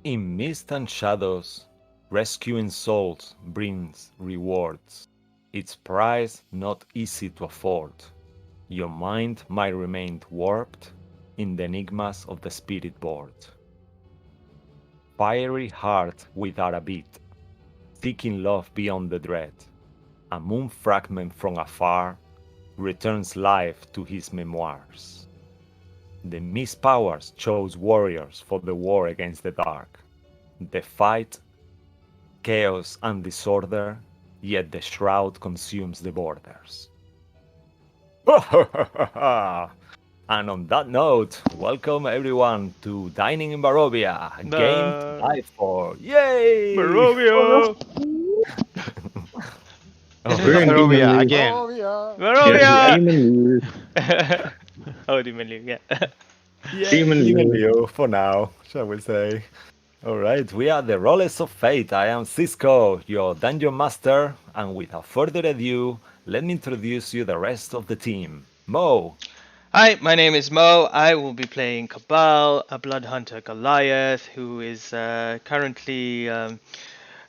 In mist and shadows, rescuing souls brings rewards. Its price not easy to afford. Your mind might remain warped in the enigmas of the spirit board. Fiery heart without a beat, seeking love beyond the dread. A moon fragment from afar returns life to his memoirs. The mist powers chose warriors for the war against the dark. The fight, chaos and disorder, yet the shroud consumes the borders. And on that note, welcome everyone to Dining in Barovia, a game to die for. Yay! Barovia! Oh, We're in Demon Barovia League. again. Oh yeah. Yes, Barovia! Demon League. Oh, Demon League, yeah. yeah, Demon even League. you for now, shall we say. All right, we are the Rollers of Fate. I am Cisco, your Dungeon Master, and without further ado, let me introduce you the rest of the team. Mo, Hi, my name is Mo. I will be playing Cabal, a blood hunter Goliath, who is currently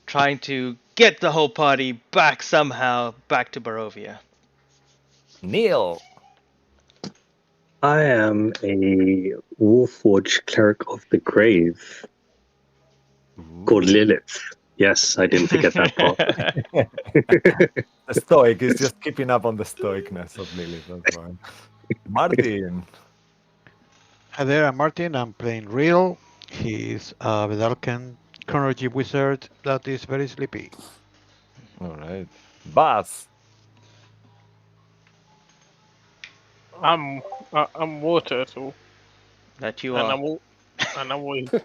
trying to get the whole party back somehow back to Barovia. Neil, I am a Warforged cleric of the grave called Lilith. Yes, I didn't forget that part. the Stoic is just keeping up on the stoicness of Lilith. That's fine. Martin, Hi there, I'm Martin. I'm playing Real. He's a Vedalken chronology wizard that is very sleepy. all right. Buzz, I'm water turtle, That you and are. I'm always and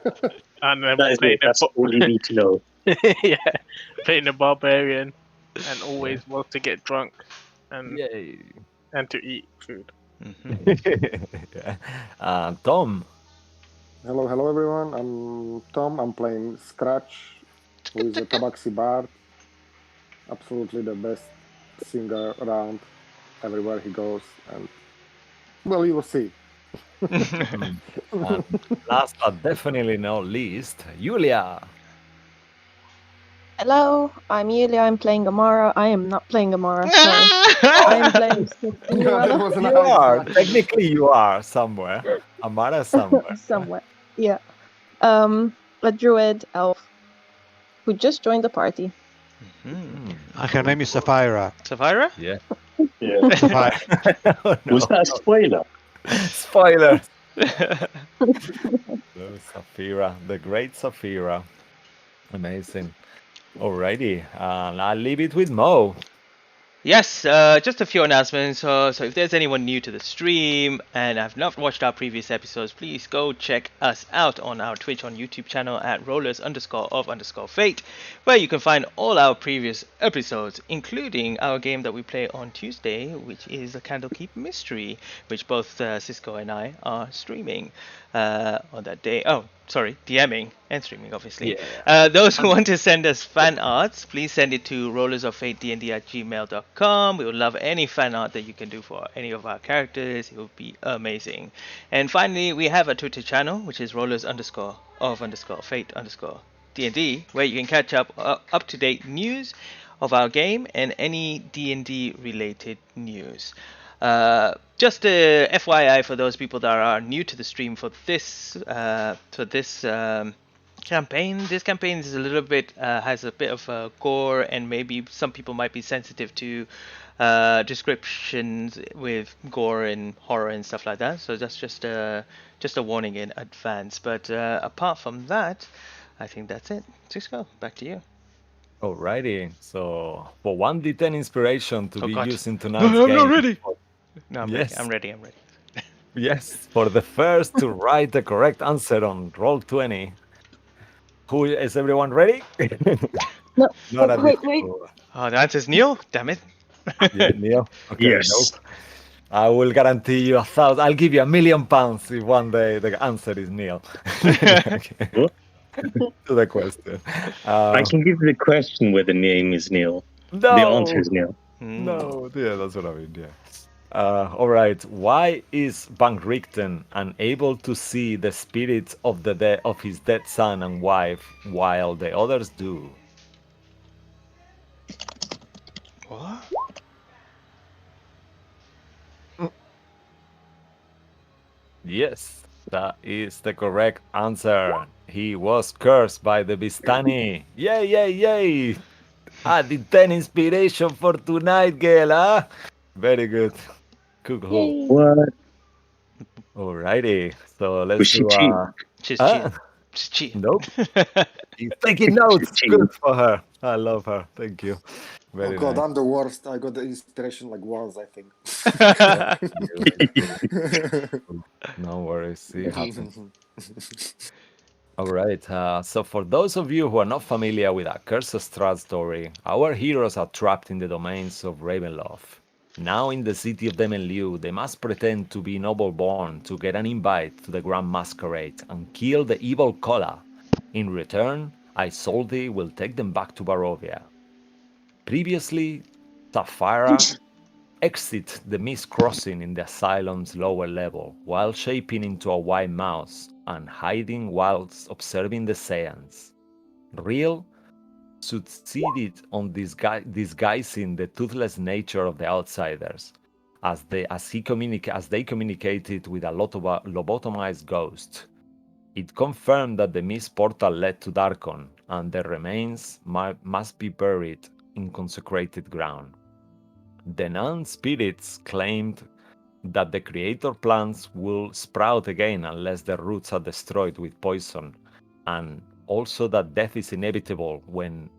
I'm That is playing it. That's all you need to know. yeah, playing the barbarian, and yeah. always wants to get drunk and Yay. and to eat food. Mhm. Tom, Hello, hello everyone. I'm Tom. I'm playing Scratch, who is a Tabaxi Bard. Absolutely the best singer around everywhere he goes. And, well, you will see. and last but definitely not least, Julia. Hello, I'm Yulia. I'm playing Amara. I am not playing Amara, sorry. I am playing No, that Sophia was You nice. are. Nice. Technically, you are somewhere. Amara somewhere. somewhere. Yeah. A druid elf who just joined the party. Mhm. And her name is Sapphira. Sapphira? Yeah. Yeah. Sapphira. Oh, Was that a spoiler? Spoiler. Saphira, the great Saphira. Amazing. Alrighty. I'll leave it with Mo. Yes, just a few announcements. So if there's anyone new to the stream and have not watched our previous episodes, please go check us out on our Twitch on YouTube channel at rollers_of_fate, where you can find all our previous episodes, including our game that we play on Tuesday, which is the Candlekeep Mystery, which both Cisco and I are streaming on that day. Oh, sorry, DMing and streaming, obviously. Yeah. Those who want to send us fan arts, please send it to rollersoffatednd@gmail.com. We would love any fan art that you can do for any of our characters. It would be amazing. And finally, we have a Twitter channel, which is rollers_of_fate_DND, where you can catch up to date news of our game and any D&D related news. Just a FYI for those people that are new to the stream for this campaign. This campaign is a little bit has a bit of gore, and maybe some people might be sensitive to descriptions with gore and horror and stuff like that. So that's just a warning in advance. But apart from that, I think that's it. Cisco, back to you. Alrighty. So, for 1d10 inspiration to Oh be God. used in tonight's I'm game. not ready. No, I'm Yes. ready. I'm ready. Yes, for the first to write the correct answer on roll 20. Who is everyone ready? No, Not a wait. difficult. Oh, the answer is Neil. Damn it. Yeah, Neil. Okay, Yes. nope. I will guarantee you 1,000. I'll give you £1,000,000 if one day the answer is Neil. Okay, What? to the question. I can give you the question where the name is Neil. The answer No, is Neil. Hmm. no. Yeah, that's what I mean. Yeah. All right. Why is Van Richten unable to see the spirits of of his dead son and wife while the others do? What? Yes, that is the correct answer. He was cursed by the Bistani. Yay, yay, yay! Ah, the 10 inspiration for tonight, girl, huh? Very good. Cool. Yay. What? Alrighty, so Was let's she do cheating? She's uh cheating. She's cheating. nope. She's taking She's notes. cheating. Good for her. I love her. Thank you. Oh Very god, nice. I'm the worst. I got the inspiration like once, I think. No worries. It happens. All right. So, for those of you who are not familiar with a Curse of Strahd story, our heroes are trapped in the domains of Ravenloft. Now, in the city of Demenliu, they must pretend to be noble-born to get an invite to the Grand Masquerade and kill the evil Kola. In return, Isolde will take them back to Barovia. Previously, Sapphira exit the mist crossing in the asylum's lower level while shaping into a white mouse and hiding whilst observing the seance. Real succeeded on disguising the toothless nature of the outsiders, as they communicated with a lobotomized ghost. It confirmed that the mist portal led to Darkon, and their remains must be buried in consecrated ground. The non-spirits claimed that the creator plants will sprout again unless their roots are destroyed with poison, and also that death is inevitable when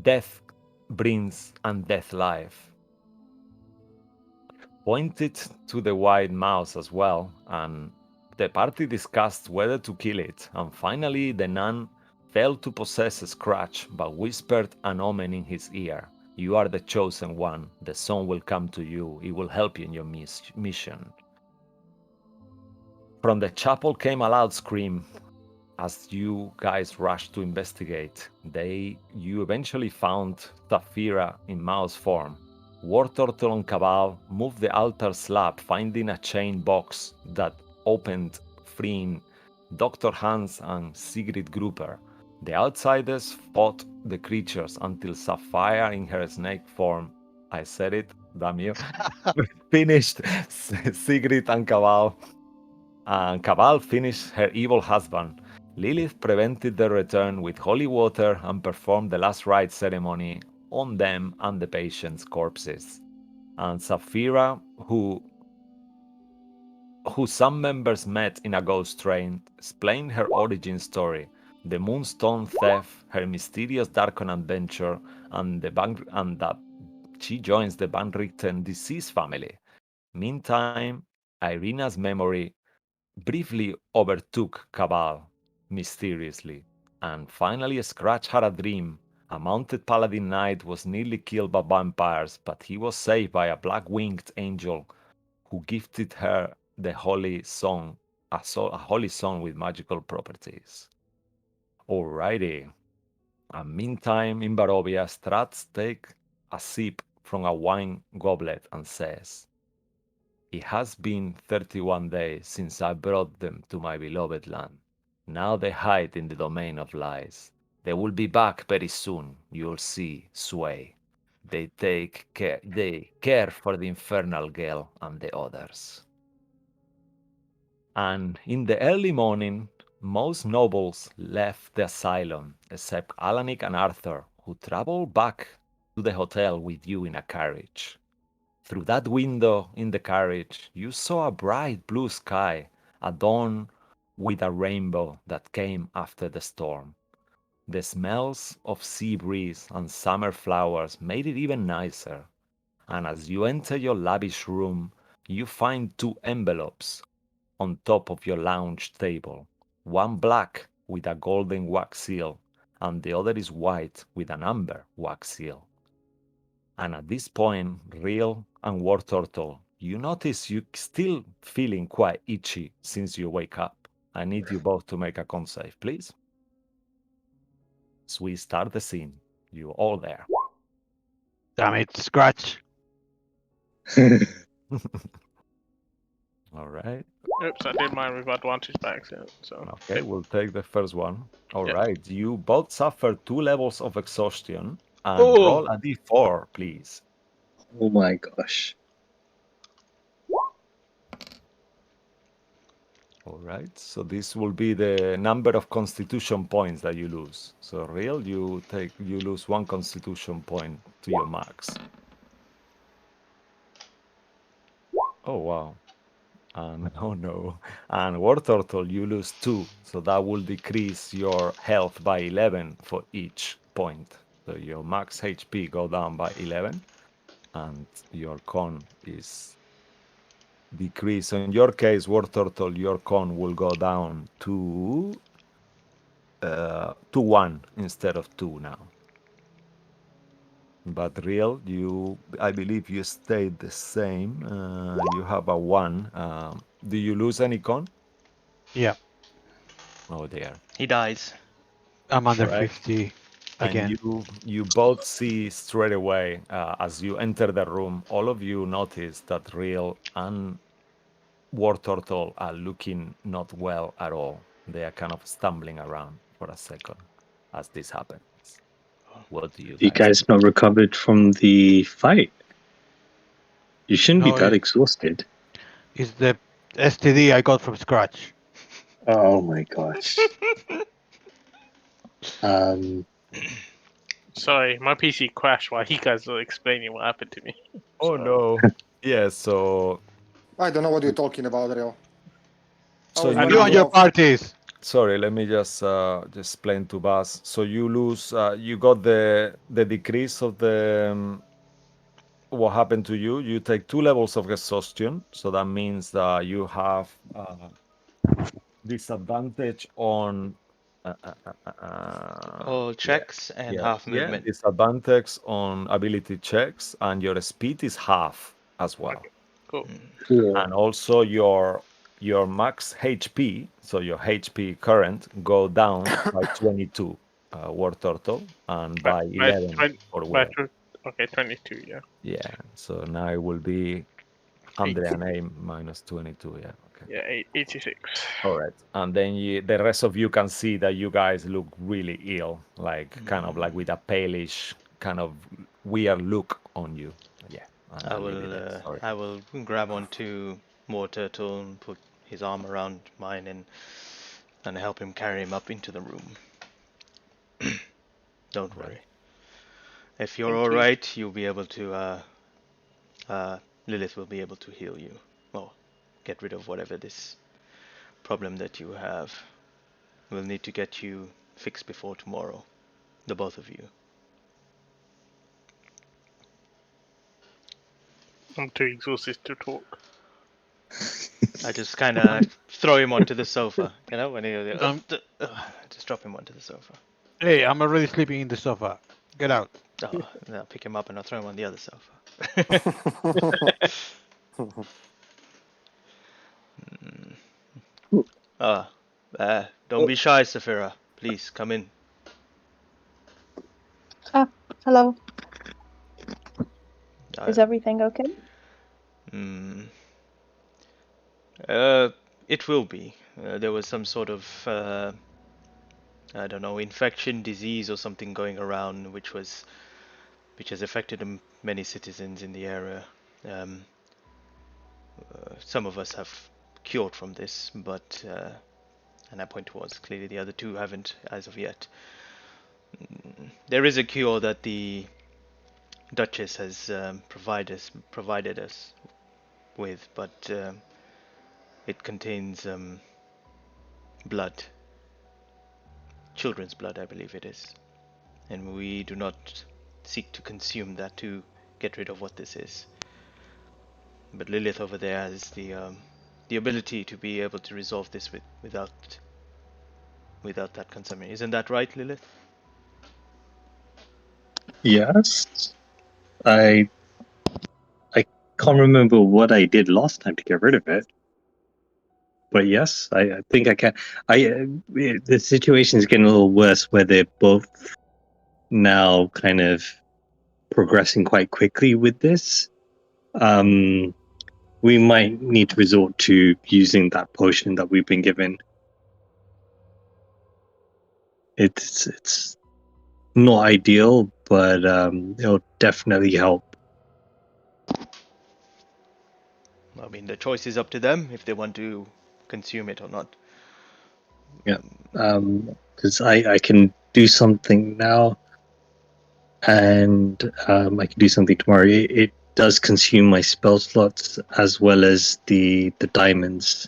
death brings undeath life. Pointed to the white mouse as well, and the party discussed whether to kill it, and finally the nun failed to possess Scratch, but whispered an omen in his ear. You are the chosen one. The sun will come to you. It will help you in your mission. From the chapel came a loud scream as you guys rushed to investigate. You eventually found Tafira in mouse form. War Turtle and Cabal moved the altar slab, finding a chain box that opened, freeing Dr. Hans and Sigrid Grupper. The outsiders fought the creatures until Sapphire in her snake form, I said it, damn you, finished Sigrid and Cabal. And Cabal finished her evil husband. Lilith prevented their return with holy water and performed the last rite ceremony on them and the patient's corpses. And Sapphira, who some members met in a ghost train, explained her origin story, the Moonstone theft, her mysterious Darkon adventure, and that she joins the Van Richten disease family. Meantime, Irina's memory briefly overtook Cabal mysteriously, and finally Scratch had a dream. A mounted paladin knight was nearly killed by vampires, but he was saved by a black-winged angel who gifted her the holy song, a holy song with magical properties. Alrighty. And meantime, in Barovia, Strahd takes a sip from a wine goblet and says, It has been 31 days since I brought them to my beloved land. Now they hide in the domain of lies. They will be back very soon, you'll see, Sway. They care for the infernal girl and the others. And in the early morning, most nobles left the asylum except Alanik and Arthur, who traveled back to the hotel with you in a carriage. Through that window in the carriage, you saw a bright blue sky, adorned with a rainbow that came after the storm. The smells of sea breeze and summer flowers made it even nicer. And as you enter your lavish room, you find two envelopes on top of your lounge table. One black with a golden wax seal, and the other is white with an amber wax seal. And at this point, Real and War Turtle, you notice you still feeling quite itchy since you wake up. I need you both to make a con save, please. So we start the scene. You all there. Damn it, Scratch. All right. Oops, I did mine with advantage by accident. So Okay, we'll take the first one. All Yeah. right. You both suffer 2 levels of exhaustion and Oh. roll a d4, please. Oh my gosh. All right. So this will be the number of constitution points that you lose. So real, you lose 1 constitution point to your max. Oh wow. And oh no. And War Turtle, you lose 2. So that will decrease your health by 11 for each point. So your max HP go down by 11, and your con is decreased. So in your case, War Turtle, your con will go down to 1 instead of 2 now. But real, I believe you stayed the same. You have a 1. Do you lose any con? Yeah, Oh dear. He dies. I'm under Right. 50 And again. you both see straight away as you enter the room, all of you notice that Real and War Turtle are looking not well at all. They are kind of stumbling around for a second as this happens. What do you You guys do? guys not recovered from the fight? You shouldn't be No, that exhausted. it's the STD I got from scratch. Oh my gosh. Um, sorry, my PC crashed while you guys were explaining what happened to me. Oh So, no. Yeah, so I don't know what you're talking about, Real. I so was I You running know. and you your off. parties. sorry, let me just explain to Bas. So you lose you got the decrease of the what happened to you. You take 2 levels of exhaustion, so that means that you have disadvantage on All checks and half movement. disadvantage on ability checks, and your speed is half as well. Okay, cool. cool. And also your max HP, so your HP current, go down by 22, War Turtle, and by 11 for Will. Okay, 22. Yeah. Yeah, so now it will be 108 minus 22. Yeah, okay. Yeah, 86. All right. And then the rest of you can see that you guys look really ill, like kind of like with a palish, kind of weird look on you. Yeah, and I'll leave it there. Sorry. I will grab onto More Turtle and put his arm around mine and help him carry him up into the room. Don't worry. If you're Thank you. alright, you'll be able to Lilith will be able to heal you. Well, get rid of whatever this problem that you have. We'll need to get you fixed before tomorrow. The both of you. I'm too exhausted to talk. I just kind of throw him onto the sofa, you know, when he just drop him onto the sofa. Hey, I'm already sleeping in the sofa. Get out. Oh, then I'll pick him up and I'll throw him on the other sofa. Don't be shy, Saphira. Please come in. Hello. Uh, Is everything okay? It will be. There was some sort of I don't know, infection, disease, or something going around, which has affected many citizens in the area. Some of us have cured from this, but and I point towards clearly the other two haven't as of yet. There is a cure that the Duchess has provided us with, but it contains blood, children's blood, I believe it is, and we do not seek to consume that to get rid of what this is. But Lilith over there has the ability to be able to resolve this without that consumption. Isn't that right, Lilith? Yes. I can't remember what I did last time to get rid of it. But yes, I think I can. The situation is getting a little worse where they're both now kind of progressing quite quickly with this. we might need to resort to using that potion that we've been given. It's not ideal, but it'll definitely help. I mean, the choice is up to them if they want to consume it or not. Yeah, because I can do something now, and I can do something tomorrow. It does consume my spell slots as well as the diamonds,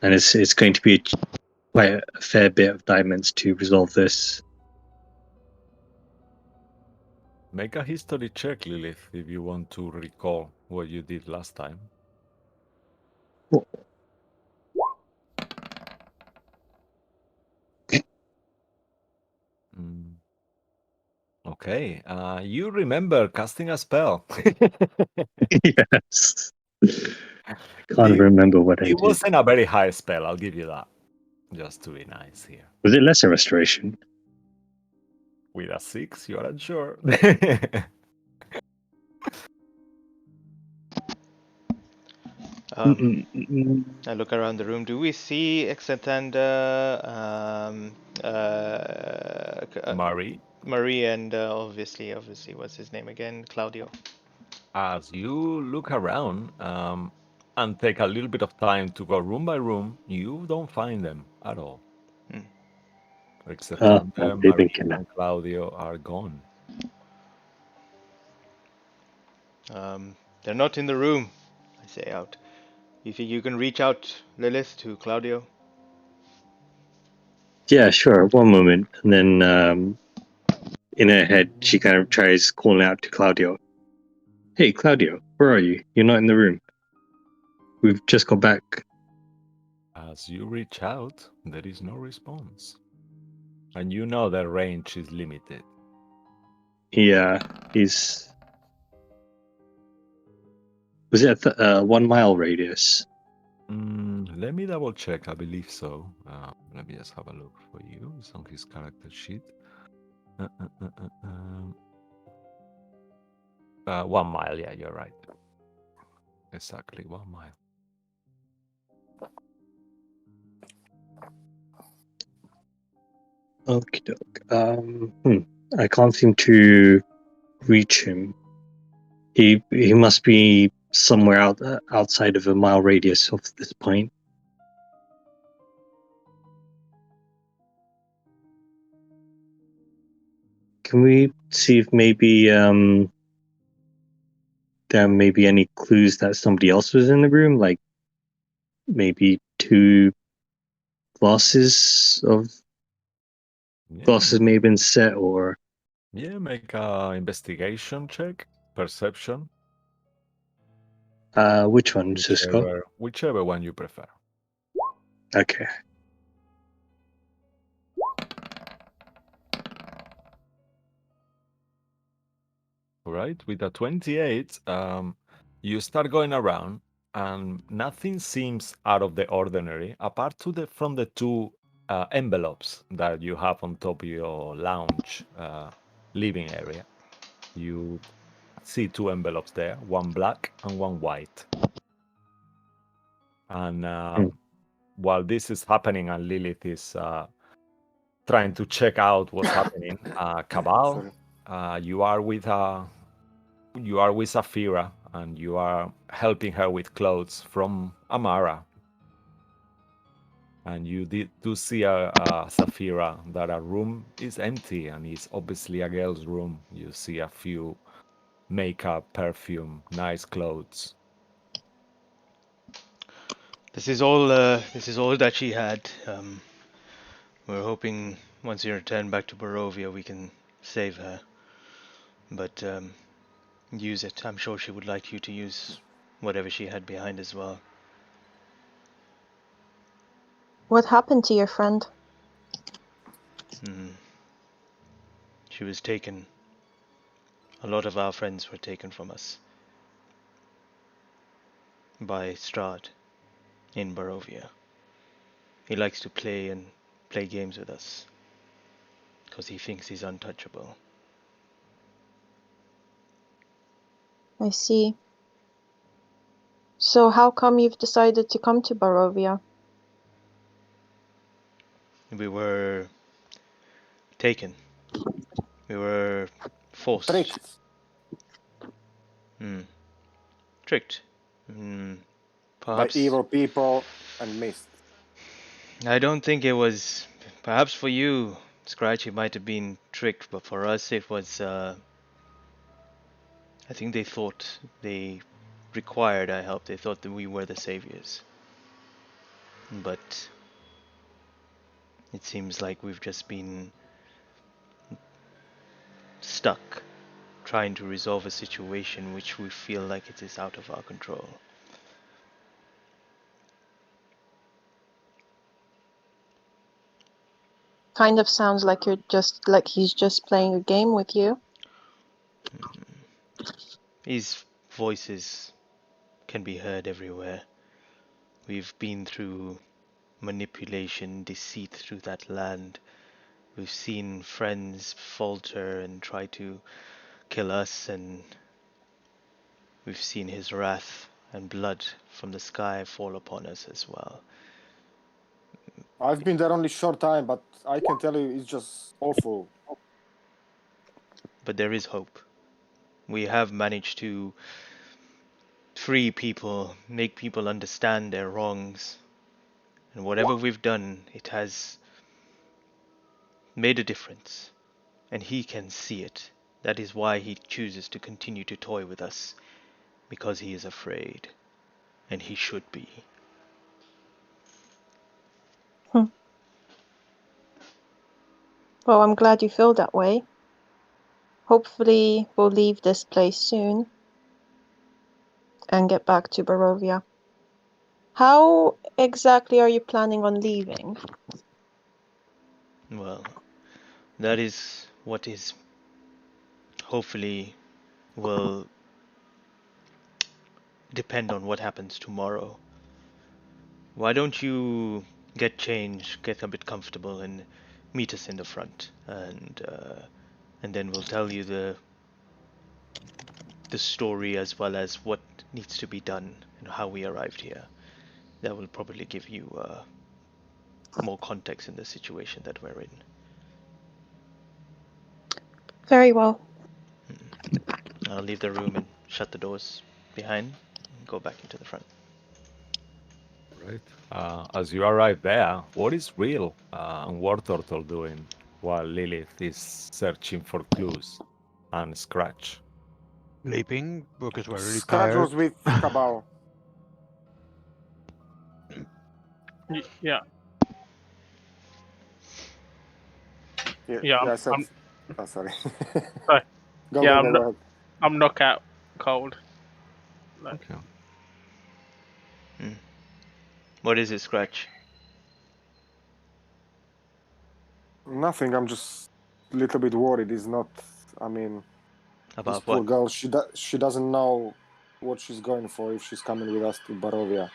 and it's going to be quite a fair bit of diamonds to resolve this. Make a history check, Lilith, if you want to recall what you did last time. Mm. Okay, you remember casting a spell. Yes. Can't remember what I It did. wasn't a very high spell, I'll give you that. Just to be nice here. Was it lesser restoration? With a 6, you aren't sure. I look around the room. Do we see Exantanda, Marie, Marie, and obviously, what's his name again? Claudio. as you look around and take a little bit of time to go room by room, you don't find them at all. Hmm. Except They've been Marie killed. and Claudio are gone. They're not in the room, I say out. You think you can reach out, Lilith, to Claudio? Yeah, sure. One moment, and then in her head, she kind of tries calling out to Claudio. Hey, Claudio, where are you? You're not in the room. We've just got back. As you reach out, there is no response. And you know their range is limited. Yeah, he's. Was it a 1 mile radius? Let me double check. I believe so. Let me just have a look for you. It's on his character sheet. 1 mile. Yeah, you're right. Exactly 1 mile. Okie doke. I can't seem to reach him. He must be somewhere outside of a mile radius of this point. Can we see if maybe there may be any clues that somebody else was in the room, like maybe 2 glasses may have been set, or Yeah, make a investigation check, perception, which one, Cisco? whichever one you prefer. Okay. All right, with a 28, you start going around, and nothing seems out of the ordinary, apart from the 2 envelopes that you have on top of your lounge living area. You see 2 envelopes there, one black and one white. And while this is happening, and Lilith is trying to check out what's happening, Cabal, you are with Saphira, and you are helping her with clothes from Amara. And you do see Saphira that a room is empty, and it's obviously a girl's room. You see a few makeup, perfume, nice clothes. This is all that she had. We're hoping once we return back to Barovia we can save her. But use it. I'm sure she would like you to use whatever she had behind as well. What happened to your friend? She was taken. A lot of our friends were taken from us by Strahd in Barovia. He likes to play games with us because he thinks he's untouchable. I see. So how come you've decided to come to Barovia? We were taken. We were forced. Tricked Tricked. by Perhaps. evil people and missed. I don't think it was. Perhaps for you, Scratch, it might have been tricked, but for us, it was. I think they thought they required our help. They thought that we were the saviors. But it seems like we've just been stuck trying to resolve a situation which we feel like it is out of our control. Kind of sounds like he's just playing a game with you. These voices can be heard everywhere. We've been through manipulation, deceit through that land. We've seen friends falter and try to kill us, and we've seen his wrath and blood from the sky fall upon us as well. I've been there only short time, but I can tell you it's just awful. But there is hope. We have managed to free people, make people understand their wrongs. And whatever we've done, it has made a difference. And he can see it. That is why he chooses to continue to toy with us. Because he is afraid. And he should be. Well, I'm glad you feel that way. Hopefully, we'll leave this place soon and get back to Barovia. How exactly are you planning on leaving? Well, that is what is hopefully will depend on what happens tomorrow. Why don't you get changed, get a bit comfortable, and meet us in the front, and then we'll tell you the story as well as what needs to be done and how we arrived here. That will probably give you more context in the situation that we're in. Very well. I'll leave the room and shut the doors behind and go back into the front. Right. As you arrive there, what is Real and War Turtle doing while Lilith is searching for clues and Scratch? Sleeping because we're really Scratch tired. was with Cabal. Yeah, Yeah, I said. I'm Oh, sorry. sorry. Go, Yeah, go, go, go ahead. I'm knockout cold. Like, Okay. What is it, Scratch? Nothing. I'm just a little bit worried. It's not. I mean, this About poor what? girl. She doesn't know what she's going for if she's coming with us to Barovia.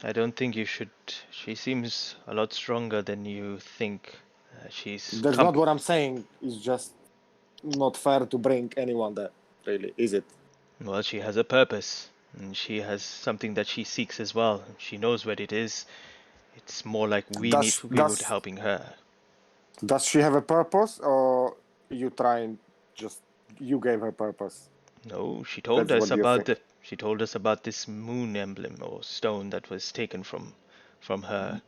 I don't think you should. She seems a lot stronger than you think. She's That's not what I'm saying. It's just not fair to bring anyone there. Really, is it? Well, she has a purpose, and she has something that she seeks as well. She knows what it is. It's more like we need Does to be does helping her. does she have a purpose, or you trying just you gave her purpose? No, she That's told what us you about think. the. She told us about this moon emblem or stone that was taken from her.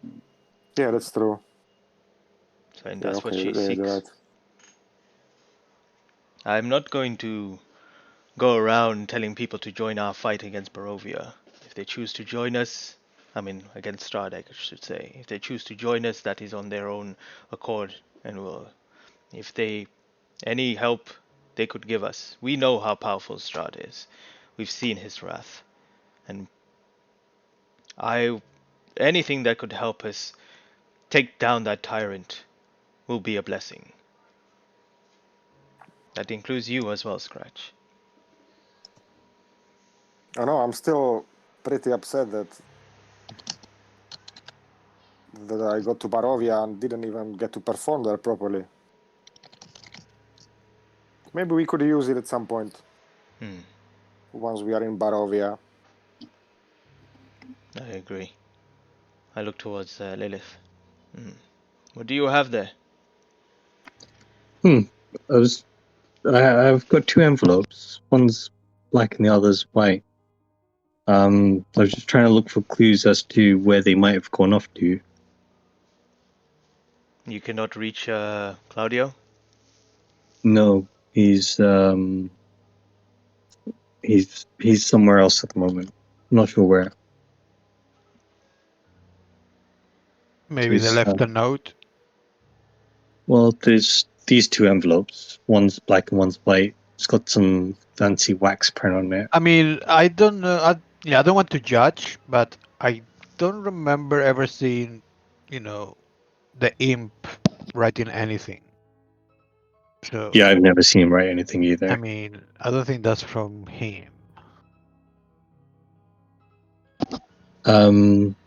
Yeah, that's true. So, and Yeah, that's what okay, she yeah, you're seeks. right. I'm not going to go around telling people to join our fight against Barovia. If they choose to join us, I mean against Strahd, I should say. If they choose to join us, that is on their own accord, and will. If they any help they could give us, we know how powerful Strahd is. We've seen his wrath, and anything that could help us take down that tyrant will be a blessing. That includes you as well, Scratch. I know. I'm still pretty upset that I got to Barovia and didn't even get to perform there properly. Maybe we could use it at some point Hmm. once we are in Barovia. I agree. I look towards Lilith. What do you have there? I've got two envelopes. One's black and the other's white. I was just trying to look for clues as to where they might have gone off to. You cannot reach Claudio? No, he's somewhere else at the moment. I'm not sure where. Maybe they left a note. Well, there's these two envelopes. One's black and one's white. It's got some fancy wax print on it. I mean, I don't know. I don't want to judge, but I don't remember ever seeing, the imp writing anything. So Yeah, I've never seen him write anything either. I mean, I don't think that's from him.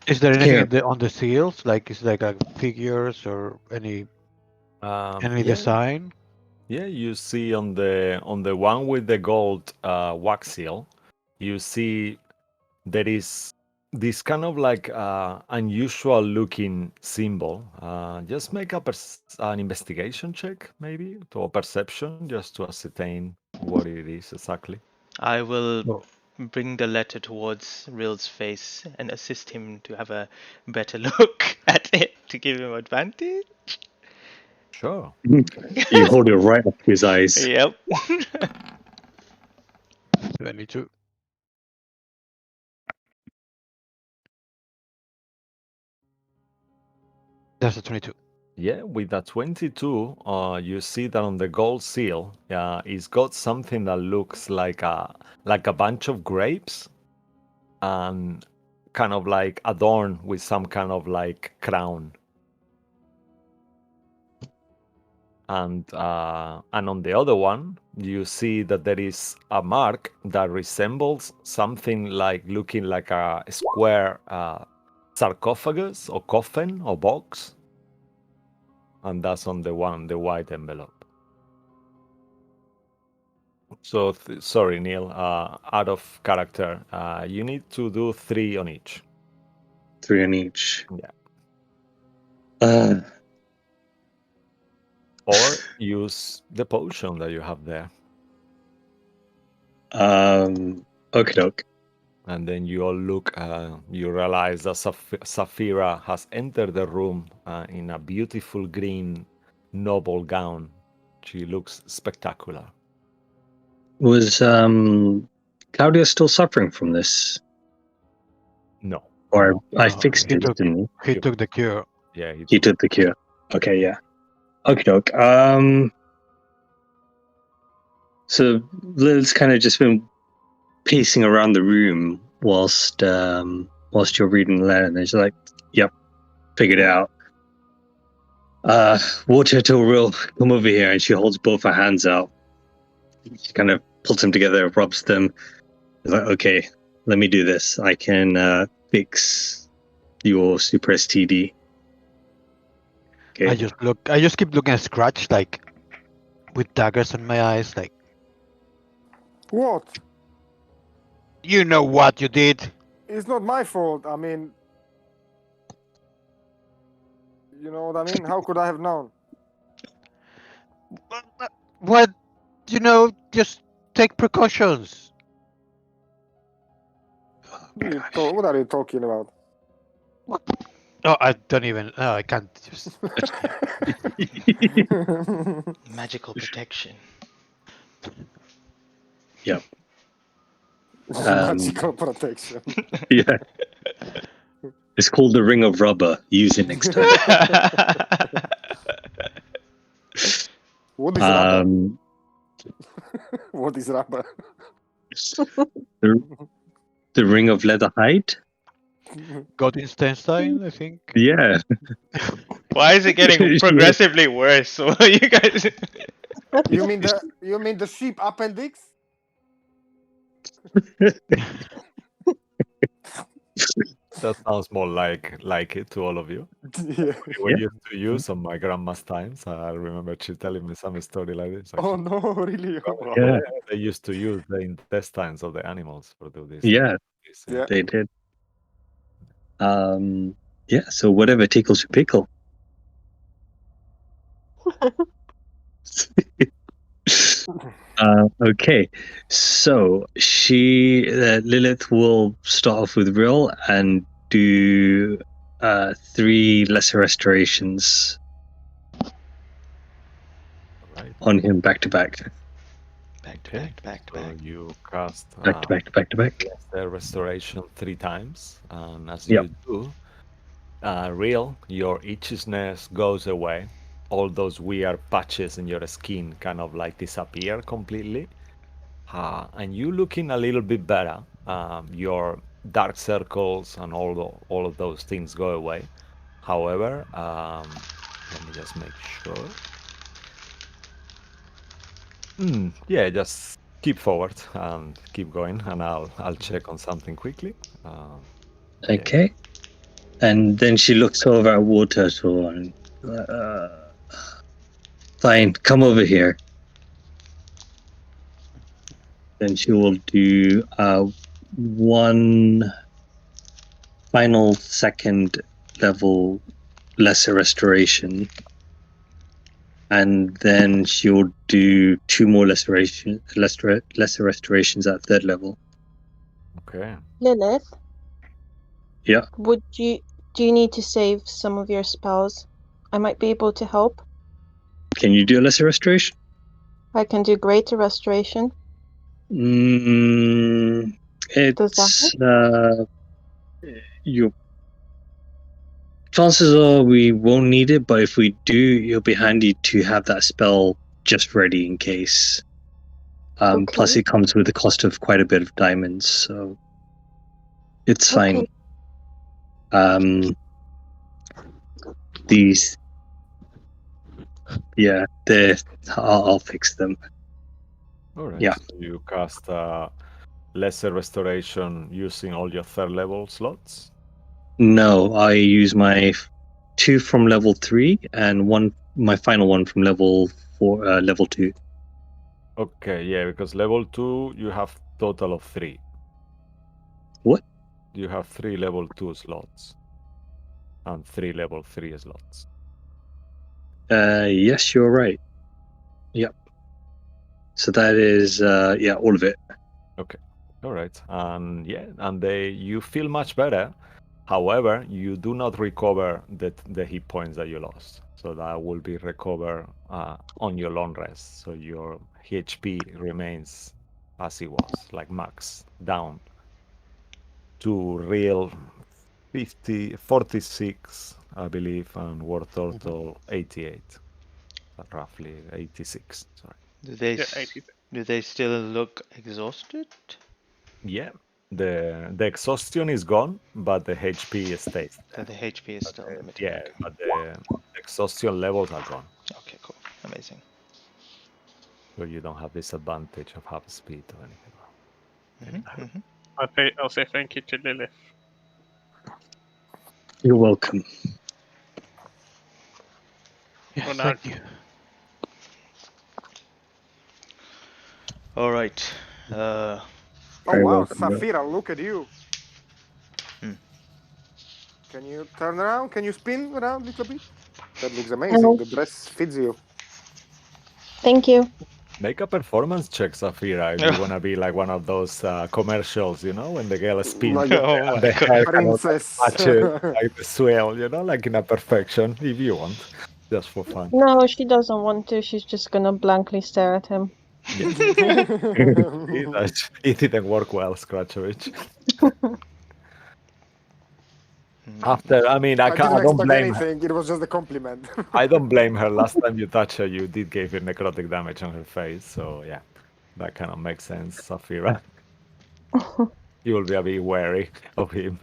Is there anything on the seals? Like, is like figures or any design? Yeah, you see on the one with the gold wax seal, you see there is this kind of like unusual looking symbol. Just make an investigation check, maybe, or perception, just to ascertain what it is exactly. I will bring the letter towards Rill's face and assist him to have a better look at it to give him advantage. Sure. You hold it right up to his eyes. Yep. 22. That's a 22. Yeah, with that 22, you see that on the gold seal, it's got something that looks like a bunch of grapes, and kind of like adorned with some kind of like crown. And on the other one, you see that there is a mark that resembles something like looking like a square sarcophagus or coffin or box. And that's on the white envelope. So, sorry, Neil, out of character. You need to do 3 on each. 3 on each. Yeah. Or use the potion that you have there. Okay, doke. And then you all look, you realize that Saphira has entered the room in a beautiful green noble gown. She looks spectacular. Was Claudia still suffering from this? No. Or I fixed it, didn't he? He took the cure. Yeah, he took the cure. Okay, yeah. Okay, doke. So Lil's kind of just been pacing around the room whilst you're reading the letter, and she's like, "Yep, figured it out. Water till real, come over here." And she holds both her hands out. She kind of pulls them together, rubs them. She's like, "Okay, let me do this. I can fix your super STD." Okay. I just keep looking at Scratch, like with daggers in my eyes, like. What? You know what you did. It's not my fault. I mean, you know what I mean? How could I have known? What? Just take precautions. What are you talking about? What? Oh, I don't even. I can't just. Magical protection. Yep. Magical protection. Yeah. It's called the Ring of Rubber. Use it next time. What is rubber? What is rubber? The Ring of Leather Hide? Godinstein, I think. Yeah. Why is it getting progressively worse? You guys. You mean the sheep appendix? That sounds more like it to all of you. Yeah. We were used to use on my grandma's times. I remember she telling me some story like this. Oh no, really? Yeah. They used to use the intestines of the animals for do this. Yeah. Yeah. They did. Yeah, so whatever tickles your pickle. Okay, so Lilith will start off with Rill and do 3 lesser restorations Right. on him back to back. Back to Okay. back to back to So back. you cast Back to back to back to back. Lesser Restoration 3 times, and as Yep. you do, Real, your itchiness goes away. All those weird patches in your skin kind of like disappear completely. And you looking a little bit better. Your dark circles and all of those things go away. However, let me just make sure. Yeah, just keep forward and keep going, and I'll check on something quickly. Yeah. Okay. And then she looks over at War Turtle and fine, come over here. Then she will do 1 final 2nd level lesser restoration. And then she'll do 2 more lesser restorations at 3rd level. Okay. Lilith, Yeah. do you need to save some of your spells? I might be able to help. Can you do a lesser restoration? I can do greater restoration. It's your chances are we won't need it, but if we do, it'll be handy to have that spell just ready in case. Plus, Okay. it comes with the cost of quite a bit of diamonds, so it's fine. These, yeah, I'll fix them. All right. Yeah. So you cast Lesser Restoration using all your 3rd level slots? No, I use my 2 from level 3 and my final one from level 4, level 2. Okay, yeah, because level 2 you have total of 3. What? You have 3 level 2 slots and 3 level 3 slots. Yes, you're right. Yep. So that is all of it. Okay. All right. And yeah, and you feel much better. However, you do not recover the hit points that you lost. So that will be recovered on your long rest. So your HP remains as it was, like max, down to real 46, I believe, and War Turtle 88. Roughly 86, sorry. Do they still look exhausted? Yeah, the exhaustion is gone, but the HP stays. So the HP is still limited. Yeah, Okay. but the exhaustion levels are gone, Okay, cool. Amazing. so you don't have this advantage of half speed or anything. I'll say thank you to Lilith. You're welcome. Yeah, Oh, no. thank you. All right. Oh Very wow, welcome, bro. Safira, look at you. Can you turn around? Can you spin around a little bit? That looks amazing. Hello. The dress fits you. Thank you. Make a performance check, Safira, if you want to be like one of those commercials, when the girl spins Like Oh my the god. hair kind of princess. matches like the swell, like in a perfection, if you want, just for fun. No, she doesn't want to. She's just gonna blankly stare at him. See, it didn't work well, Scratchovich. After, I mean, I I didn't don't expect blame her. anything. It was just a compliment. I don't blame her. Last time you touched her, you did give her necrotic damage on her face. So, yeah, that kind of makes sense, Safira. You will be a bit wary of him.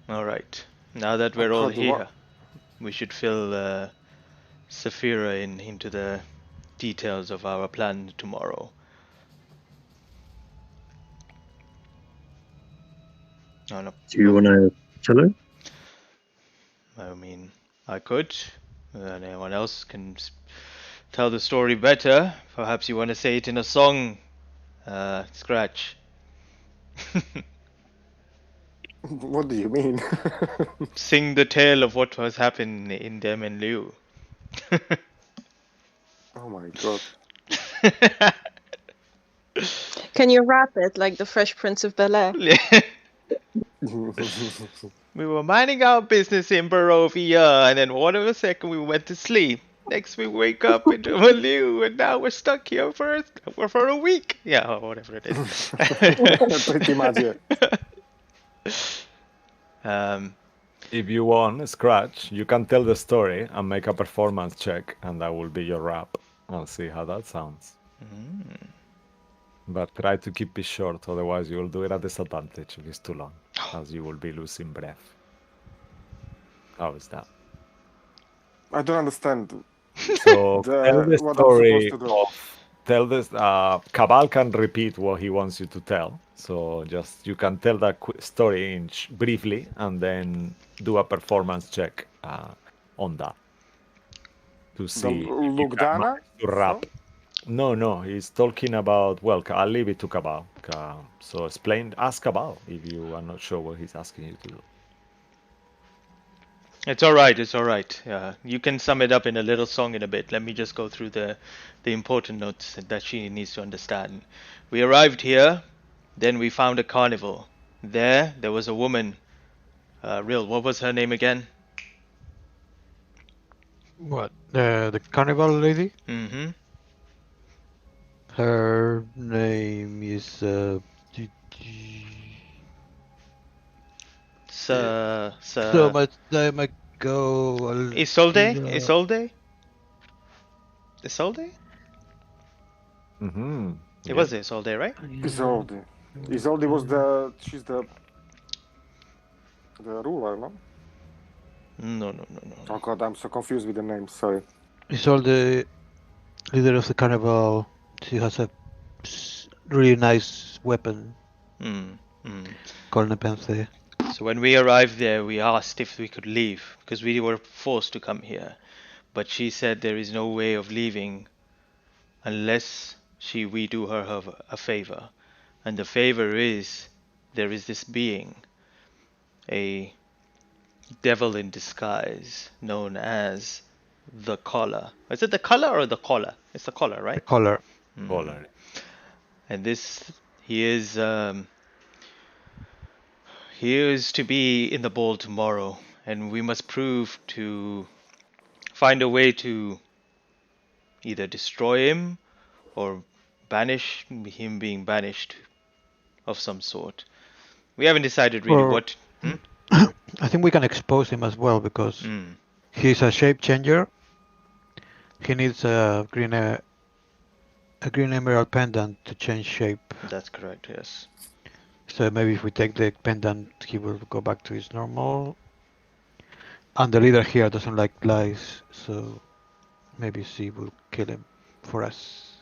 All right. Now that we're all here, we should fill Saphira into the details of our plan tomorrow. Oh, no. Do you want to tell her? I mean, I could. And anyone else can tell the story better. Perhaps you want to say it in a song, Scratch. What do you mean? Sing the tale of what was happening in them and Liu. Oh my god. Can you rap it like the Fresh Prince of Bel-Air? We were minding our business in Barovia, and then all of a second we went to sleep. Next we wake up into a Liu, and now we're stuck here for a week. Yeah, or whatever it is. Pretty much, yeah. If you want, Scratch, you can tell the story and make a performance check, and that will be your rap. I'll see how that sounds. But try to keep it short, otherwise you will do it at disadvantage if it's too long, as you will be losing breath. How is that? I don't understand. So tell the what I'm story supposed to do. of tell this. Cabal can repeat what he wants you to tell. So just you can tell that story in briefly, and then do a performance check on that to The see if you can Lugdana? manage to rap. No, he's talking about. Well, I'll leave it to Cabal. So ask Cabal if you are not sure what he's asking you to do. It's all right. It's all right. You can sum it up in a little song in a bit. Let me just go through the important notes that she needs to understand. We arrived here, then we found a carnival. There was a woman. Real, what was her name again? What? The carnival lady? Mm-hmm. Her name is So much time ago. Isolde? Isolde? Isolde? Mm-hmm. It was Isolde, right? Isolde. Isolde was she's the ruler, no? No. Oh god, I'm so confused with the names, sorry. Isolde, leader of the carnival. She has a really nice weapon called Nepenthe. So when we arrived there, we asked if we could leave because we were forced to come here. But she said there is no way of leaving unless we do her a favor. And the favor is there is this being, a devil in disguise known as the Collar. Is it the Collar or the Collar? It's the Collar, right? The collar. Collar. And he is to be in the ball tomorrow, and we must prove to find a way to either destroy him or banish him, being banished of some sort. We haven't decided really what. I think we can expose him as well because he's a shape changer. He needs a green emerald pendant to change shape. That's correct, yes. So maybe if we take the pendant, he will go back to his normal. And the leader here doesn't like lies, so maybe she will kill him for us.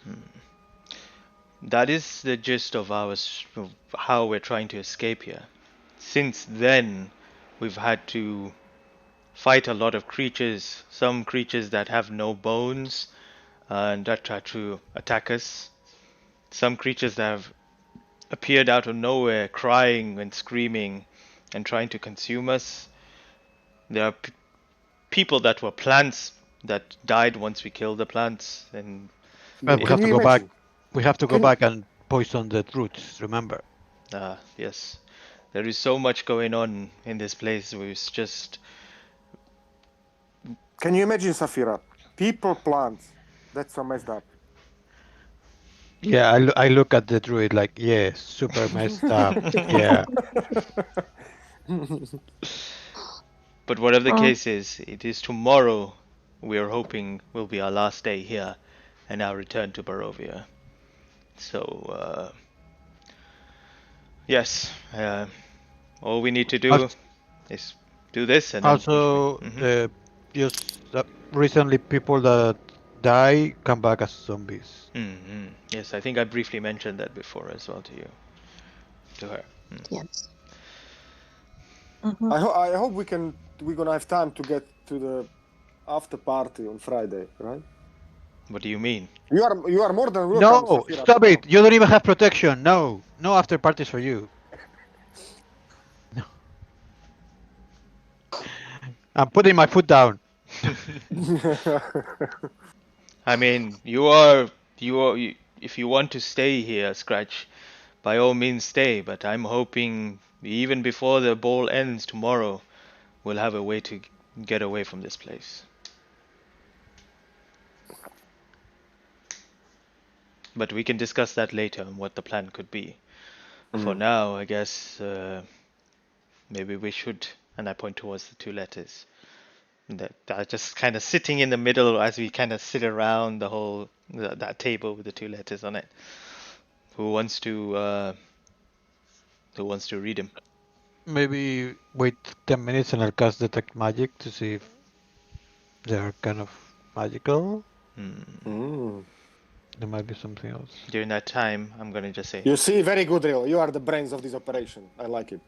That is the gist of how we're trying to escape here. Since then, we've had to fight a lot of creatures, some creatures that have no bones and that try to attack us. Some creatures that have appeared out of nowhere, crying and screaming and trying to consume us. There are people that were plants that died once we killed the plants, and Well, we have to go back. We have to go back and poison the roots. Remember? Yes, there is so much going on in this place. It's just. Can you imagine, Safira? People, plants. That's so messed up. Yeah, I look at the druid like, yeah, super messed up. Yeah. But whatever the case is, it is tomorrow. We are hoping will be our last day here, and our return to Barovia. So, yes, all we need to do is do this, and also, just recently people that die come back as zombies. Yes, I think I briefly mentioned that before as well to her. Yes. I hope we're gonna have time to get to the after party on Friday, right? What do you mean? You are more than welcome. No, Safira, stop it! You don't even have protection. No after parties for you. I'm putting my foot down. I mean, if you want to stay here, Scratch, by all means stay, but I'm hoping even before the ball ends tomorrow, we'll have a way to get away from this place. But we can discuss that later and what the plan could be. For now, I guess maybe we should, and I point towards the two letters that are just kind of sitting in the middle as we kind of sit around that table with the two letters on it. Who wants to read them? Maybe wait 10 minutes and I'll cast Detect Magic to see if they're kind of magical. There might be something else. During that time, I'm gonna just say, You see, very good, Real. You are the brains of this operation. I like it.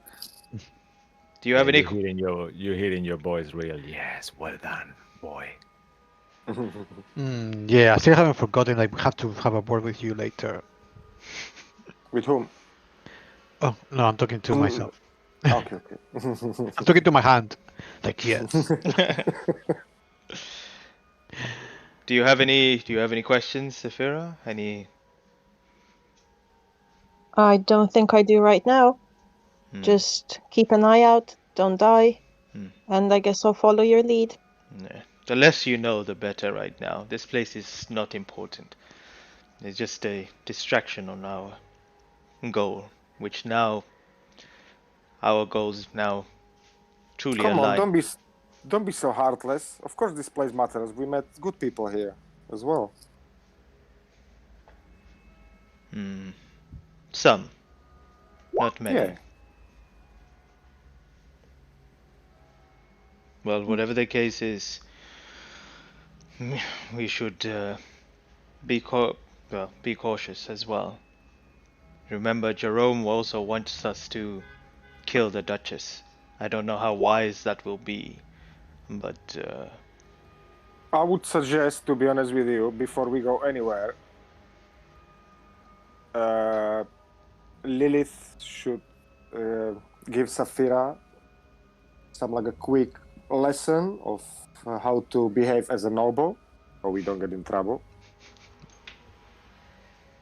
do you have any? You're hearing your voice real. Yes, well done, boy. Yeah, I still haven't forgotten. I have to have a word with you later. With whom? Oh, no, I'm talking to myself. Okay. I'm talking to my hand. Like, yes. Do you have any questions, Saphira? Any? I don't think I do right now. Just keep an eye out, don't die, and I guess I'll follow your lead. Nah. The less you know, the better right now. This place is not important. It's just a distraction on our goal, which now our goals now truly Come on, align. don't be so heartless. Of course, this place matters. We met good people here as well. Some, not many. Yeah. Well, whatever the case is, we should be cautious as well. Remember, Jerome also wants us to kill the Duchess. I don't know how wise that will be, but I would suggest, to be honest with you, before we go anywhere, Lilith should give Saphira a quick lesson of how to behave as a noble, so we don't get in trouble.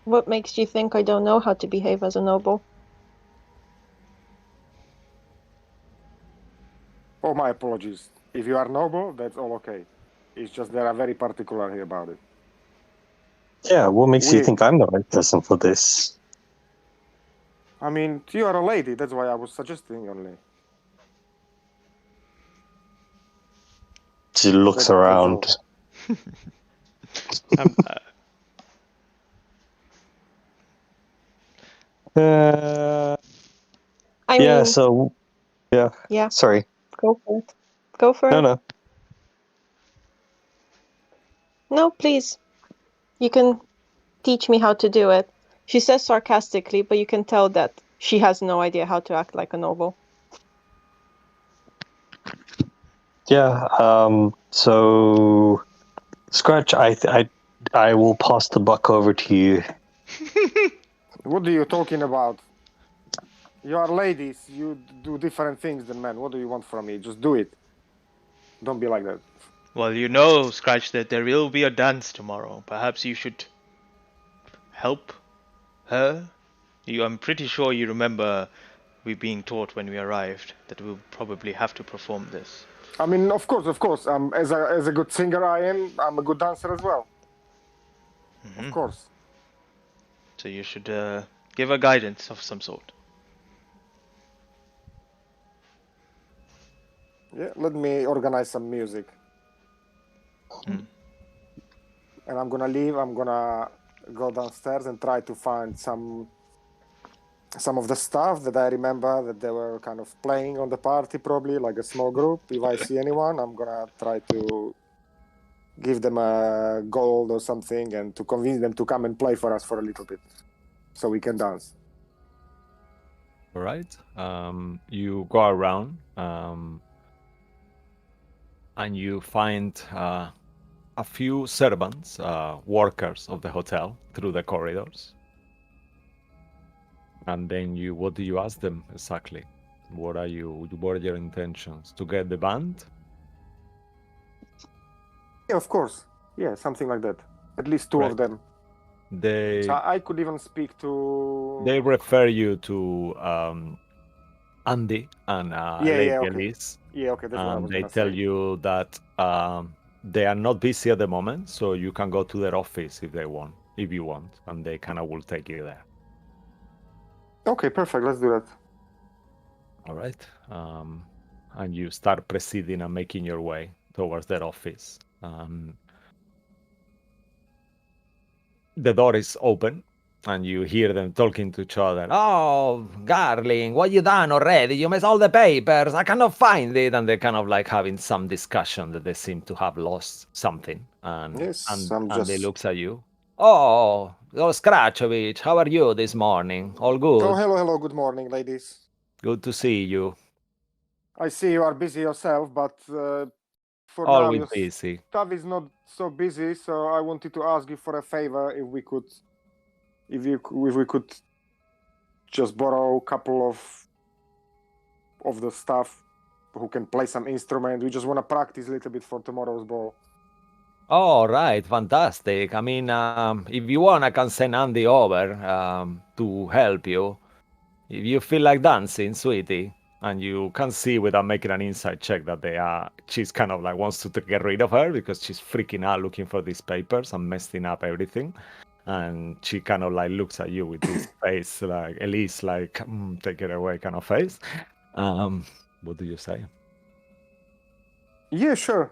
What makes you think I don't know how to behave as a noble? Oh, my apologies. If you are noble, that's all okay. It's just they are very particular here about it. Yeah, what makes you think I'm the right person for this? I mean, you are a lady. That's why I was suggesting only. She looks around. I mean, yeah, so... Yeah. Sorry. Go for it. Go for it. No. No, please. You can teach me how to do it. She says sarcastically, but you can tell that she has no idea how to act like a noble. Yeah, so... Scratch, I will pass the buck over to you. What are you talking about? You are ladies. You do different things than men. What do you want from me? Just do it. Don't be like that. well, you know, Scratch, that there will be a dance tomorrow. Perhaps you should help her. I'm pretty sure you remember we being taught when we arrived that we'll probably have to perform this. I mean, of course. As a good singer, I'm a good dancer as well. Of course. So you should give her guidance of some sort. Yeah, let me organize some music. And I'm gonna leave. I'm gonna go downstairs and try to find some of the stuff that I remember that they were kind of playing on the party, probably like a small group. If I see anyone, I'm gonna try to give them a gold or something and to convince them to come and play for us for a little bit so we can dance. All right. You go around and you find a few servants, workers of the hotel, through the corridors. And then what do you ask them exactly? What are your intentions? To get the band? Yeah, of course. Yeah, something like that. At least two Right. of them. They So I could even speak to. they refer you to Andy and Lady okay. Elise, Yeah, okay, that's what I and was they gonna tell say. you that they are not busy at the moment, so you can go to their office if you want, and they kind of will take you there. Okay, perfect. Let's do that. All right. And you start proceeding and making your way towards their office. The door is open, and you hear them talking to each other. Oh, Garling, what you done already? You missed all the papers. I cannot find it. And they're kind of like having some discussion that they seem to have lost something. And Yes, I'm just. they looks at you. Oh, Scratchovich, how are you this morning? All good? Oh, hello. Good morning, ladies. Good to see you. I see you are busy yourself, but for now Always your busy. stuff is not so busy. So I wanted to ask you for a favor. If we could just borrow a couple of the staff who can play some instrument. We just want to practice a little bit for tomorrow's ball. All right, fantastic. I mean, if you want, I can send Andy over to help you. If you feel like dancing, sweetie, and you can see without making an inside check that she's kind of like wants to get rid of her because she's freaking out looking for these papers and messing up everything. And she kind of like looks at you with this face, like Elise, like take it away kind of face. What do you say? Yeah, sure.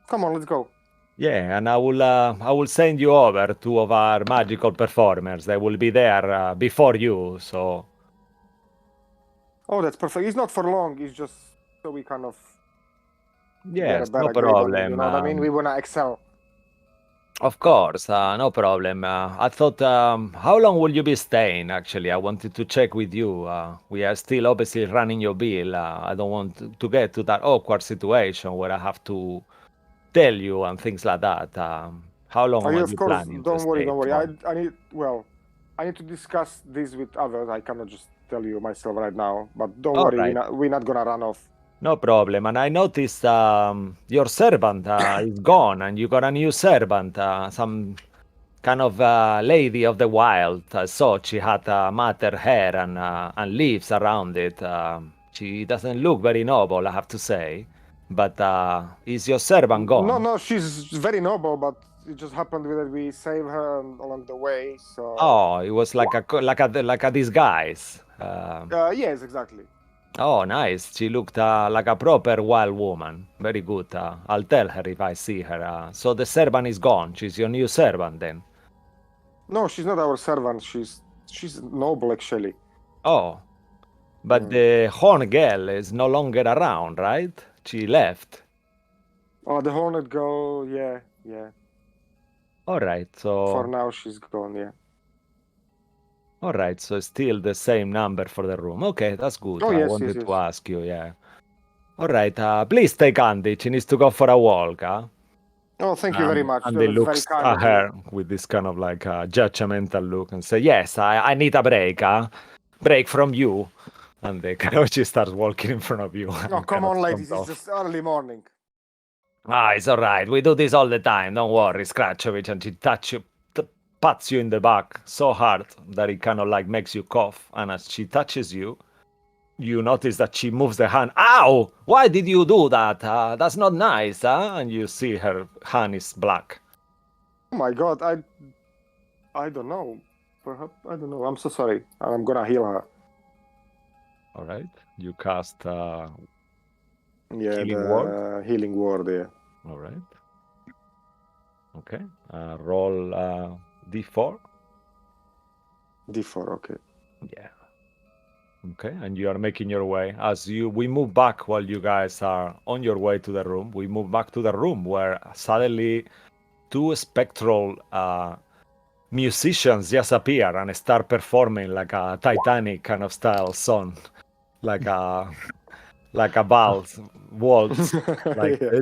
Come on, let's go. Yeah, and I will send you over two of our magical performers. They will be there before you, so. Oh, that's perfect. It's not for long. It's just so we kind of get a Yes, no better grade on it. You problem. know what I mean? We wanna excel. Of course, no problem. I thought, how long will you be staying? Actually, I wanted to check with you. We are still obviously running your bill. I don't want to get to that awkward situation where I have to tell you and things like that. How long Oh, yeah, are of you course. planning to Don't worry. stay Don't worry. for? I need to discuss this with others. I cannot just tell you myself right now. But don't All worry. right. We're not gonna run off. No problem. And I noticed your servant is gone, and you got a new servant, some kind of lady of the wild. I saw she had matted hair and leaves around it. She doesn't look very noble, I have to say. But is your servant gone? No. She's very noble, but it just happened that we saved her along the way. So. Oh, it was like a disguise. Yes, exactly. Oh, nice. She looked like a proper wild woman. Very good. I'll tell her if I see her. So the servant is gone. She's your new servant then. No, she's not our servant. She's noble actually. Oh, but the horn girl is no longer around, right? She left. Oh, the hornet girl. Yeah. All right. So For now, she's gone. Yeah. all right. So still the same number for the room. Okay, that's good. Oh, I yes. wanted to ask you. Yeah. All right. Please take Andy. She needs to go for a walk. Oh, thank you very much. And That they was very looks kind at of you. her with this kind of like judgmental look and say, "Yes, I need a break. Break from you." And they kind of she starts walking in front of you. Oh, come on, ladies. It's just early morning. It's all right. We do this all the time. Don't worry, Scratchovich. And she pats you in the back so hard that it kind of like makes you cough. And as she touches you, you notice that she moves the hand. Ow! Why did you do that? That's not nice, huh? And you see her hand is black. Oh my God, I don't know. Perhaps I don't know. I'm so sorry. I'm gonna heal her. All right. You cast Yeah, healing the word. healing word. Yeah. All right. Okay. Roll d4. D4. Okay. Yeah. Okay. And you are making your way. We move back while you guys are on your way to the room. We move back to the room where suddenly two spectral musicians just appear and start performing like a Titanic kind of style song, like a waltz, like Yeah.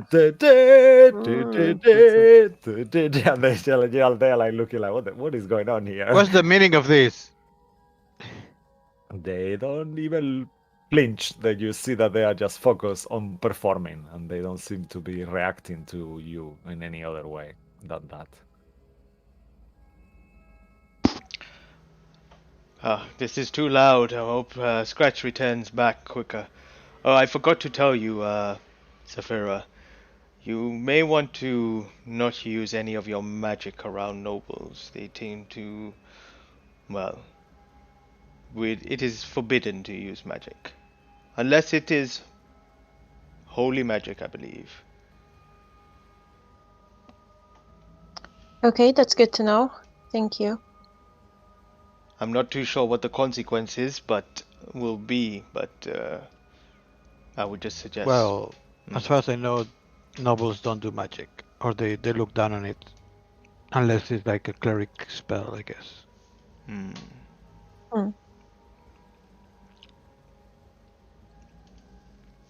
and they're like looking like what is going on here? What's the meaning of this? They don't even flinch, that you see that they are just focused on performing and they don't seem to be reacting to you in any other way than that. This is too loud. I hope Scratch returns back quicker. Oh, I forgot to tell you, Saphira. You may want to not use any of your magic around nobles. They tend to, well, it is forbidden to use magic. Unless it is holy magic, I believe. Okay, that's good to know. Thank you. I'm not too sure what the consequences will be, but I would just suggest. Well, as far as I know, nobles don't do magic, or they look down on it, unless it's like a cleric spell, I guess.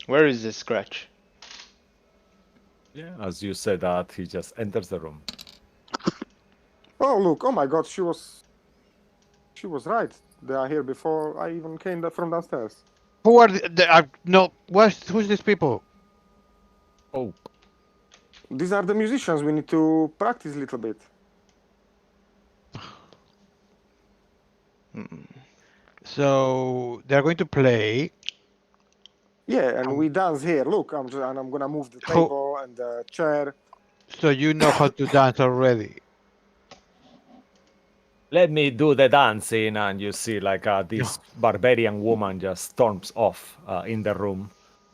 Where is this Scratch? Yeah, as you said that, he just enters the room. Oh, look. Oh, my God. She was right. They are here before I even came from downstairs. Who are who's these people? Oh, These are the musicians. We need to practice a little bit. So they're going to play. Yeah, and we dance here. Look, I'm gonna move the Who- table and the chair. So you know how to dance already. let me do the dancing, and you see like this barbarian woman just storms off in the room.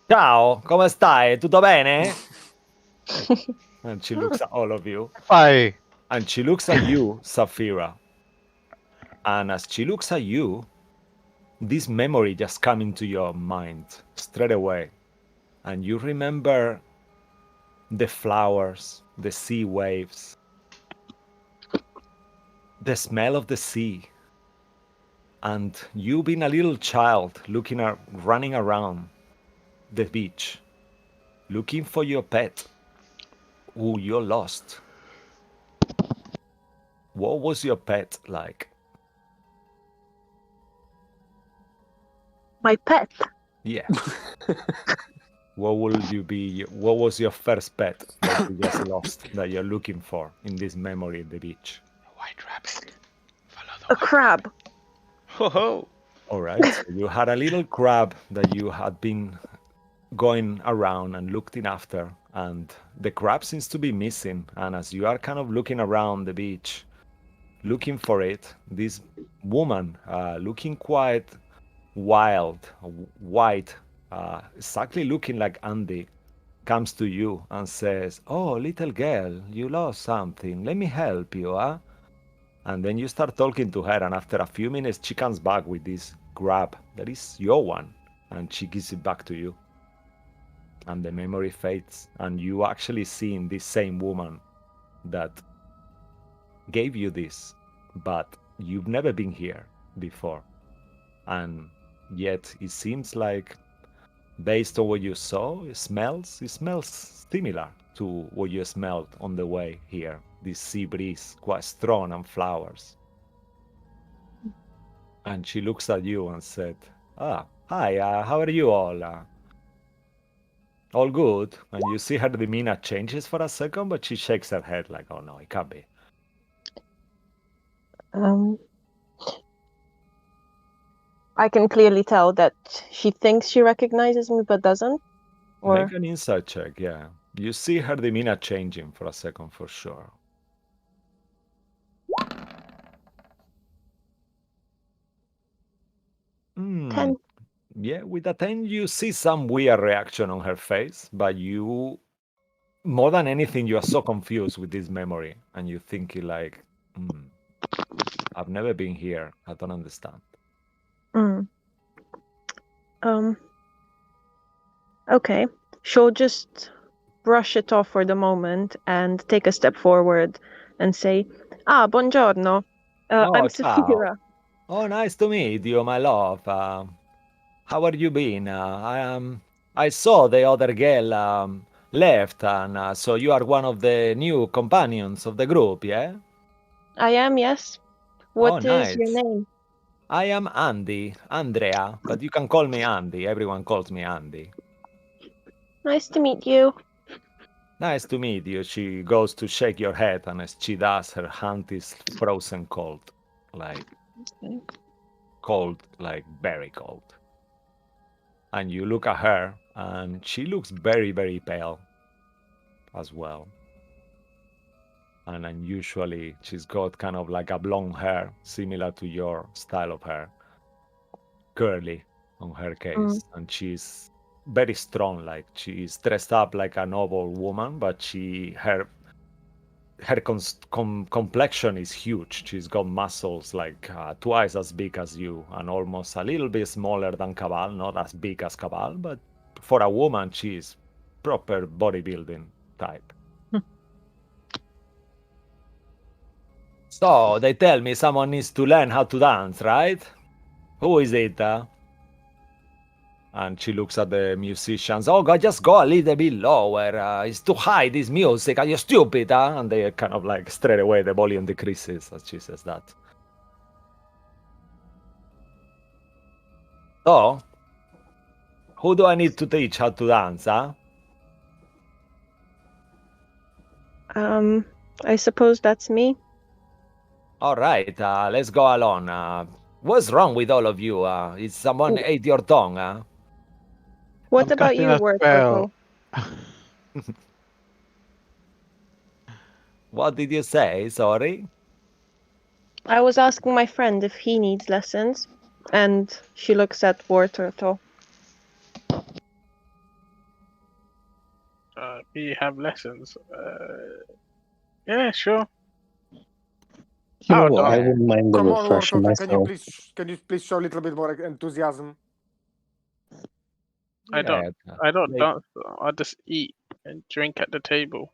Ciao, come stai? Tutto bene? And she looks at all of you. Hi. And she looks at you, Saphira. And as she looks at you, this memory just comes into your mind straight away. And you remember the flowers, the sea waves, the smell of the sea. And you being a little child running around the beach, looking for your pet who you lost. What was your pet like? My pet. Yeah. What was your first pet that you just lost that you're looking for in this memory at the beach? White rabbit. A crab. Ho ho! All right. So you had a little crab that you had been going around and looking after, and the crab seems to be missing. And as you are kind of looking around the beach, looking for it, this woman, looking quite wild, white, exactly looking like Andy, comes to you and says, "Oh, little girl, you lost something. Let me help you, huh?" And then you start talking to her, and after a few minutes, she comes back with this grab that is your one, and she gives it back to you. And the memory fades, and you actually seeing this same woman that gave you this, but you've never been here before. And yet it seems like, based on what you saw, it smells similar to what you smelled on the way here. This sea breeze, quite strong, and flowers. And she looks at you and said, "Ah, hi, how are you all? All good?" And you see her demeanor changes for a second, but she shakes her head like, "Oh no, it can't be." I can clearly tell that she thinks she recognizes me but doesn't. Or Make an insight check, yeah. You see her demeanor changing for a second for sure. 10. Yeah, with a 10, you see some weird reaction on her face, but you, more than anything, you are so confused with this memory, and you think like, I've never been here. I don't understand. Okay. She'll just brush it off for the moment and take a step forward and say, buongiorno. I'm ciao. Saphira. Oh, nice to meet you, my love. How are you been? I saw the other girl left, and so you are one of the new companions of the group, yeah? I am, yes. Oh, What is your nice. name? I am Andy, Andrea, but you can call me Andy. Everyone calls me Andy. Nice to meet you. Nice to meet you. She goes to shake your head, and as she does, her hand is frozen cold. Like cold, like very cold. And you look at her, and she looks very, very pale as well. And unusually, she's got kind of like a blonde hair, similar to your style of hair, curly on her case. And she's very strong, like she's dressed up like a noble woman, but her complexion is huge. She's got muscles like twice as big as you and almost a little bit smaller than Cabal, not as big as Cabal, but for a woman, she's proper bodybuilding type. So they tell me someone needs to learn how to dance, right? Who is it? And she looks at the musicians. Oh, God, just go a little bit lower. It's too high, this music. Are you stupid? And they kind of like straight away the volume decreases as she says that. So, who do I need to teach how to dance, huh? I suppose that's me. All right, let's go along. What's wrong with all of you? Is someone ate your tongue, huh? What I'm about casting you, a Word spell. Turtle? What did you say? Sorry? I was asking my friend if he needs lessons, and she looks at War Turtle. We have lessons. Yeah, sure. You know Oh, what? I don't. wouldn't mind the Come on, refresher Wartortle, myself. can you please show a little bit more enthusiasm? I don't. Yeah, I don't they- dance. I just eat and drink at the table.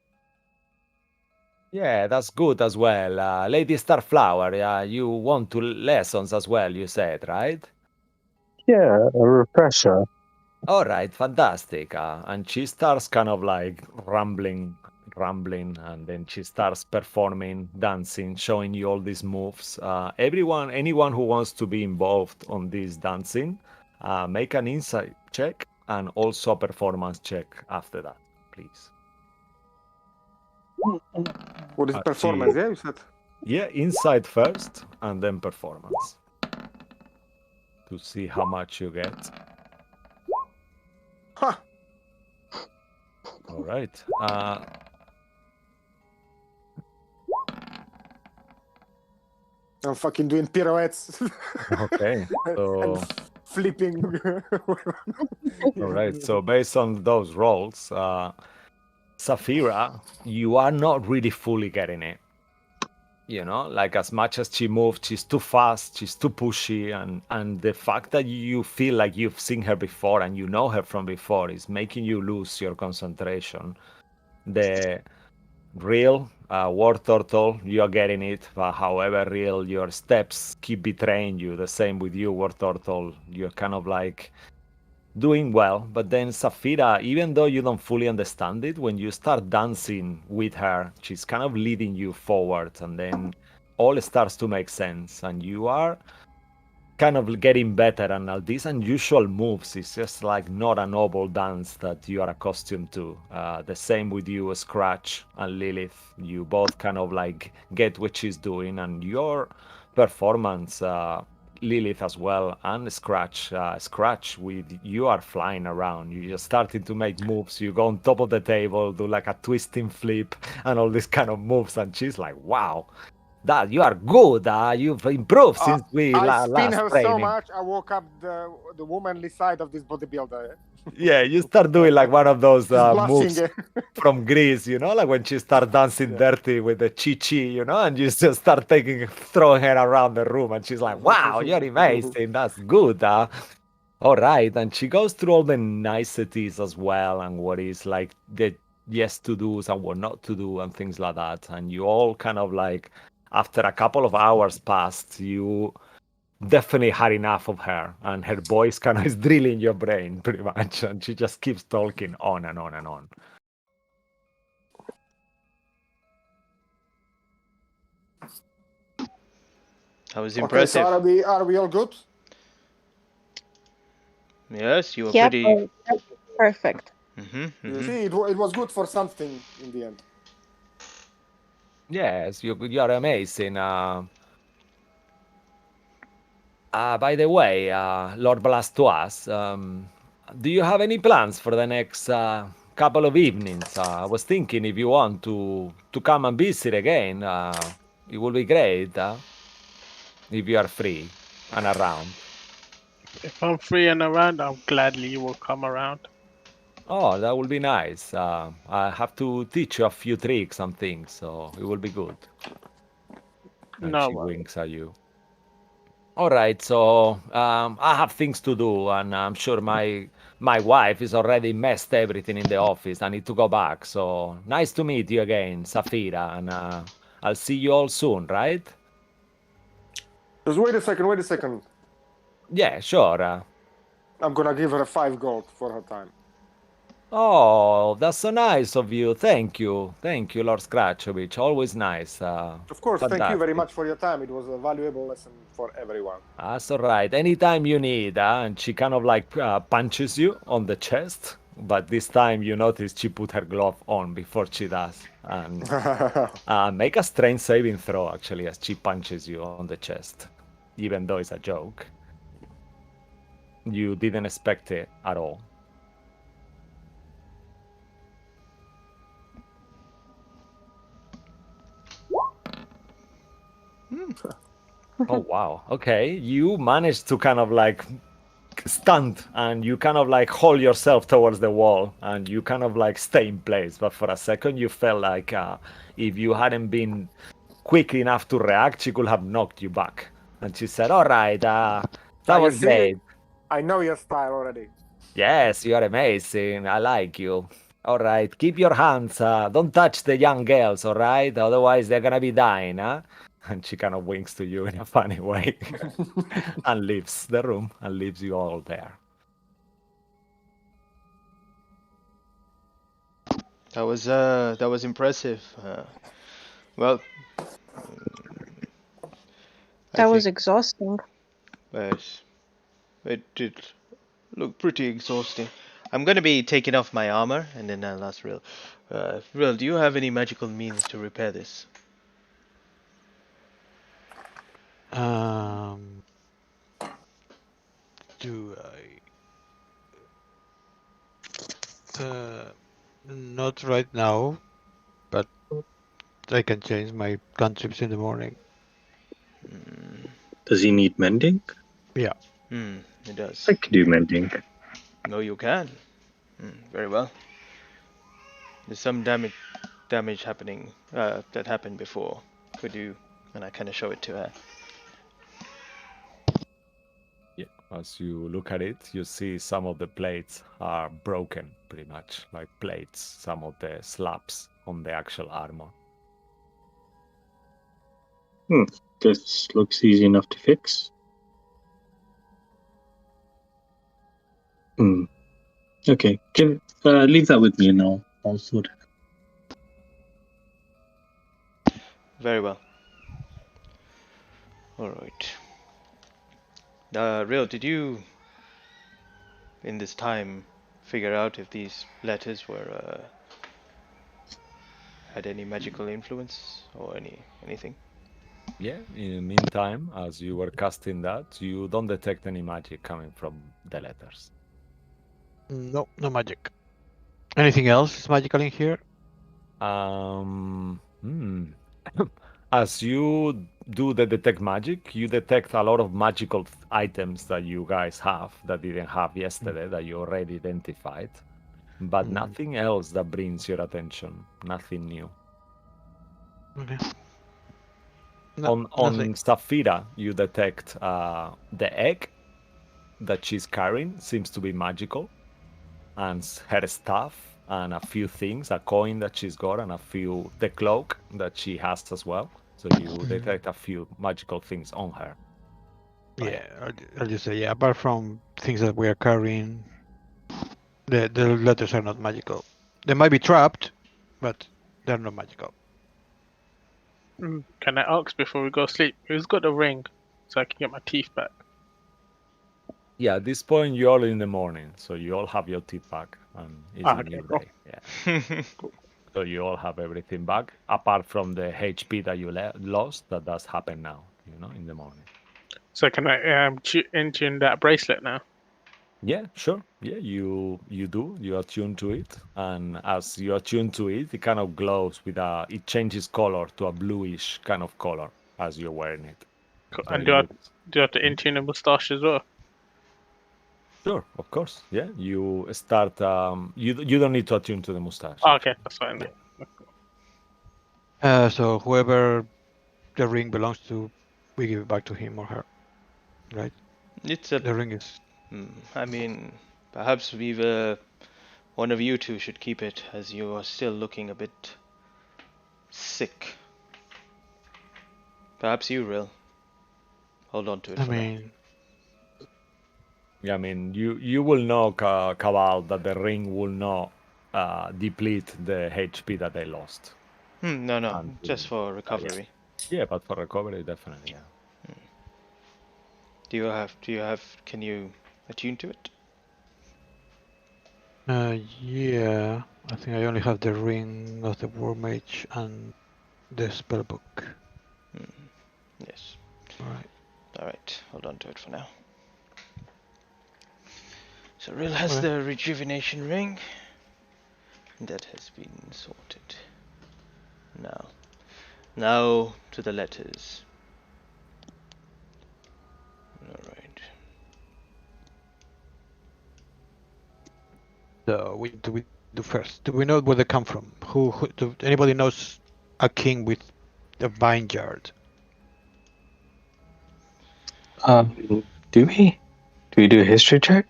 Yeah, that's good as well. Lady Starflower, you want to lessons as well, you said, right? Yeah, a refresher. All right, fantastic. And she starts kind of like rambling, and then she starts performing, dancing, showing you all these moves. Anyone who wants to be involved on this dancing, make an insight check and also a performance check after that, please. What is She- performance? Yeah, you said. Yeah, insight first and then performance to see how much you get. Huh. All right. I'm fucking doing pirouettes. Okay. So, and flipping. all right. So based on those rolls, Saphira, you are not really fully getting it. You know, like as much as she moves, she's too fast, she's too pushy, and the fact that you feel like you've seen her before and you know her from before is making you lose your concentration. The real War Turtle, you're getting it, but however real, your steps keep betraying you. The same with you, War Turtle. You're kind of like doing well, but then Safira, even though you don't fully understand it, when you start dancing with her, she's kind of leading you forward, and then all starts to make sense, and you are kind of getting better. And all these unusual moves is just like not a noble dance that you are accustomed to. The same with you, Scratch and Lilith. You both kind of like get what she's doing, and your performance, Lilith as well, and Scratch. Scratch, with you are flying around. You just starting to make moves. You go on top of the table, do like a twisting flip, and all these kind of moves. And she's like, "Wow, that you are good. You've improved since we I spin last her so training." much, I woke up the womanly side of this bodybuilder. Yeah, you start doing like one of those She's blushing. moves from Greece, you know, like when she starts dancing dirty with the chi-chi, you know, and you just start throwing her around the room, and she's like, "Wow, you're amazing. That's good." All right, and she goes through all the niceties as well, and what is like the yes to do's and what not to do, and things like that. And you all kind of like, after a couple of hours passed, you definitely had enough of her, and her voice kind of is drilling your brain pretty much, and she just keeps talking on and on and on. That was Okay, impressive. so are we all good? Yes, you were Yep, pretty. oh, that's perfect. You see, it was good for something in the end. Yes, you're amazing. By the way, Lord Blastoise, do you have any plans for the next couple of evenings? I was thinking if you want to come and visit again, it would be great if you are free and around. If I'm free and around, I'll gladly will come around. Oh, that would be nice. I have to teach you a few tricks and things, so it will be good. And No she worries. winks at you. All right, so I have things to do, and I'm sure my wife is already messed everything in the office. I need to go back. So nice to meet you again, Safira, and I'll see you all soon, right? Just wait a second. Yeah, sure. I'm gonna give her 5 gold for her time. Oh, that's so nice of you. Thank you, Lord Scratchovich. Always nice. Of course, thank you very Fantastic. much for your time. It was a valuable lesson for everyone. That's all right. Anytime you need, and she kind of like punches you on the chest. But this time you notice she put her glove on before she does. And make a strength saving throw, actually, as she punches you on the chest. Even though it's a joke. You didn't expect it at all. Oh, wow. Okay. You managed to kind of like stunned and you kind of like hold yourself towards the wall and you kind of like stay in place, but for a second you felt like if you hadn't been quick enough to react, she could have knocked you back. And she said, all right, that You was see, great. I know your style already. Yes, you are amazing, I like you. All right, keep your hands, don't touch the young girls, all right, otherwise they're gonna be dying, huh? And she kind of winks to you in a funny way and leaves the room and leaves you all there. That was impressive. Well, I That was think exhausting. yes, it did look pretty exhausting. I'm gonna be taking off my armor and then I'll ask Real. Real, do you have any magical means to repair this? Do I? Not right now, but I can change my cantrips in the morning. Does he need mending? Yeah. It does. I could do mending. No, you can. Very well. There's some damage happening that happened before. Could you? And I kind of show it to her. Yeah, as you look at it, you see some of the plates are broken, pretty much like plates, some of the slabs on the actual armor. This looks easy enough to fix. Okay, leave that with me and I'll sort it. Very well. All right. Real, did you, in this time, figure out if these letters were had any magical influence or anything? Yeah, in the meantime, as you were casting that, you don't detect any magic coming from the letters. No, no magic. Anything else is magical in here? As you do the detect magic, you detect a lot of magical items that you guys have that didn't have yesterday that you already identified, but nothing else that brings your attention, nothing new. Okay. No, On nothing. Safira, you detect the egg that she's carrying seems to be magical, and her staff and a few things, a coin that she's got, and the cloak that she has as well. So you detect a few magical things on her. Yeah, I'll just say, yeah, apart from things that we are carrying, the letters are not magical. They might be trapped, but they're not magical. Can I ask before we go sleep? Who's got the ring? so I can get my teeth back. Yeah, at this point you're all in the morning, so you all have your teeth back, and it's a Okay, new cool. day. Yeah. So you all have everything back, apart from the HP that you lost. That does happen now, in the morning. So can I tune that bracelet now? Yeah, sure. Yeah, you do. You attune to it, and as you attune to it, it kind of glows it changes color to a bluish kind of color as you're wearing it. Cool. So And it do I looks have to intune a mustache as well? sure, of course. Yeah, you start. You don't need to attune to the mustache. Oh, okay, actually. that's fine. Yeah. So whoever the ring belongs to, we give it back to him or her, right? It's a. The ring is. I mean, perhaps one of you two should keep it, as you are still looking a bit sick. Perhaps you, Rill. Hold on to it I for now. mean, Yeah, I mean, you will know, Cabal, that the ring will not deplete the HP that they lost. No, And just for yeah, recovery. yeah, but for recovery, definitely, yeah. Do you have? Can you attune to it? yeah, I think I only have the ring of the war mage and the spell book. Yes. Right. All right. Hold on to it for now. So Rill has Okay. the rejuvenation ring. That has been sorted. Now to the letters. All right. So what do we do first? Do we know where they come from? Who do anybody knows a king with a vineyard? Do we? Do we do a history check?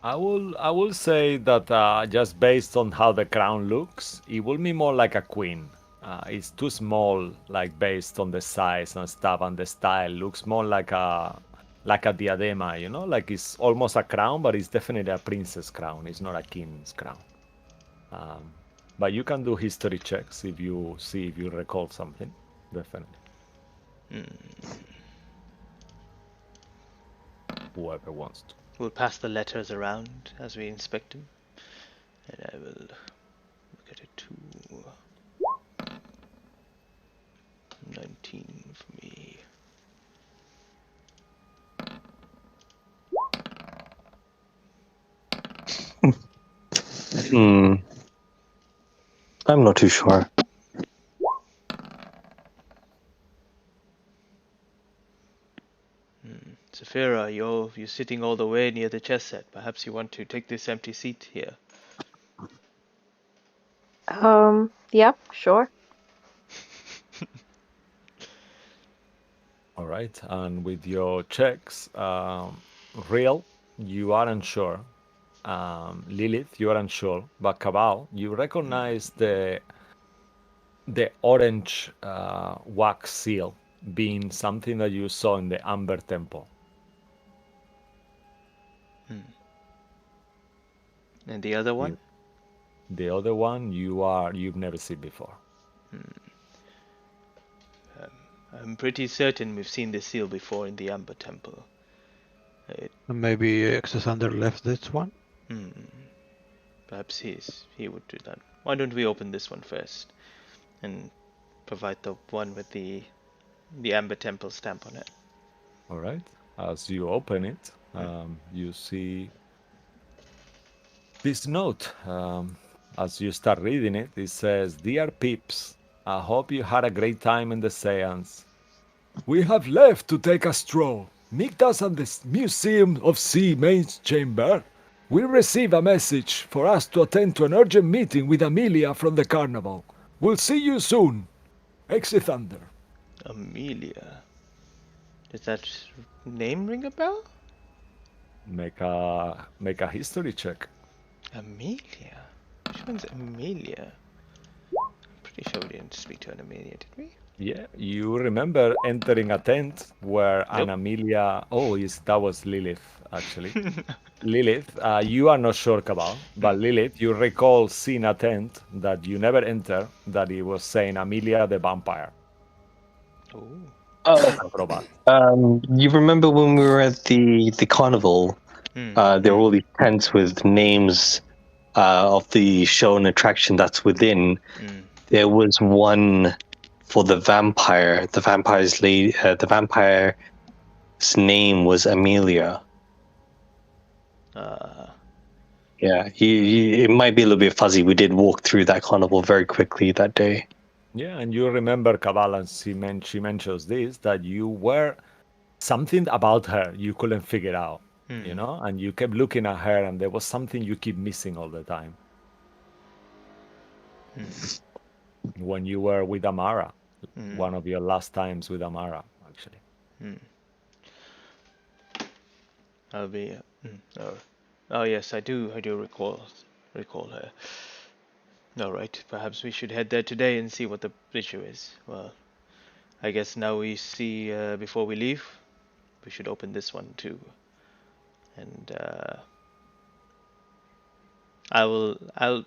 I will say that just based on how the crown looks, it will be more like a queen. It's too small, like based on the size and stuff, and the style looks more like a diadema, like it's almost a crown, but it's definitely a princess crown. It's not a king's crown. But you can do history checks if you recall something, definitely. Whoever wants to. We'll pass the letters around as we inspect them, and I will look at it too. 19 for me. I'm not too sure. Saphira, you're sitting all the way near the chess set. Perhaps you want to take this empty seat here. Yeah, sure. All right, and with your checks, real, you aren't sure. Lilith, you aren't sure, but Cabal, you recognize the orange wax seal being something that you saw in the Amber Temple. And the other one? The other one you've never seen before. I'm pretty certain we've seen this seal before in the Amber Temple. Maybe Exosander left this one. Perhaps he would do that. Why don't we open this one first and provide the one with the Amber Temple stamp on it? All right. As you open it, you see this note. As you start reading it, it says, "Dear Pips, I hope you had a great time in the seance. We have left to take a stroll. Meet us at the Museum of Sea main chamber. We receive a message for us to attend to an urgent meeting with Amelia from the carnival. We'll see you soon. Thunder." Amelia. Does that name ring a bell? Make a history check. Amelia? Which one's Amelia? I'm pretty sure we didn't speak to an Amelia, did we? Yeah, you remember entering a tent where an Nope. Amelia. Oh, yes, that was Lilith, actually. Lilith, you are not sure about, but Lilith, you recall seeing a tent that you never entered that it was saying Amelia the vampire. Oh. Oh, acrobat. you remember when we were at the carnival? There were all these tents with names of the show and attraction that's within. There was one for the vampire. The vampire's name was Amelia. Yeah, it might be a little bit fuzzy. We did walk through that carnival very quickly that day. Yeah, and you remember Kabbalah, she mentions this, that you were something about her you couldn't figure out, you know, and you kept looking at her, and there was something you keep missing all the time. When you were with Amara, one of your last times with Amara, actually. I'll be. Oh yes, I do recall her. All right, perhaps we should head there today and see what the issue is. Well, I guess now we see before we leave, we should open this one too. And I'll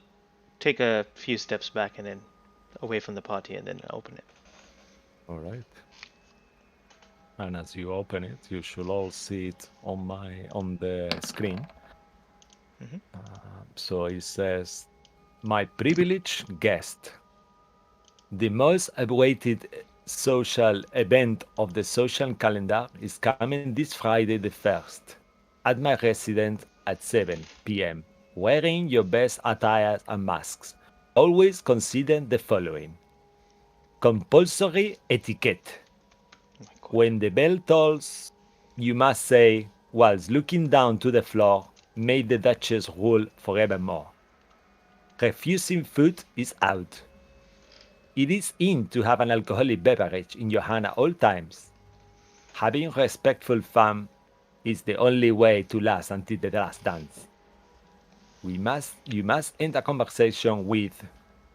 take a few steps back and then away from the party and then open it. All right. And as you open it, you should all see it on the screen. So it says, "My privileged guest, the most awaited social event of the social calendar is coming this Friday the 1st at my residence at 7 p.m. Wearing your best attire and masks. Always consider the following. Compulsory etiquette. When the bell tolls, you must say, whilst looking down to the floor, may the Duchess rule forevermore. Refusing food is out. It is in to have an alcoholic beverage in your hand at all times. Having respectful fun is the only way to last until the last dance. You must end a conversation with,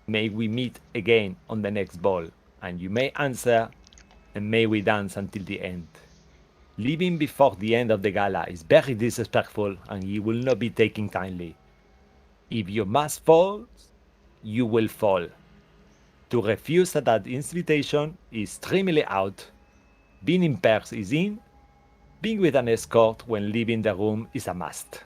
may we meet again on the next ball, and you may answer, and may we dance until the end. Leaving before the end of the gala is very disrespectful, and you will not be taken kindly. If your mask falls, you will fall. To refuse that invitation is extremely out. Being in pairs is in. Being with an escort when leaving the room is a must."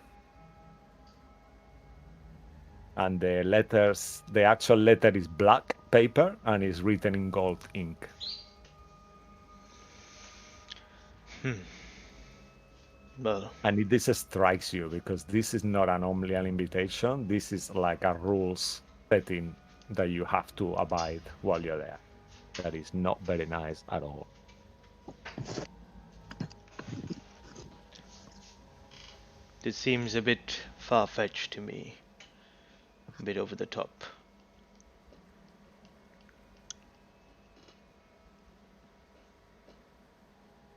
And the actual letter is black paper and is written in gold ink. Well, And this strikes you because this is not an only an invitation. This is like a rules setting that you have to abide while you're there. That is not very nice at all. this seems a bit far-fetched to me. A bit over the top.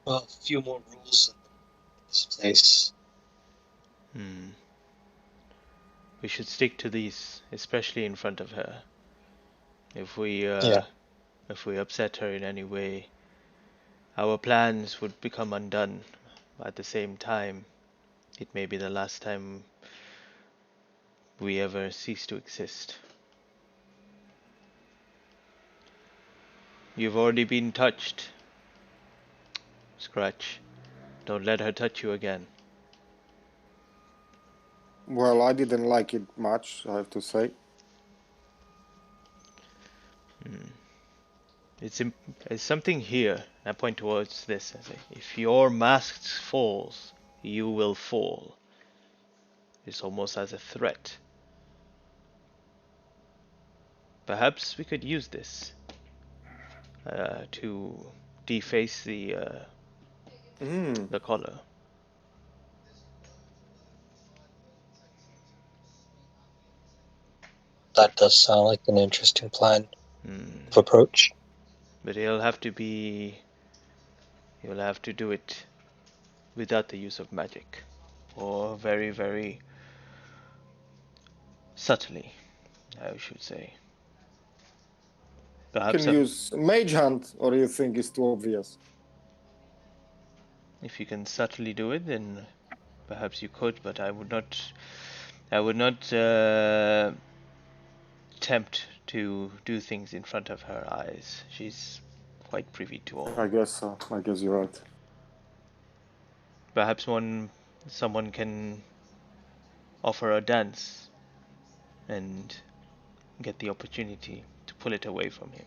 Well, a few more rules in this place. We should stick to these, especially in front of her. If we upset her in any way, our plans would become undone. At the same time, it may be the last time we ever cease to exist. You've already been touched. Scratch. Don't let her touch you again. Well, I didn't like it much, I have to say. It's something here. I point towards this. I say, if your mask falls, you will fall. It's almost as a threat. Perhaps we could use this to deface the collar. That does sound like an interesting plan of approach. But he'll have to do it without the use of magic, or very, very subtly, I should say. You Perhaps can use Mage Hand, or you think it's too obvious? if you can subtly do it, then perhaps you could. But I would not tempt to do things in front of her eyes. She's quite privy to all. I guess so. I guess you're right. Perhaps someone can offer a dance and get the opportunity to pull it away from him.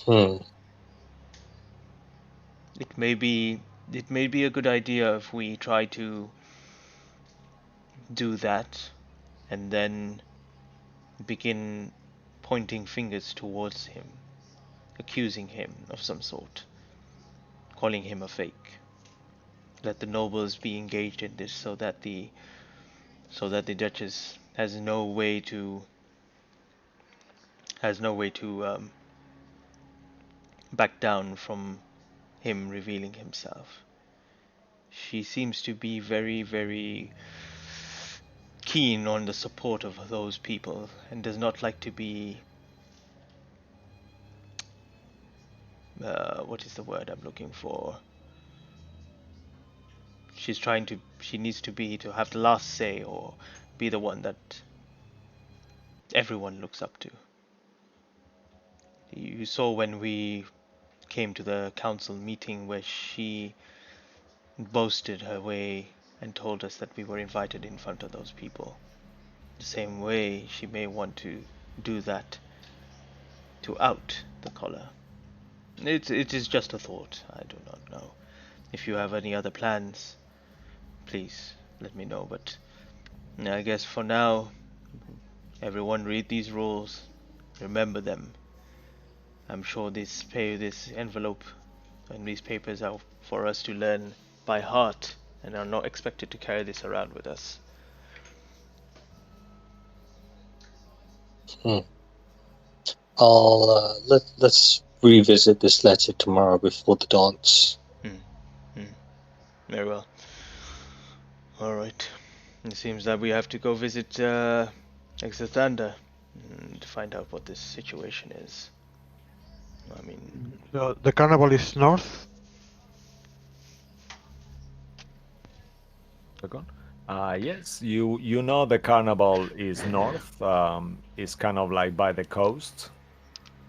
Hmm. It may be a good idea if we try to do that and then begin pointing fingers towards him, accusing him of some sort, calling him a fake. Let the nobles be engaged in this so that the Duchess has no way to back down from him revealing himself. She seems to be very, very keen on the support of those people and does not like to be what is the word I'm looking for? She needs to have the last say or be the one that everyone looks up to. You saw when we came to the council meeting where she boasted her way and told us that we were invited in front of those people. The same way she may want to do that to out the collar. It is just a thought. I do not know. If you have any other plans, please let me know. But I guess for now, everyone read these rules. Remember them. I'm sure this envelope and these papers are for us to learn by heart and are not expected to carry this around with us. Let's revisit this letter tomorrow before the dance. Very well. Alright. It seems that we have to go visit Exathander to find out what this situation is. I mean, So the carnival is north. Second. Yes, you know the carnival is north. It's kind of like by the coast.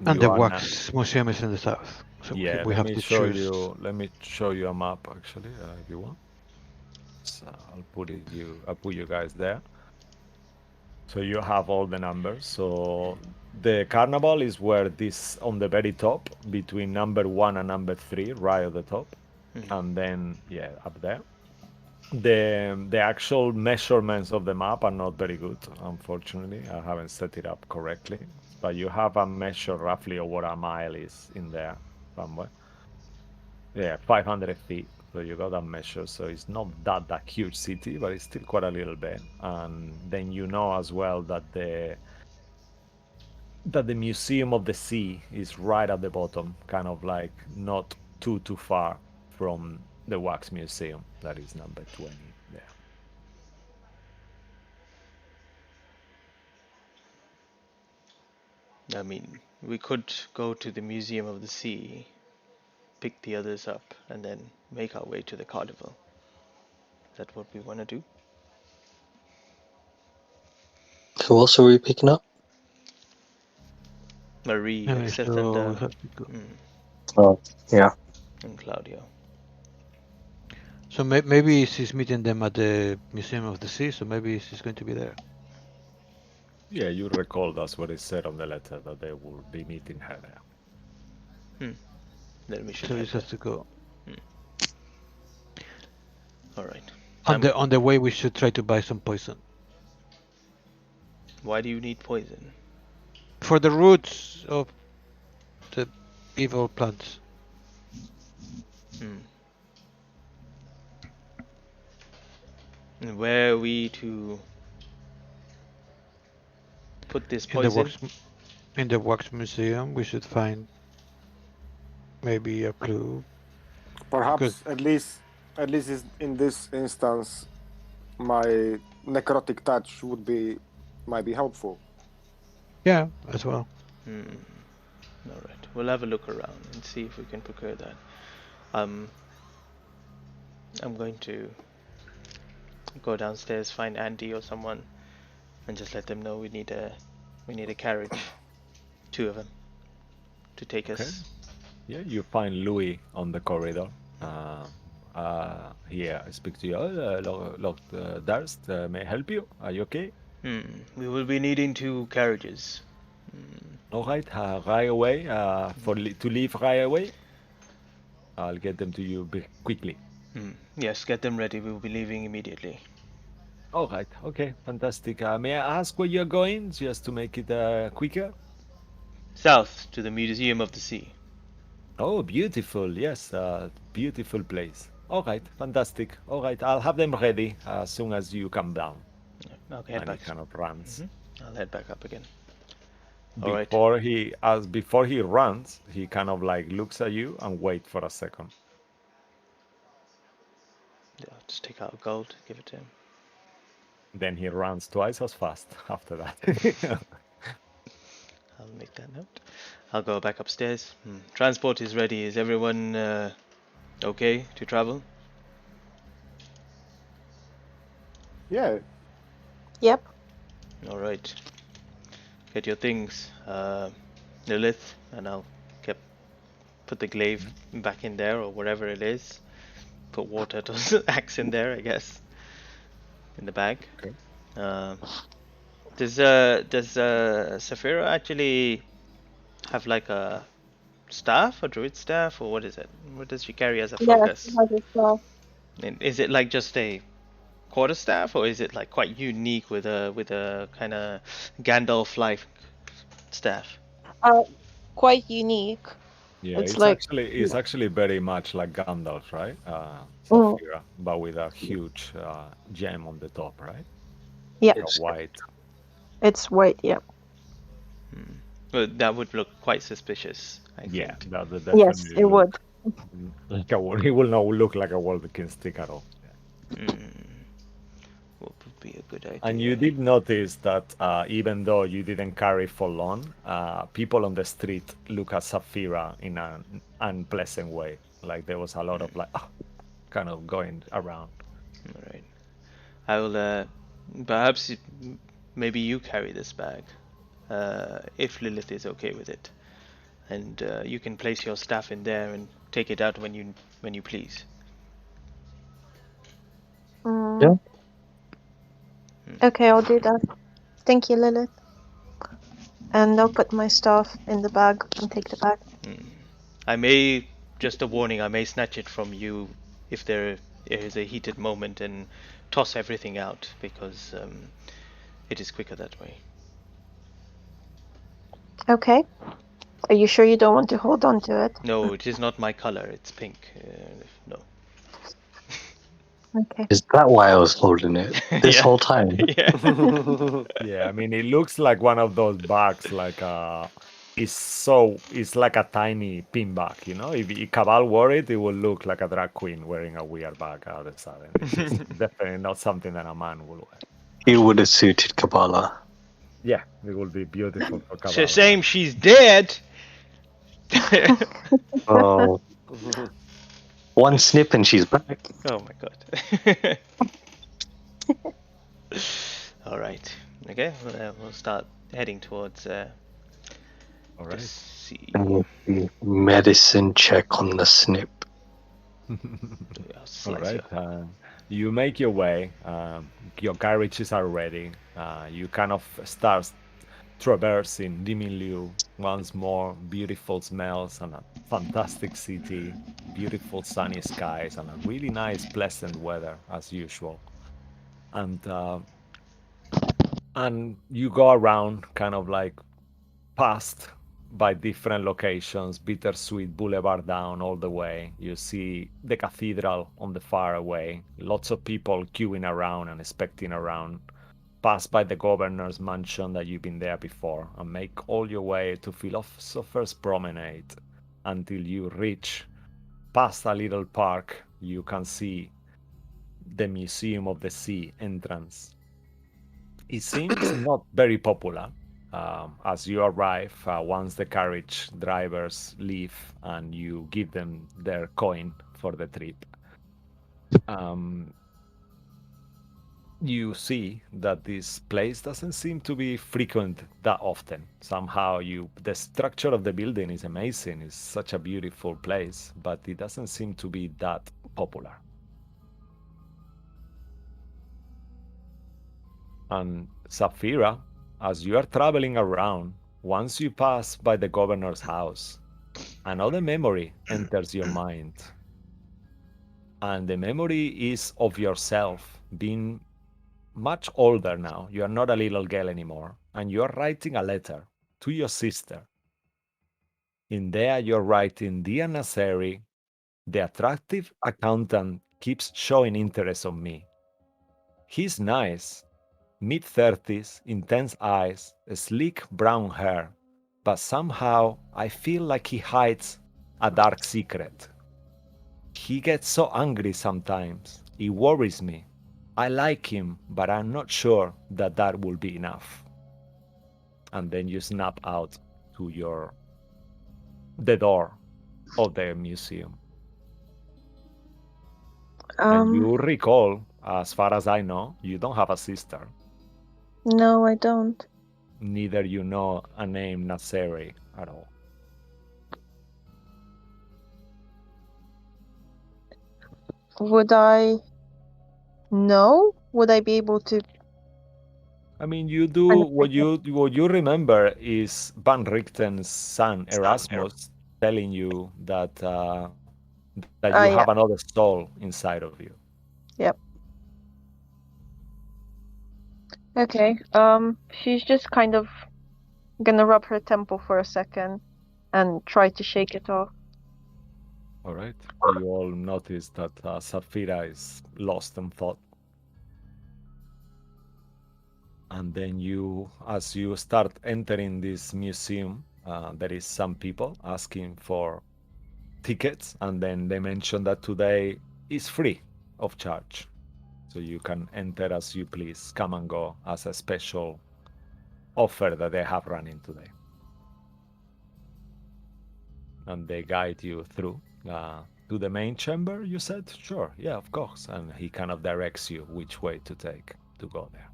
And You the are not. wax museum is in the south. So Yeah, we have to choose. Let me show you a map actually, if you want. So I'll put you guys there. So you have all the numbers. So the carnival is where this on the very top between number 1 and number 3, right at the top, and then yeah, up there. The actual measurements of the map are not very good, unfortunately. I haven't set it up correctly, but you have a measure roughly of what a mile is in there somewhere. Yeah, 500 feet. So you got that measure. So it's not that huge city, but it's still quite a little bit. And then you know as well that the Museum of the Sea is right at the bottom, kind of like not too far from the Wax Museum. That is number 20 there. I mean, we could go to the Museum of the Sea, pick the others up, and then make our way to the carnival. Is that what we want to do? Who else are we picking up? Marie, So we Exathander, have to go. Oh, yeah. and Claudio. So maybe she's meeting them at the Museum of the Sea. So maybe she's going to be there. Yeah, you recall that's what it said on the letter, that they will be meeting her there. Then we should So we head just there. have to go. Alright. On the way, we should try to buy some poison Why do you need poison? for the roots of the evil plants. And where are we to put this In the poison? wax museum, we should find maybe a clue. Perhaps at least in this instance, my necrotic touch might be helpful. Yeah, as well. Alright, we'll have a look around and see if we can procure that. I'm going to go downstairs, find Andy or someone, and just let them know we need a We need a carriage, 2 of them, to take Okay. us. Yeah, you find Louis on the corridor. I speak to you. Lord Darst, may I help you? Are you okay? We will be needing 2 carriages. All right, right away. To leave right away. I'll get them to you quickly. Yes, get them ready. We will be leaving immediately. All right. Okay. Fantastic. May I ask where you're going, just to make it quicker? South to the Museum of the Sea. Oh, beautiful. Yes, beautiful place. All right. Fantastic. All right. I'll have them ready as soon as you come down. I'll head And he back. kind of runs. I'll head back up again. All right. Before he runs, he kind of like looks at you and wait for a second. Yeah, I'll just take out gold, give it to him. Then he runs twice as fast after that. I'll make that note. I'll go back upstairs. Transport is ready. Is everyone okay to travel? Yeah, Yep. All right. Get your things, Lilith, and I'll put the glaive back in there or wherever it is. Put water to axe in there, I guess, in the bag. Okay. Does Saphira actually have like a staff, a druid staff, or what is it? What does she carry as a Yes, focus? it has a spell. And is it like just a quarterstaff, or is it like quite unique with a kind of Gandalf-like staff? Quite unique. Yeah, It's like it's actually very much like Gandalf, right? Mm. Saphira, but with a huge gem on the top, right? Yeah. Like a white. It's white. Yep. Well, that would look quite suspicious, I Yeah, think. that would Yes, definitely it look would. like he will not look like a Walking stick at all. What would be a good idea? And you did notice that even though you didn't carry for long, people on the street look at Saphira in an unpleasant way. Like there was a lot of like kind of going around. All right. I will. Perhaps maybe you carry this bag, if Lilith is okay with it, and you can place your staff in there and take it out when you please. Yeah. Okay, I'll do that. Thank you, Lilith. And I'll put my stuff in the bag and take the bag. I may, just a warning, I may snatch it from you if there is a heated moment and toss everything out, because it is quicker that way. Okay. Are you sure you don't want to hold on to it? No, it is not my color. It's pink. No. Okay. Is that why I was holding it this Yeah. whole time? Yeah. Yeah, I mean it looks like one of those bags, like it's like a tiny pin bag, you know. If Cabal wore it, it would look like a drag queen wearing a weird bag all of a sudden. It's definitely not something that a man will wear. It would have suited Kabbalah. Yeah, it will be beautiful for Cabal. Shame she's dead. Oh, one snip and she's back. Oh my god. All right. Okay, we'll start heading towards. All right. Just see. Medicine check on the snip. I'll All slice right. you. You make your way. Your carriages are ready. You kind of start traversing Dimiliu once more. Beautiful smells and a fantastic city. Beautiful sunny skies and a really nice, pleasant weather as usual. And you go around, kind of like past by different locations, Bittersweet Boulevard down all the way. You see the cathedral on the far away, lots of people queuing around and expecting around. Pass by the governor's mansion that you've been there before, and make all your way to Philosopher's Promenade until you reach past a little park. You can see the Museum of the Sea entrance. It seems not very popular. As you arrive, once the carriage drivers leave and you give them their coin for the trip, you see that this place doesn't seem to be frequent that often. Somehow the structure of the building is amazing. It's such a beautiful place, but it doesn't seem to be that popular. And Sapphira, as you are traveling around, once you pass by the governor's house, another memory enters your mind. And the memory is of yourself being much older now. You are not a little girl anymore. And you are writing a letter to your sister. In there, you're writing, Dear Naseri, the attractive accountant keeps showing interest on me. He's nice, mid-30s, intense eyes, sleek brown hair, but somehow I feel like he hides a dark secret. He gets so angry sometimes. It worries me. I like him, but I'm not sure that that will be enough. And then you snap out to the door of the museum. And you recall, as far as I know, you don't have a sister. No, I don't. Neither you know a name Naseri at all. Would I know? Would I be able to? I mean, you do what you remember is Van Richten's son Erasmus telling you that that you have Yeah. another soul inside of you. Yep. Okay. She's just kind of gonna rub her temple for a second and try to shake it off. All right. You all notice that Sapphira is lost in thought. And then as you start entering this museum, there is some people asking for tickets, and then they mention that today is free of charge. So you can enter as you please, come and go as a special offer that they have running today. And they guide you through to the main chamber, you said? Sure, yeah, of course. And he kind of directs you which way to take to go there.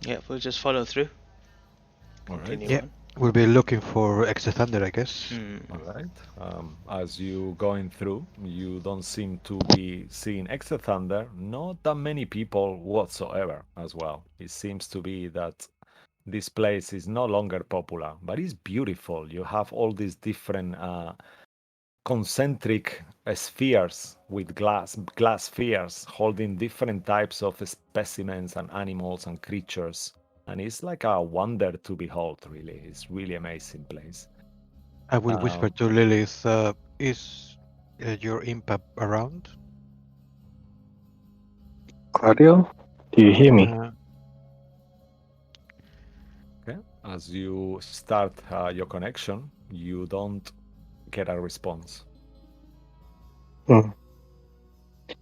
Yeah, we'll just follow through. All right. Continue Yeah. on. We'll be looking for extra thunder, I guess. All right. As you going through, you don't seem to be seeing extra thunder. Not that many people whatsoever as well. It seems to be that this place is no longer popular, but it's beautiful. You have all these different concentric spheres with glass spheres holding different types of specimens and animals and creatures. And it's like a wonder to behold, really. It's really amazing place. I will whisper to Lilith, is your imp around? Claudio, do you hear me? Okay. As you start your connection, you don't get a response.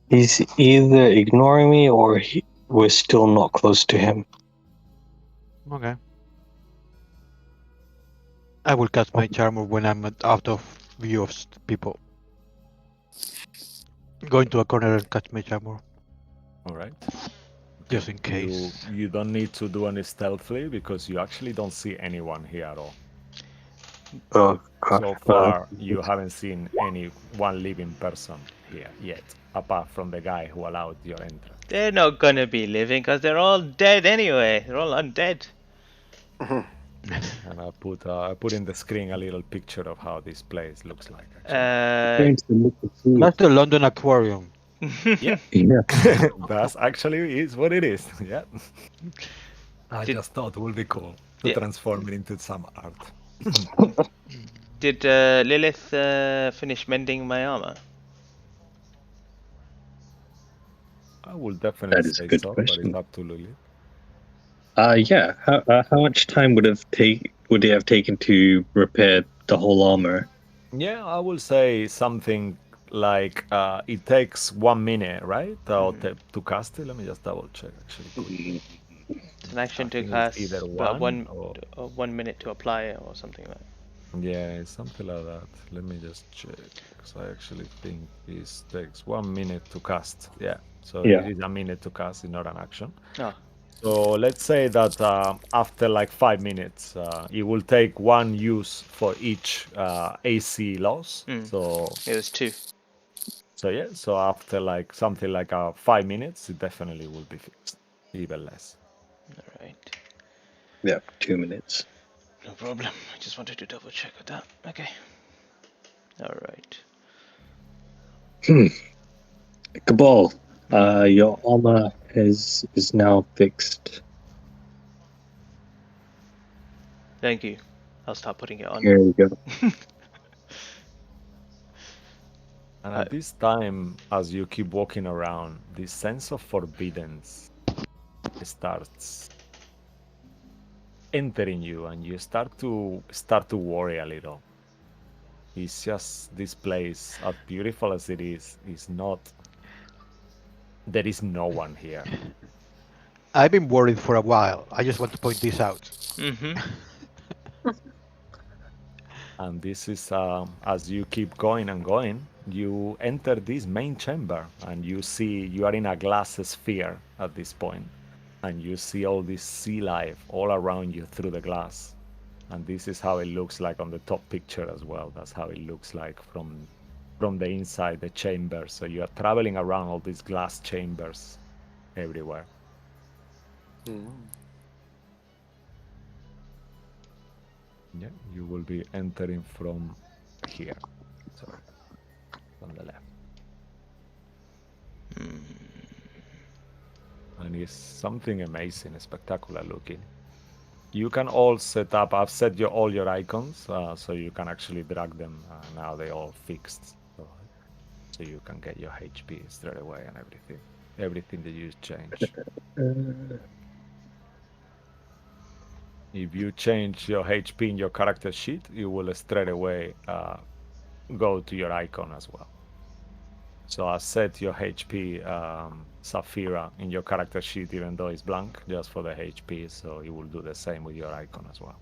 He's either ignoring me or we're still not close to him. Okay. I will cast my charmer when I'm out of view of people. Go into a corner and cast my charmer. All right. Just in case. You don't need to do any stealthily because you actually don't see anyone here at all. Oh, God. So far, you haven't seen any one living person here yet, apart from the guy who allowed your entrance. They're not gonna be living because they're all dead anyway. They're all undead. And I put in the screen a little picture of how this place looks like. That's the London Aquarium. Yeah. That's actually is what it is. Yeah. I just thought it would be cool to transform it into some art. Did Lilith finish mending my armor? I will definitely That is say a good so, question. but it's up to Lilith. Yeah. How much time would it have taken to repair the whole armor? Yeah, I will say something like it takes 1 minute, right? To cast it. Let me just double check actually. It's an action to think it's cast, either but one 1 minute to apply it or something like that. Yeah, it's something like that. Let me just check, because I actually think this takes 1 minute to cast. Yeah, so Yeah. it is a minute to cast, it's not an action. Oh, So let's say that after like 5 minutes, it will take 1 use for each AC loss. Mm. So it was 2. yeah, so after like something like 5 minutes, it definitely will be fixed, even less. Alright. Yeah. 2 minutes. No problem. I just wanted to double check with that. Okay. Alright. Cabal, your armor is now fixed. Thank you. I'll start putting it on. Here you go. And at this time, as you keep walking around, this sense of forbiddance starts entering you, and you start to worry a little. It's just this place, as beautiful as it is not. There is no one here. I've been worried for a while. I just want to point this out. Mm-hmm. And this is as you keep going and going, you enter this main chamber, and you are in a glass sphere at this point, and you see all this sea life all around you through the glass. And this is how it looks like on the top picture as well. That's how it looks like from the inside the chamber. So you are traveling around all these glass chambers everywhere. Yeah, you will be entering from here. Sorry, on the left. And it's something amazing, spectacular looking. You can all set up. I've set all your icons, so you can actually drag them. Now they're all fixed, so you can get your HP straight away and everything that you change. If you change your HP in your character sheet, you will straight away go to your icon as well. So I set your HP Saphira in your character sheet, even though it's blank, just for the HP. So you will do the same with your icon as well.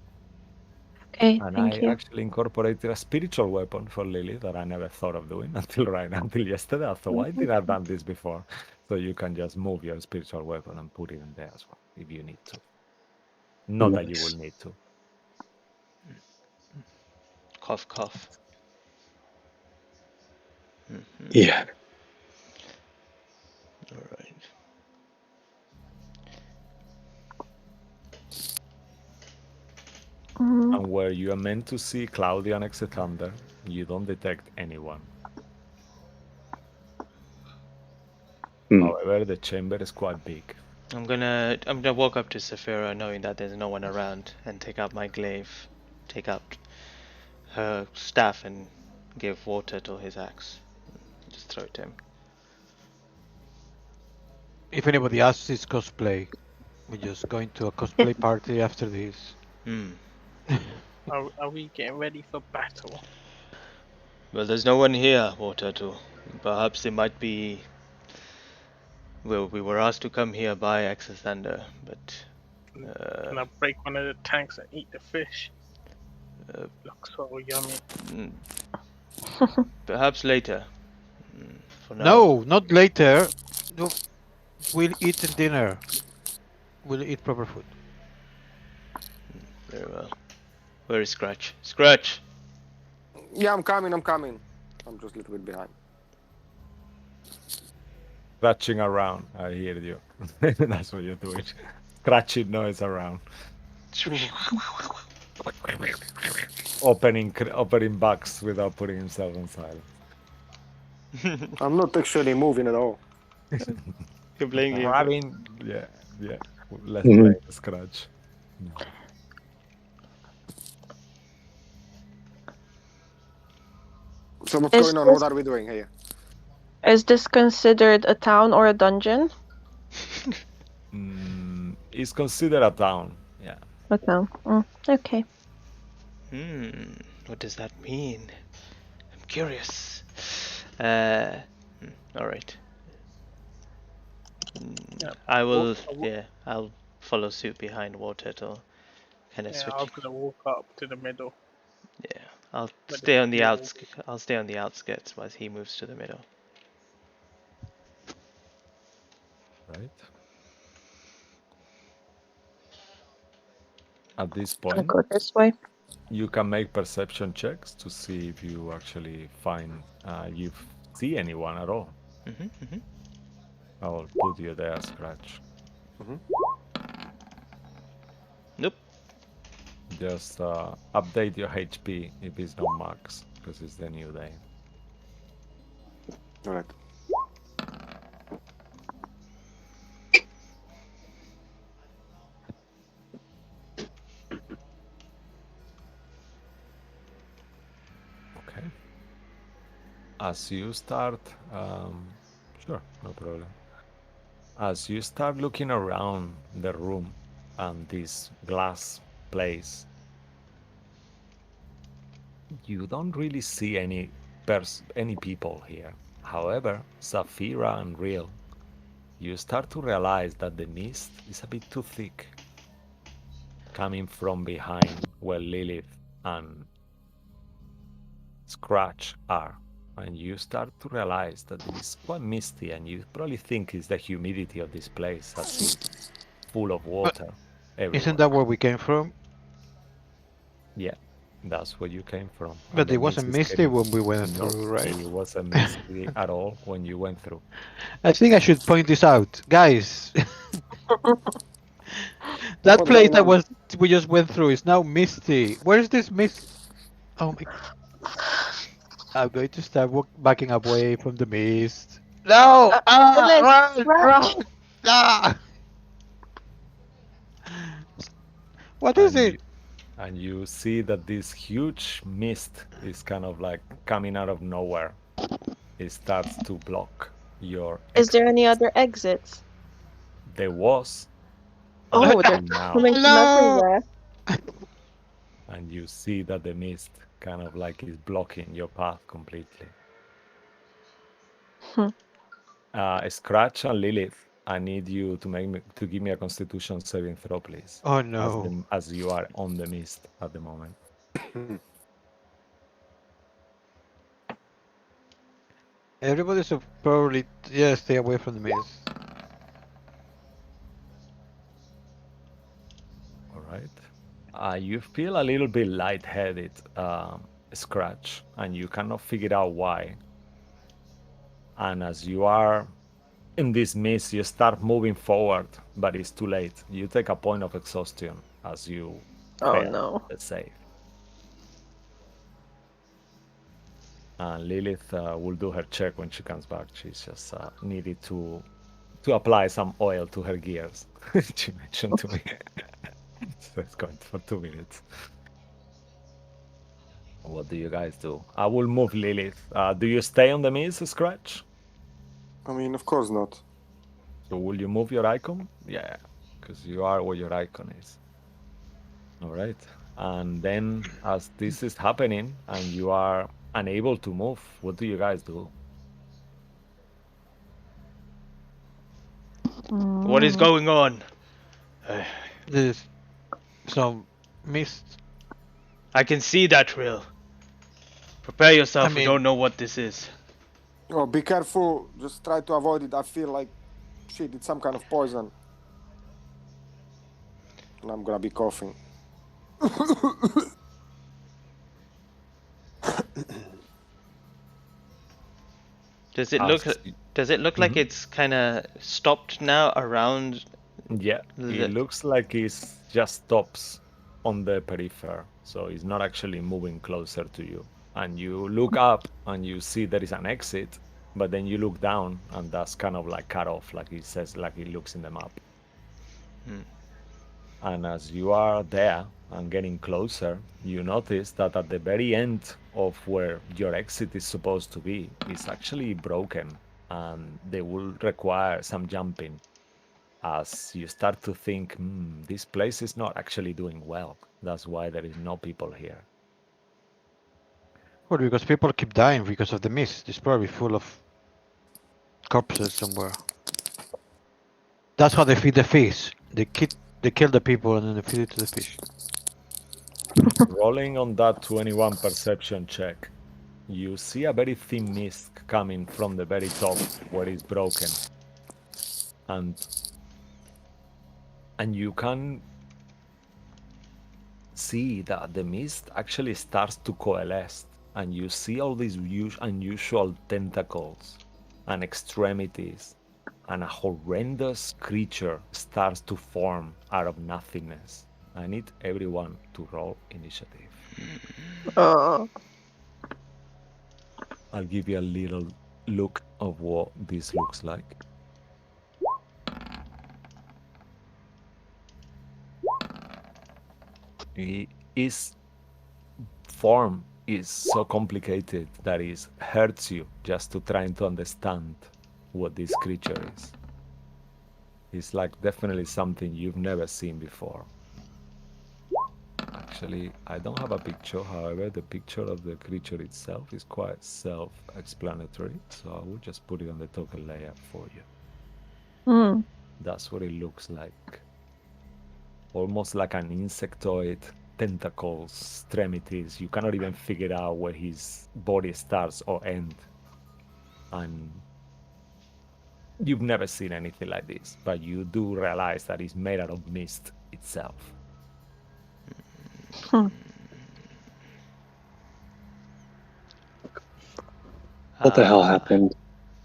Okay, And thank I you. actually incorporated a spiritual weapon for Lily that I never thought of doing until yesterday. I thought, why did I have done this before? So you can just move your spiritual weapon and put it in there as well if you need to. Not that you will Nice. need to. Cough, cough. Yeah. Alright. And where you are meant to see Claudia and Exetander, you don't detect anyone. However, the chamber is quite big. I'm gonna walk up to Saphira knowing that there's no one around and take out my glaive, take out her staff and give water to his axe. Just throw it to him. If anybody asks, it's cosplay. We're just going to a cosplay party after this. Are we getting ready for battle? Well, there's no one here, Water to. Perhaps it might be. Well, we were asked to come here by Exathander, but. Can I break one of the tanks and eat the fish? Looks so yummy. Perhaps later. For now. No, not later. No, we'll eat at dinner. We'll eat proper food. Very well. Where is Scratch? Scratch! Yeah, I'm coming. I'm just a little bit behind. Scratching around, I hear you. That's what you're doing. Scratching noise around. Opening bags without putting himself on silent. I'm not actually moving at all. You're playing games. Grabbing, yeah. Let's play the Scratch. So what's going on? What are we doing here? Is this considered a town or a dungeon? It's considered a town, yeah. A town. Okay. What does that mean? I'm curious. Alright. I will, I'll follow suit behind War Turtle. Kind of switch. I'm gonna walk up to the middle. Yeah. I'll But stay on the yeah. I'll stay on the outskirts while he moves to the middle. Right. At this I'll point, go this way. you can make perception checks to see if you actually find you see anyone at all. I'll put you there, Scratch. Nope. Just update your HP if it's not max, because it's the new day. All right. Okay. As you start, sure, no problem. As you start looking around the room and this glass place, you don't really see any people here. However, Zafira and Real, you start to realize that the mist is a bit too thick, coming from behind where Lilith and Scratch are. And you start to realize that it is quite misty, and you probably think it's the humidity of this place, as it's full of water everywhere. Isn't that where we came from? Yeah, that's where you came from. But And the it wasn't mist is misty getting... when we went No, through, right? it wasn't misty at all when you went through. I think I should point this out, guys. That What's place going on? we just went through is now misty. Where is this mist? Oh my! I'm going to start backing away from the mist. No! Lilith, run! Run! Ah! What is And it? and you see that this huge mist is kind of like coming out of nowhere. It starts to block your Is there exit. any other exits? There was, Oh, they're and now, coming from No! everywhere. and you see that the mist kind of like is blocking your path completely. Scratch and Lilith, I need you to give me a Constitution saving throw, please. Oh no! As you are on the mist at the moment. Everybody should probably stay away from the mist. All right. You feel a little bit lightheaded, Scratch, and you cannot figure out why. And as you are in this mist, you start moving forward, but it's too late. You take a point of exhaustion as you fail no. the save. And Lilith will do her check when she comes back. She's just needed to apply some oil to her gears. She mentioned to me. So it's going for 2 minutes. What do you guys do? I will move Lilith. Do you stay on the mist, Scratch? I mean, of course not. So will you move your icon? Yeah, because you are where your icon is. All right. And then as this is happening and you are unable to move, what do you guys do? What is going on? There's some mist. I can see that, Real. Prepare yourself. I We mean- don't know what this is. Oh, be careful. Just try to avoid it. I feel like shit, it's some kind of poison. And I'm gonna be coughing. Does it look? Does it look like it's kind of stopped now around? Yeah, it looks like it just stops on the periphery, so it's not actually moving closer to you. And you look up and you see there is an exit, but then you look down and that's kind of like cut off, like it says, like it looks in the map. And as you are there and getting closer, you notice that at the very end of where your exit is supposed to be, it's actually broken, and they will require some jumping. As you start to think, this place is not actually doing well. That's why there is no people here. Well, because people keep dying because of the mist. It's probably full of corpses somewhere. That's how they feed the fish. They kill the people and then they feed it to the fish. Rolling on that 21 perception check, you see a very thin mist coming from the very top where it's broken. And you can see that the mist actually starts to coalesce, and you see all these unusual tentacles and extremities, and a horrendous creature starts to form out of nothingness. I need everyone to roll initiative. Oh. I'll give you a little look of what this looks like. His form is so complicated that it hurts you just to trying to understand what this creature is. It's like definitely something you've never seen before. Actually, I don't have a picture. However, the picture of the creature itself is quite self-explanatory, so I will just put it on the token layer for you. Hmm. That's what it looks like. Almost like an insectoid, tentacles, extremities. You cannot even figure out where his body starts or ends. And you've never seen anything like this, but you do realize that it's made out of mist itself. Hmm. What the hell happened?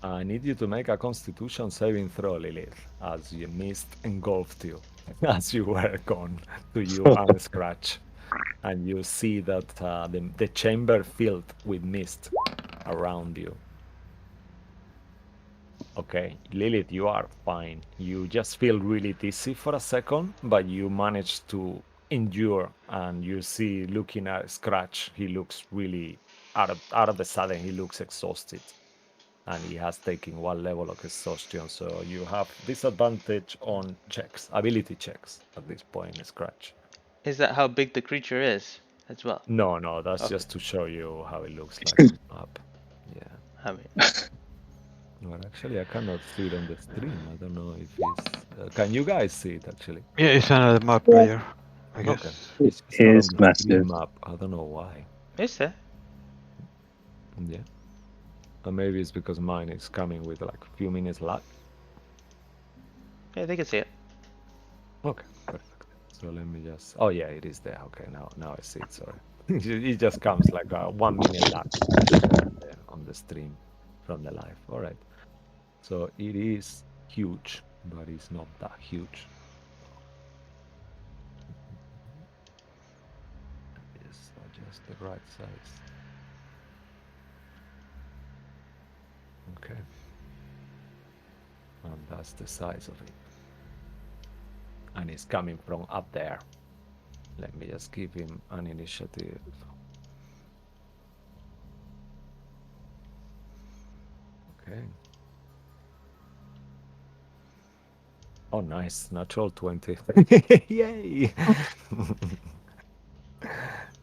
I need you to make a Constitution saving throw, Lilith, as your mist engulfed you, as you were gone to you and Scratch. And you see that the chamber filled with mist around you. Okay, Lilith, you are fine. You just feel really dizzy for a second, but you manage to endure. And you see, looking at Scratch, he looks really out of the sudden. He looks exhausted, and he has taken 1 level of exhaustion. So you have disadvantage on checks, ability checks at this point, Scratch. Is that how big the creature is as well? No, that's Okay. just to show you how it looks like on the map. Yeah. I mean, Well, actually, I cannot see it on the stream. I don't know if it's. Can you guys see it actually? Yeah, it's another map Yeah. player, I guess. Okay. It It's just not on is the massive. stream map. I don't know why. is there? Yeah. Or maybe it's because mine is coming with like a few minutes lag. Yeah, they can see it. Okay, perfect. So let me just. Oh yeah, it is there. Okay, now I see it. Sorry, it just comes like a 1 minute lag on the stream from the live. All right. So it is huge, but it's not that huge. Yes, just the right size. Okay. And that's the size of it. And it's coming from up there. Let me just give him an initiative. Okay. Oh, nice. Natural 20. Yay!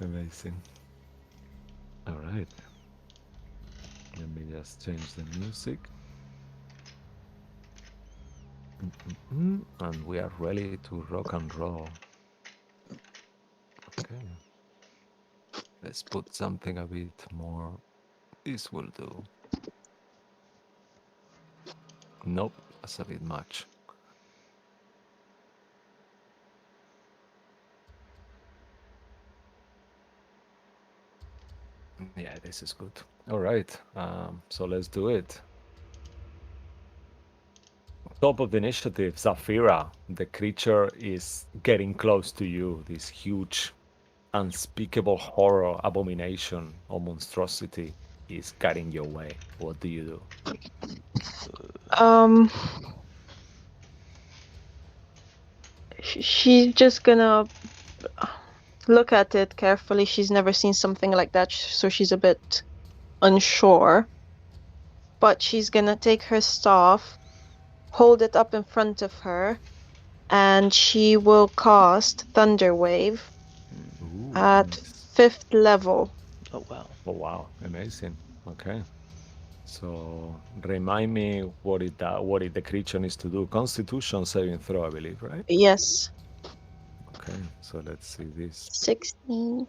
Amazing. All right. Let me just change the music. And we are ready to rock and roll. Okay. Let's put something a bit more. This will do. Nope, that's a bit much. Yeah, this is good. All right, so let's do it. Top of the initiative, Zafira. The creature is getting close to you. This huge, unspeakable horror, abomination, or monstrosity is getting your way. What do you do? She's just gonna look at it carefully. She's never seen something like that, so she's a bit unsure. But she's gonna take her staff, hold it up in front of her, and she will cast Thunder Wave Ooh, at nice. 5th level. Oh wow. Oh wow, amazing. Okay. So remind me what the creature needs to do. Constitution saving throw, I believe, right? Yes. Okay, so let's see this. 16.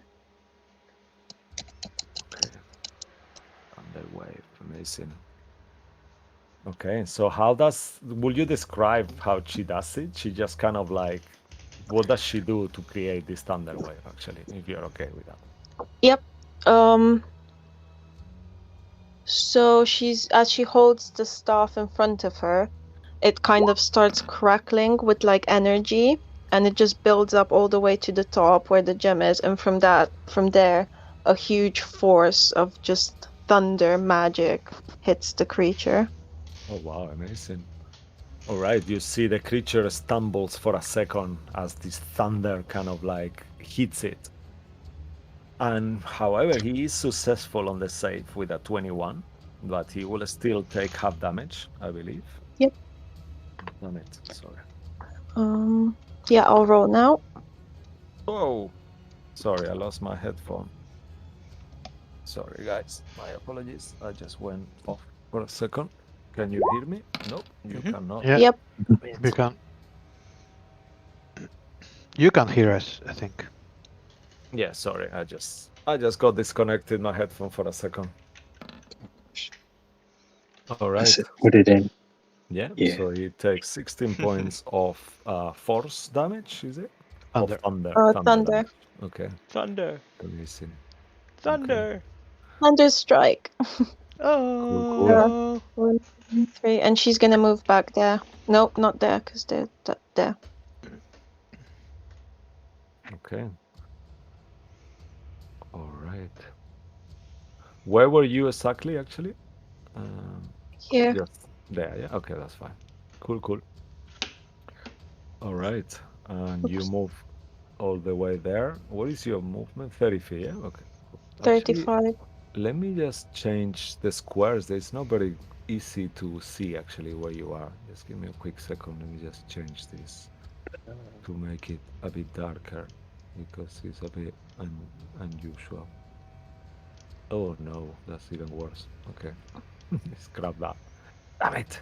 Okay. Thunder wave, amazing. Okay, so will you describe how she does it? She just kind of like, what does she do to create this thunder wave, actually, if you're okay with that? Yep. So as she holds the staff in front of her, it kind of starts crackling with like energy, and it just builds up all the way to the top where the gem is, and from there, a huge force of just thunder magic hits the creature. Oh, wow, amazing. All right, you see the creature stumbles for a second as this thunder kind of like hits it. And however, he is successful on the save with a 21, but he will still take half damage, I believe. Yep. Damn it, sorry. Yeah, I'll roll now. Oh, sorry, I lost my headphone. Sorry, guys, my apologies. I just went off for a second. Can you hear me? Nope, you cannot. Yeah, Yep. we can. You can hear us, I think. Yeah, sorry, I just got disconnected my headphone for a second. All right. Just put it in. Yeah, Yeah. so he takes 16 points of force damage, is it? Thunder. Of thunder. Thunder. Damage. Okay, Thunder. amazing. Thunder. Thunder strike. Oh. 1, 2, 3, and she's gonna move back there. Nope, not there, because they're there. Okay. All right. Where were you exactly, actually? Here. Just there, yeah? Okay, that's fine. Cool, cool. All right. And you move all the way there. What is your movement? 30 feet, yeah? Okay. Actually, 35. let me just change the squares. It's not very easy to see actually where you are. Just give me a quick second. Let me just change this to make it a bit darker because it's a bit unusual. Oh no, that's even worse. Okay, scrap that. Damn it.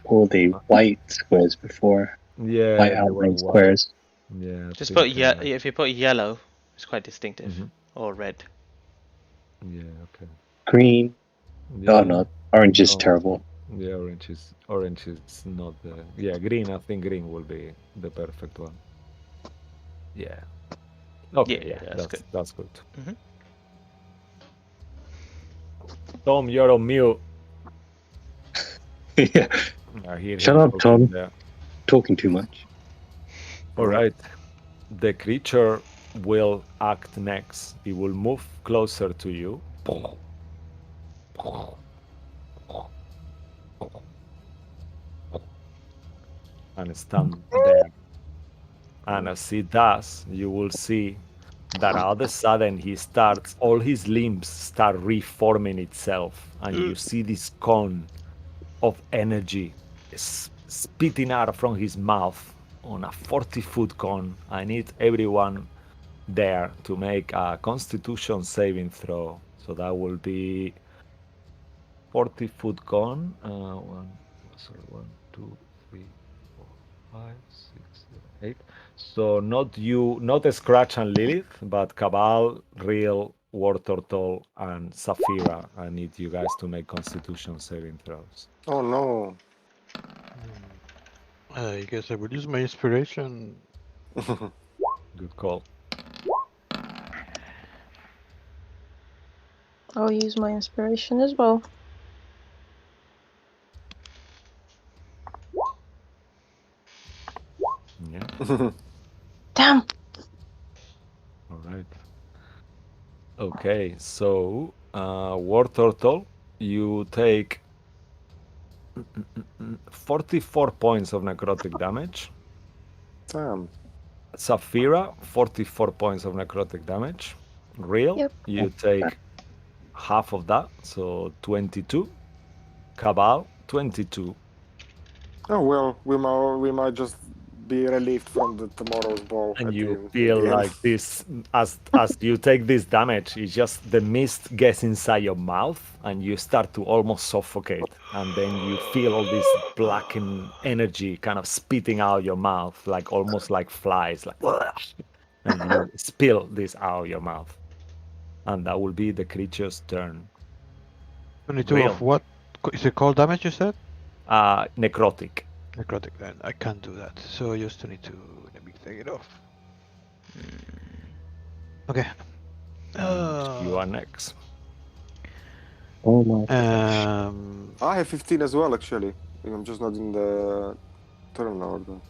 All the white squares before. Yeah, White they were outline white. squares. Yeah. I Just think, put if you put yellow, it's quite distinctive. Mhm. Or red. Yeah. Okay. Green. Yeah. Oh no, orange is No. terrible. Yeah, orange is not the green. I think green will be the perfect one. Yeah. Okay, Yeah, that's good. that's good. Mhm. Tom, you're on mute. Yeah. I hear Shut him up, talking Tom. there. Talking too much. All right. The creature will act next. It will move closer to you. And stand there. And as it does, you will see that all of a sudden all his limbs start reforming itself. And you see this cone of energy spitting out from his mouth on a 40-foot cone. I need everyone there to make a constitution saving throw. So that will be 40-foot cone. One, two, three, 4, 5, 6, 7, 8. So not you, not Scratch and Lilith, but Cabal, Real, War Turtle, and Saphira. I need you guys to make constitution saving throws. Oh no. I guess I would use my inspiration. Good call. I'll use my inspiration as well. Yeah. Damn. All right. Okay, so War Turtle, you take 44 points of necrotic damage. Damn. Saphira, 44 points of necrotic damage. Real, Yep. you take half of that, so 22. Cabal, 22. Oh well, we might just be relieved from the tomorrow's ball. And at you the feel end. like this, as you take this damage, it's just the mist gets inside your mouth and you start to almost suffocate. And then you feel all this blackened energy kind of spitting out your mouth, like almost like flies. Like, and you spill this out of your mouth. And that will be the creature's turn. 22 Real. of what? Is it cold damage, you said? Necrotic. Necrotic, then. I can't do that. So just 22. Let me take it off. Okay. And you are next. Oh my. I have 15 as well, actually. I'm just not in the turn order.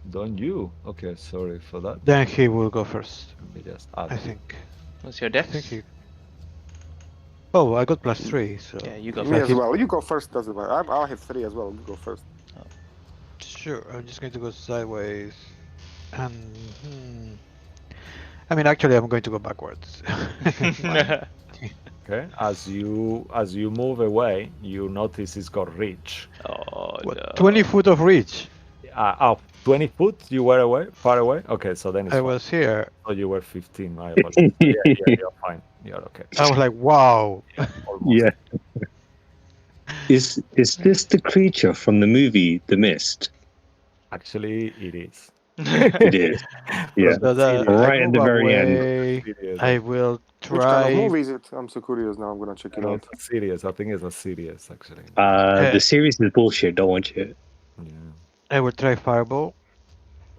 Don't you? Okay, sorry for that. Then he will go first, Let me just add I it. think. What's your I dex? think he... Oh, I got +3, so... Yeah, you go Me first. as well. You go first, doesn't matter. I have 3 as well. You go first. Sure, I'm just going to go sideways. And... I mean, actually, I'm going to go backwards. Fine. Okay. As you move away, you notice it's got reach. Oh What, no. 20 foot of reach? 20 foot? You were away, far away. Okay, so then it's I fine. was here. Oh, you were 15. I apologize. Yeah, you're fine. You're okay. I was like, wow. Almost. Yeah. Is this the creature from the movie The Mist? Actually, it is. It is. Yeah. From the So series. I Right at move the very end. away. Series, I will Which kind of try. movie is it? I'm so curious now. I'm gonna check it out. It's a series. I think it's a series, actually. The series is bullshit. Don't watch it. Yeah. I will try fireball.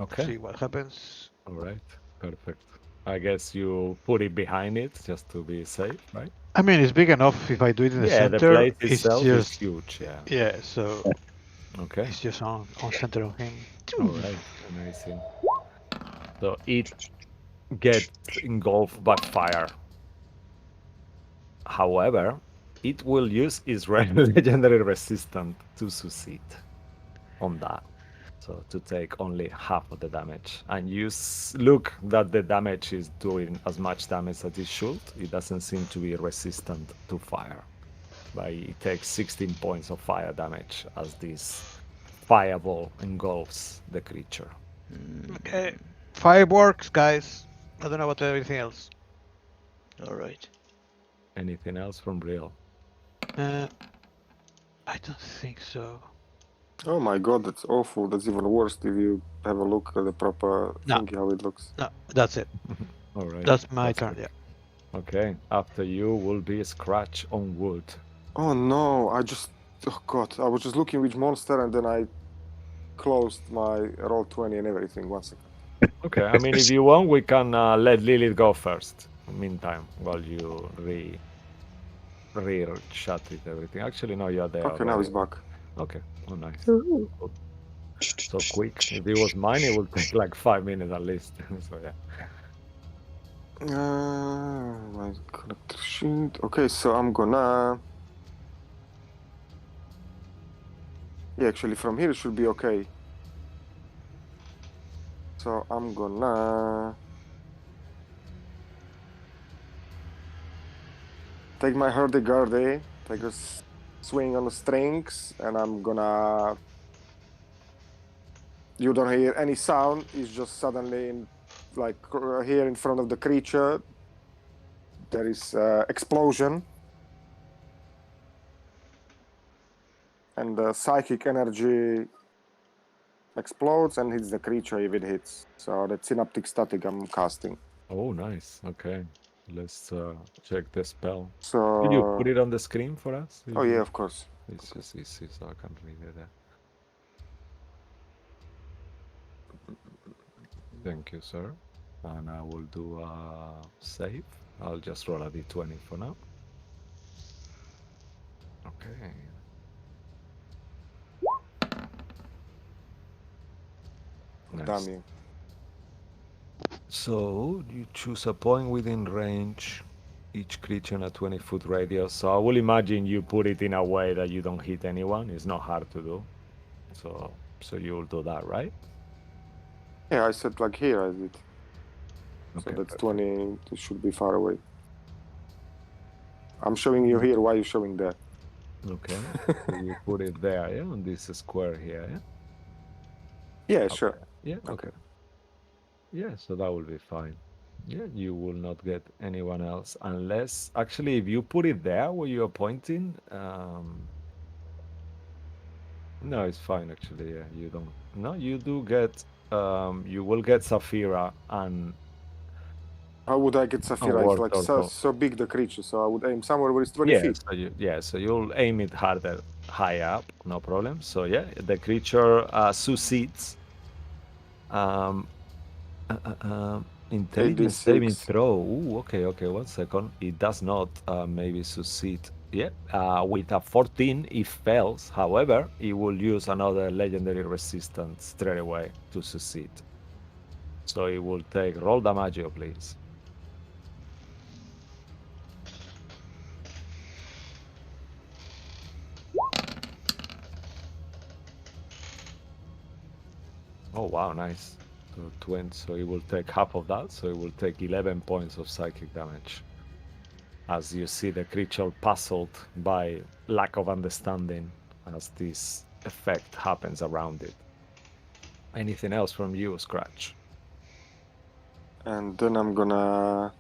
Okay. See what happens. All right. Perfect. I guess you put it behind it just to be safe, right? I mean, it's big enough if I do it in the Yeah, the center. place It's itself is just huge. Yeah. yeah. So Okay. it's just on center of him. All right. Amazing. So it gets engulfed by fire. However, it will use its legendary resistance to succeed on that. So to take only half of the damage. And you look that the damage is doing as much damage as it should. It doesn't seem to be resistant to fire. But it takes 16 points of fire damage as this fireball engulfs the creature. Okay, fireworks, guys. I don't know about everything else. All right. Anything else from Real? I don't think so. Oh my god, that's awful. That's even worse if you have a look at the proper No. thingy how it looks. No, that's it. All right. That's my turn. it. Yeah. Okay. After you will be a scratch on wood. Oh no, oh god, I was just looking which monster and then I closed my roll 20 and everything. 1 second. Okay. I mean, if you want, we can let Lilith go first. Meantime, while you shut it everything. Actually, no, you're there. Okay, now it's back. Okay. Oh, nice. Ooh. Cool. So quick. If it was mine, it would take like 5 minutes at least. So yeah. My character sheet. Okay, so I'm gonna. Yeah, actually, from here it should be okay. So I'm gonna take my hurdy-gurdy, take a swing on the strings, and I'm gonna. You don't hear any sound. It's just suddenly, here in front of the creature, there is explosion, and the psychic energy explodes and hits the creature if it hits. So the synaptic static I'm casting. Oh, nice. Okay. Let's check the spell. So. Could you put it on the screen for us? Oh yeah, of course. It's just easy, so I can read it there. Thank you, sir. And I will do a save. I'll just roll a d20 for now. Okay. Nice. Damn you. So you choose a point within range, each creature in a 20-foot radius. So I will imagine you put it in a way that you don't hit anyone. It's not hard to do. So you'll do that, right? Yeah, I said like here I did. Okay, So that's perfect. 20. It should be far away. I'm showing you here. Why are you showing there? Okay. So you put it there, yeah, on this square here, yeah? Yeah, Okay. sure. Yeah, okay. Yeah, so that will be fine. Yeah, you will not get anyone else unless, actually, if you put it there where you're pointing, no, it's fine, actually, yeah, you don't. No, you do get you will get Saphira and How would I get Saphira? It's War like Turtle. so big the creature, so I would aim somewhere where it's 20 feet. So you'll aim it harder, high up, no problem. So yeah, the creature succeeds. Intelligence saving 86. throw. Ooh, okay, 1 second. It does not maybe succeed. Yeah, with a 14, it fails. However, it will use another legendary resistance straight away to succeed. So it will take roll damage, please. Oh wow, nice. So 20. So it will take half of that. So it will take 11 points of psychic damage. As you see the creature puzzled by lack of understanding as this effect happens around it. Anything else from you, Scratch? And then I'm gonna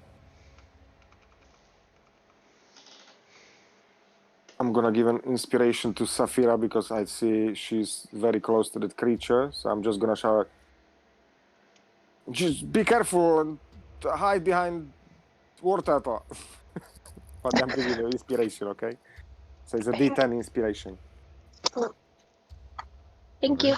give an inspiration to Saphira because I see she's very close to that creature. So I'm just gonna shout, just be careful and hide behind War Turtle. But I'm giving you inspiration, okay? So it's a D10 inspiration. Thank you.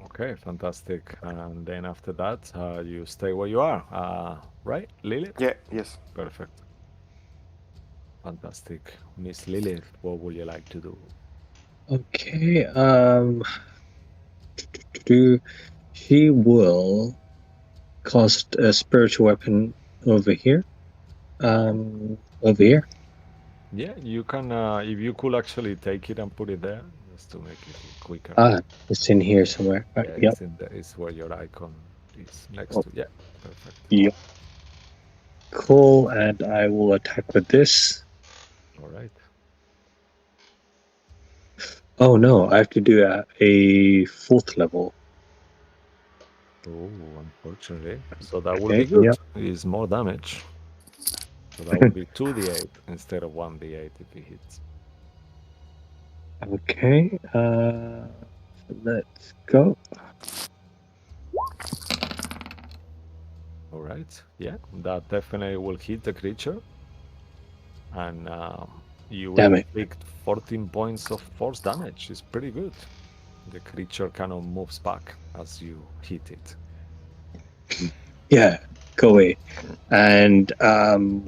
Okay, fantastic. And then after that, you stay where you are, right, Lilith? Yeah, yes. Perfect. Fantastic. Miss Lilith, what would you like to do? Okay. She will cast a spiritual weapon over here. Over here. Yeah, you can, if you could actually take it and put it there, just to make it quicker. It's in here somewhere. Right, Yeah, yep. It's where your icon is next Oh. to. Yeah, perfect. Yep. Cool, and I will attack with this. All right. Oh no, I have to do a 4th level. Oh, unfortunately. So that will be good. Yep. It's more damage. So that will be 2d8 instead of 1d8 if it hits. Okay, let's go. All right. Yeah, that definitely will hit the creature. And you will inflict 14 points of force damage. It's pretty good. The creature kind of moves back as you hit it. Yeah, go away. And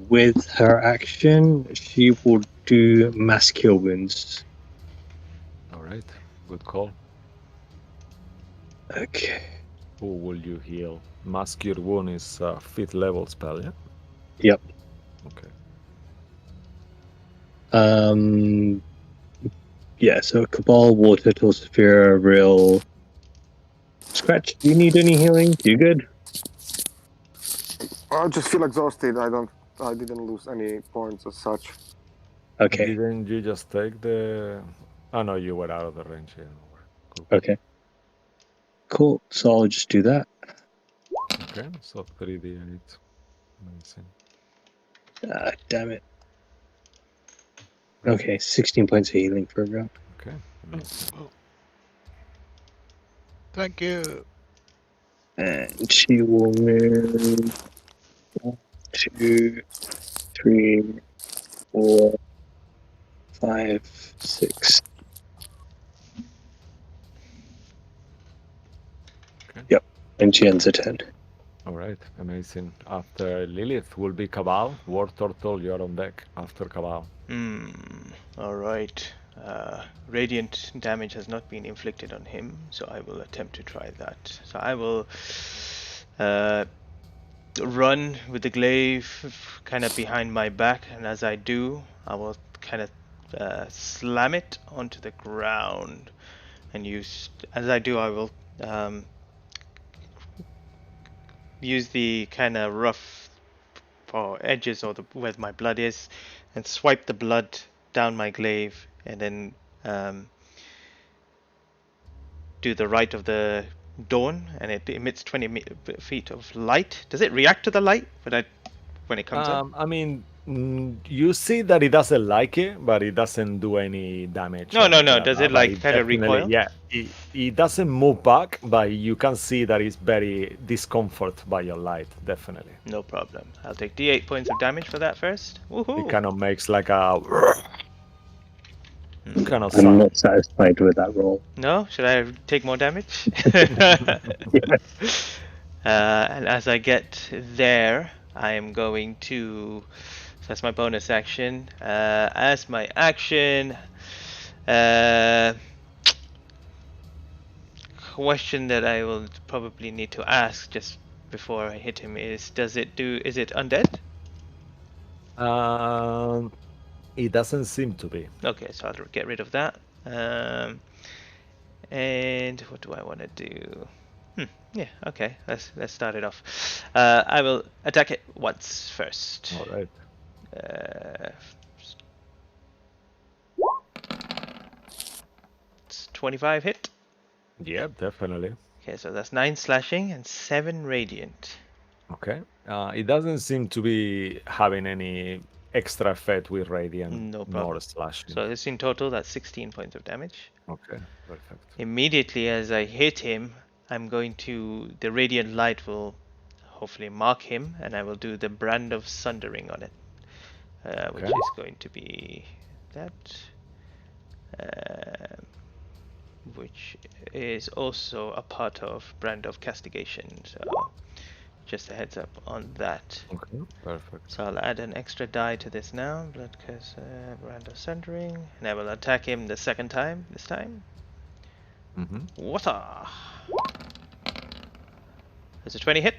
with her action, she will do mass cure wounds. All right, good call. Okay. Who will you heal? Mass cure wound is 5th level spell, yeah? Yep. Okay. Yeah, so Cabal, War Turtle, Saphira, Real. Scratch, do you need any healing? You good? I just feel exhausted. I didn't lose any points as such. Okay. Didn't you just take the... Oh no, you were out of the range. Yeah. Cool. Okay. Cool. So I'll just do that. Okay, so 3d8. Amazing. Damn it. Okay, 16 points of healing for a round. Okay, amazing. Thank you. And she will move 1, 2, 3, 4, 5, 6. Okay. Yep. And she ends a turn. All right, amazing. After Lilith will be Cabal. War Turtle, you're on deck after Cabal. All right. Radiant damage has not been inflicted on him, so I will attempt to try that. So I will run with the glaive kind of behind my back, and as I do, I will kind of slam it onto the ground, and as I do, I will use the kind of rough edges or where my blood is, and swipe the blood down my glaive, and then do the right of the dawn, and it emits 20 feet of light. Does it react to the light when it comes in? I mean, You see that it doesn't like it, but it doesn't do any damage. No, or no, anything no. like Does that, it but like kind of definitely, recoil? yeah, it doesn't move back, but you can see that it's very discomfort by your light, definitely. No problem. I'll take D8 points of damage for that first. It Woohoo! kind of makes like a kind of I'm sound. not satisfied with that roll. No? Should I take more damage? Yes. And as I get there, I am going to. So that's my bonus action. As my action, question that I will probably need to ask just before I hit him is: Does it do? Is it undead? It doesn't seem to be. Okay, so I'll get rid of that. And what do I want to do? Yeah, okay. Let's start it off. I will attack it once first. All right. It's 25 hit. Yeah, definitely. Okay, so that's 9 slashing and 7 radiant. Okay. It doesn't seem to be having any extra effect with radiant No problem. nor slashing. So this in total, that's 16 points of damage. Okay, perfect. Immediately as I hit him, I'm going to. The radiant light will hopefully mark him, and I will do the brand of sundering on it, which Okay. is going to be that. Which is also a part of brand of castigation. So just a heads up on that. Okay, perfect. So I'll add an extra die to this now. Blood curse, brand of sundering, and I will attack him the second time. This time. Water. There's a 20 hit.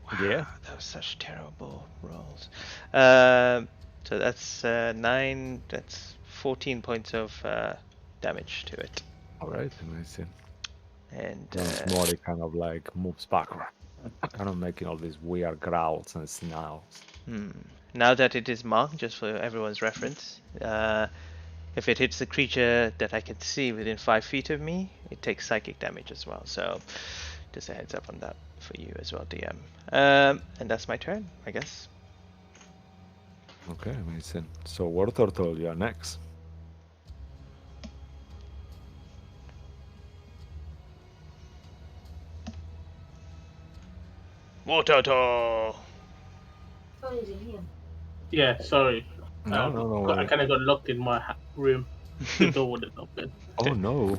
Wow, Yeah. that was such terrible rolls. So that's 9. That's 14 points of damage to it. All right, amazing. And Once more, it kind of like moves backward, kind of making all these weird growls and snarls. Now that it is marked, just for everyone's reference, if it hits the creature that I can see within 5 feet of me, it takes psychic damage as well. So just a heads up on that for you as well, DM. And that's my turn, I guess. Okay, amazing. So, War Turtle, you are next. Water. Yeah, sorry. No. I kind of got locked in my room. The door wouldn't open. Oh no.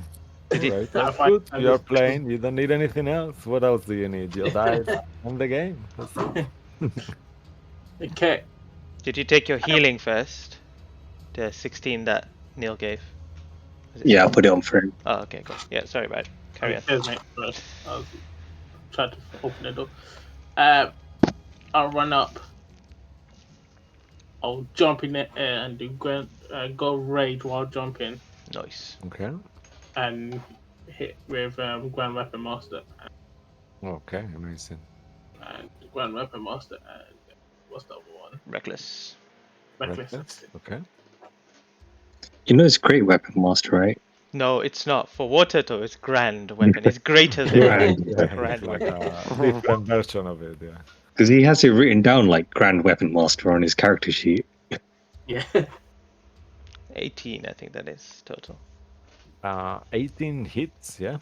Did he- Alright, I that's find- good. I You are just- playing. You don't need anything else. What else do you need? Your dice and the game. That's it. Okay. Did you take your healing first? The 16 that Neil gave. Was it- Yeah, I put it on for him. Oh, okay, cool. Yeah, sorry about it. Carry on. Cheers, mate. First, I'll try to open the door. I'll run up. I'll jump in the air and do go raid while jumping Nice. Okay. and hit with Grand Weapon Master Okay, amazing. and Grand Weapon Master and what's the other one? Reckless. Reckless. Reckless, okay. You know it's Great Weapon Master, right? No, it's not. For water though, it's grand weapon. It's greater than Grand, Yeah, grand it's like weapon. a different version of it, yeah. Because he has it written down like Grand Weapon Master on his character sheet. Yeah. 18, I think that is total. 18 hits, yeah?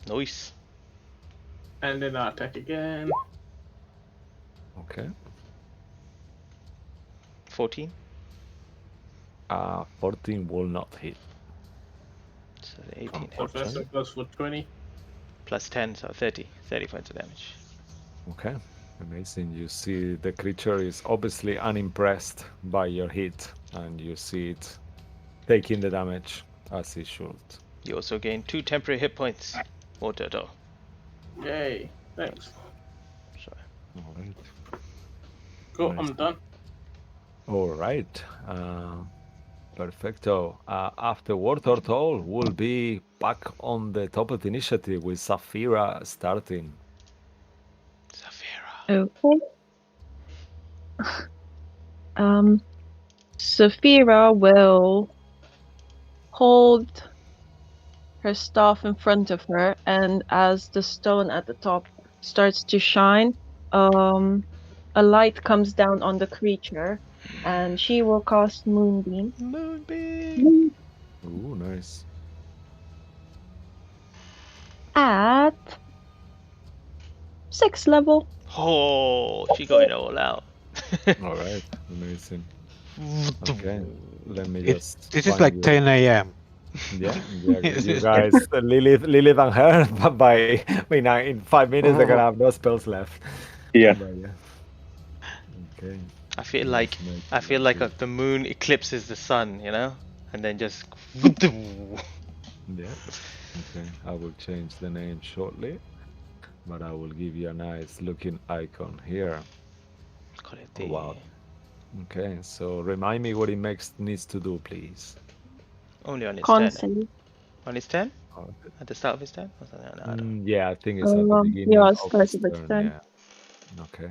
Nice. And then I'll attack again. Okay. 14. 14 will not hit. So the 18 So hit. first it goes for 20. Plus 10, so 30. 30 points of damage. Okay, amazing. You see the creature is obviously unimpressed by your hit, and you see it taking the damage as it should. You also gain 2 temporary hit points. Water though. Yay. Thanks. Sorry. All right. Cool, Nice. I'm done. All right. Perfecto. After War Turtle, we'll be back on the top of the initiative with Saphira starting. Saphira. Okay. Saphira will hold her staff in front of her, and as the stone at the top starts to shine, a light comes down on the creature, and she will cast Moonbeam Moonbeam. Ooh, nice. at 6th level. Oh, she going all out. All right, amazing. Okay, let me This just. is find like you. 10 a.m. Yeah, yeah. Yes, You yes. guys, Lilith and her, in 5 minutes they're gonna have no spells left. Yeah. But yeah. Okay. I feel let's like make it the moon eclipses the sun, you know, and then just. Yeah. Okay. I will change the name shortly, but I will give you a nice looking icon here. Call it Oh, the. wow. Okay. So remind me what it needs to do, please. Only on its Con turn. save. On its turn? Oh, At the start of his turn? Or something? No, I don't. yeah, I think it's at the beginning Yeah, of start his of its turn. turn. Yeah. Okay.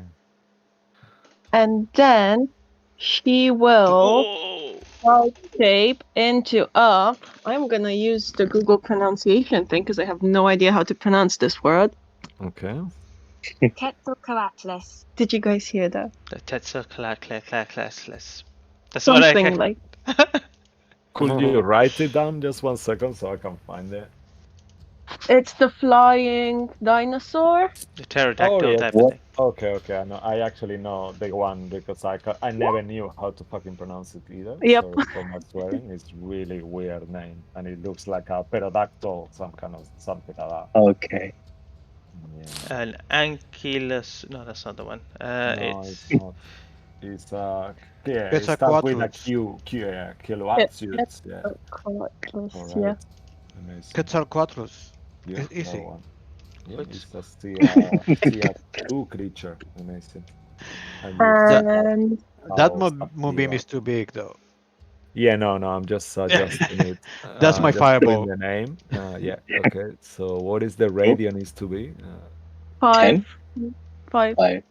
And then she will Oh! shape into a. I'm gonna use the Google pronunciation thing because I have no idea how to pronounce this word. Okay. Quetzalcoatlus. Did you guys hear that? The Tetsuclassless. That's what I Something can. like. Could you write it down just 1 second so I can find it? It's the flying dinosaur. The pterodactyl yeah. type of What? thing. Okay, okay. I actually know the one because I never knew how to fucking pronounce it either. Yep. Sorry for my swearing. It's really weird name, and it looks like a pterodactyl, something like that. Okay. Yeah. An ankylus. No, that's not the one. No, it's not. It's yeah. It starts with a Quetzalcoatlus. Kiloatsius. Yeah. All Yeah. right. Amazing. Quetzalcoatlus. Yeah, It's that easy. one. Yeah, What? it's a CR2 creature. Amazing. And And That oh, moonbeam is too big, though. yeah, no, I'm just suggesting it. That's my just putting fireball. the name. Yeah, okay. So what is the radius needs to be? 5. 5. 5.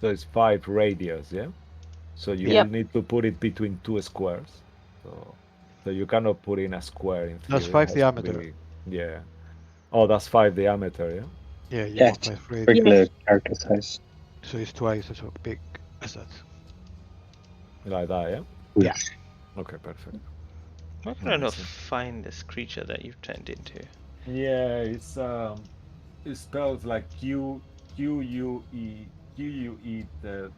So it's 5 radius, yeah? So you Yep. will need to put it between 2 squares. So you cannot put in a square in theory. That's It 5 has to diameter. be- yeah. Oh, that's 5 diameter, yeah? Yeah, you Yeah, want 5 radius. regular character size. So it's twice as big as that. Like that, yeah? Yeah. Okay, perfect. Why can I not Amazing. find this creature that you've turned into? Yeah, it spells like Q U E the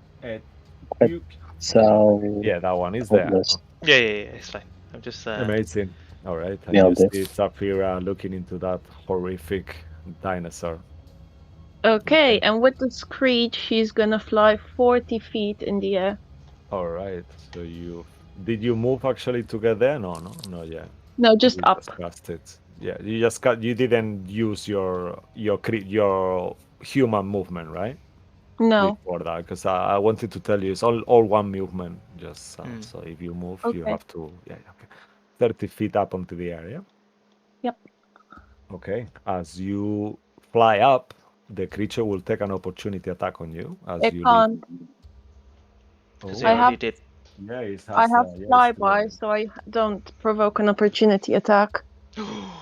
Q. So Yeah, that one is there. Atlas. Yeah, it's fine. I'm just. Amazing. All right, and Nailed you it. see Saphira looking into that horrific dinosaur. Okay, and with the screech, she's gonna fly 40 feet in the air. All right. So did you move actually to get there? No, yeah. No, just You up. just cast it. Yeah, you didn't use your human movement, right? No. Before that, because I wanted to tell you it's all one movement. Just so if you move, you Okay. have to okay, 30 feet up onto the area. Yep. Okay, as you fly up, the creature will take an opportunity attack on you as It you can't. Because Oh, I I already have- did. yeah, it has, I have yeah, it's flyby, still- so I don't provoke an opportunity attack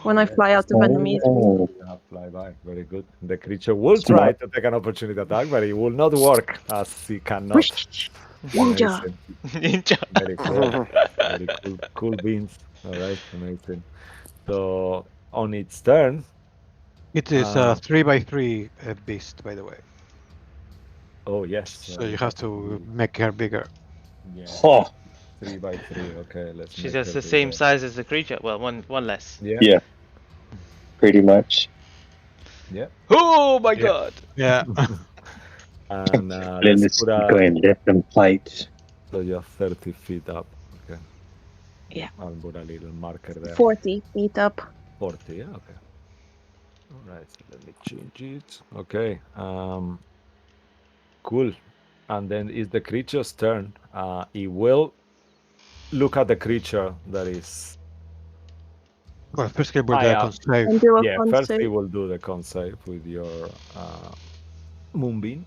when I yeah, fly out of Oh. enemies. Oh. You have flyby. Very good. The creature will try to take an opportunity attack, but it will not work as he cannot. Ninja. Amazing. Ninja. Very cool. Very cool beans. All right, amazing. So on its turn, It is a 3x3 beast, by the way. oh yes. So you have to make her bigger. Yeah. Oh. 3 by 3. Okay, let's. She's make just her the same bigger. size as the creature. Well, one less. Yeah. Yeah. Pretty much. Yeah. Oh my Yeah. god! Yeah. And Let's let's put go and let them fight. So you're 30 feet up. Okay. Yeah. I'll put a little marker there. 40 feet up. 40, yeah, okay. All right, so let me change it. Okay. Cool. And then it's the creature's turn. It will look at the creature that is. Well, first can do I, the con save. And do a Yeah, con first save. it will do the con save with your Moonbeam.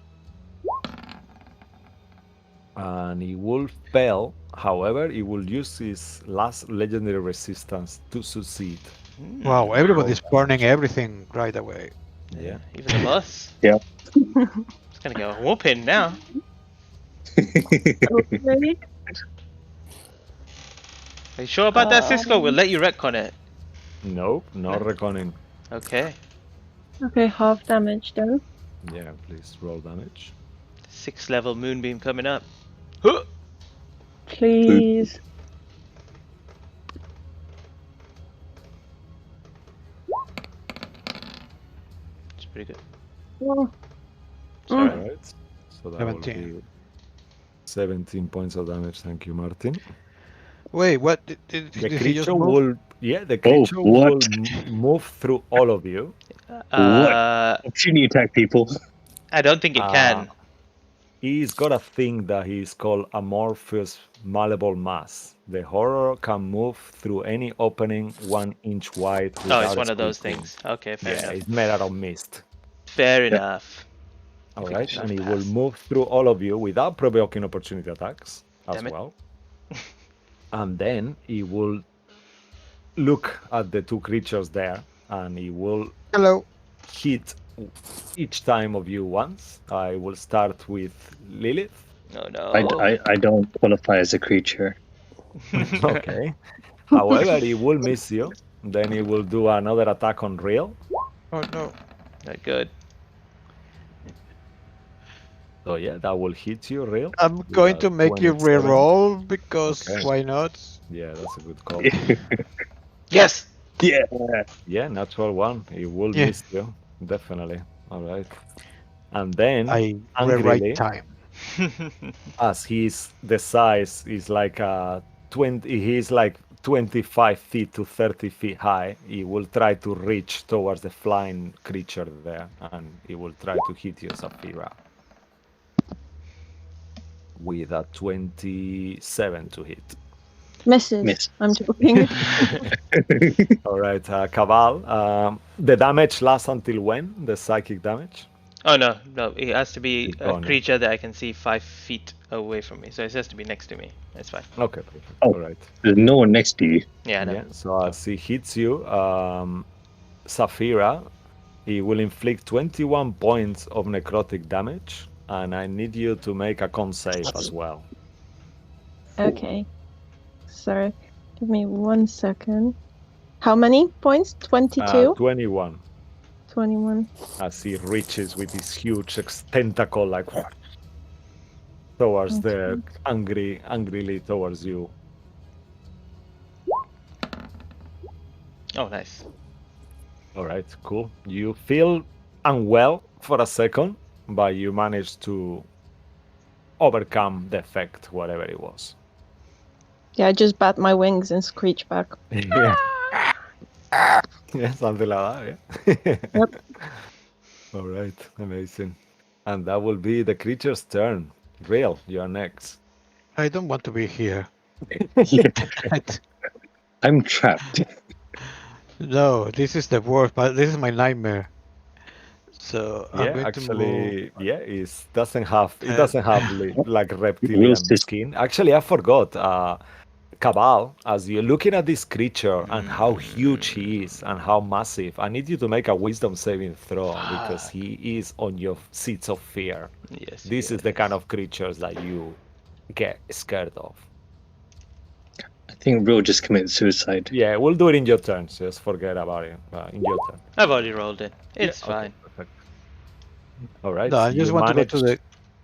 And he will fail. However, he will use his last legendary resistance to succeed. Wow, everybody's burning everything right away. Yeah. Even the boss. Yeah. It's gonna get a whooping now. Okay. Are you sure about that, Cisco? We'll let you retcon it. Nope, not reckoning. Okay. Okay, half damage then. Yeah, please roll damage. 6th level moonbeam coming up. Huh! Please. It's pretty good. Oh, Sorry. Alright. So that 17. will be 17 points of damage. Thank you, Martin. Wait, what? Did The he just creature move? will, the creature what? will move through all of you. Opportunity attack, people. I don't think it can. He's got a thing that he's called amorphous malleable mass. The horror can move through any opening 1 inch wide without Oh, it's one of those squeaking. things. Okay, fair Yeah, enough. it's made out of mist. Fair enough. I All think I right, should and have he will passed. move through all of you without provoking opportunity attacks as Damn it. well. And then he will look at the two creatures there, and he will Hello. hit each time of you once. I will start with Lilith. Oh no. I don't qualify as a creature. Okay. However, he will miss you. Then he will do another attack on Real. Oh no. Not good. So yeah, that will hit you, Real. I'm with going a to make you 27. re-roll because Okay. why not? Yeah, that's a good call. Yes! Yeah. Yeah, natural one. He will Yeah. miss you. Definitely. All right. And then, I angrily, rewrite time. as he's the size is like 20, he's like 25 feet to 30 feet high, he will try to reach towards the flying creature there, and he will try to hit you, Saphira, with a 27 to hit. misses. Miss. I'm joking. All right, Cabal, the damage lasts until when? The psychic damage? Oh no, it has to be It's a gone, yeah. creature that I can see 5 feet away from me. So it has to be next to me. That's fine. Okay, perfect. Oh. All right. There's no one next to you. Yeah, I know. Yeah, so as he hits you, Saphira, he will inflict 21 points of necrotic damage, and I need you to make a con save as well. Okay. Sorry. Give me 1 second. How many points? 22? 21, 21. as he reaches with his huge tentacle, like towards the angrily towards you. Oh, nice. All right, cool. You feel unwell for a second, but you manage to overcome the effect, whatever it was. Yeah, I just bat my wings and screech back. Yeah. Yeah, something like that, yeah. Yep. All right, amazing. And that will be the creature's turn. Real, you're next. I don't want to be here. I'm trapped. No, this is the worst, but this is my nightmare. So I'm Yeah, going to move. actually, yeah, it doesn't have like reptilian Will's just- skin. Actually, I forgot. Cabal, as you're looking at this creature and how huge he is and how massive, I need you to make a wisdom saving throw because he is on your seats of fear. Yes. This is the kind of creatures that you get scared of. I think Will just committed suicide. Yeah, we'll do it in your turn. So just forget about it. In your turn. I've already rolled it. It's Yeah, okay, fine. perfect. All right. No, I just you want to go to managed-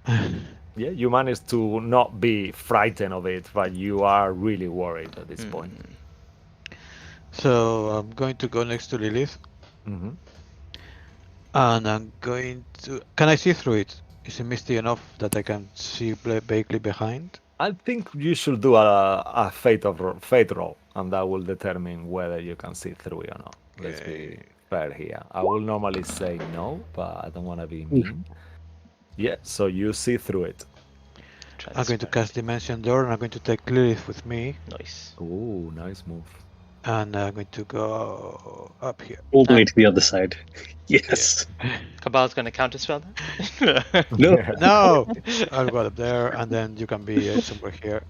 the. Yeah, you managed to not be frightened of it, but you are really worried at this point. So I'm going to go next to Lilith, Mm-hmm. and I'm going to. Can I see through it? Is it misty enough that I can see vaguely behind? I think you should do a fate roll, and that will determine whether you can see through it or not. Let's be fair here. I will normally say no, but I don't want to be mean. Yeah, so you see through it. Try I'm this going to one. cast Dimension Door, and I'm going to take Lilith with me, Nice. Ooh, nice move. and I'm going to go up here. All the way to the other side. Yes. Cabal's gonna counterspell that? No. No, I'll go up there, and then you can be somewhere here.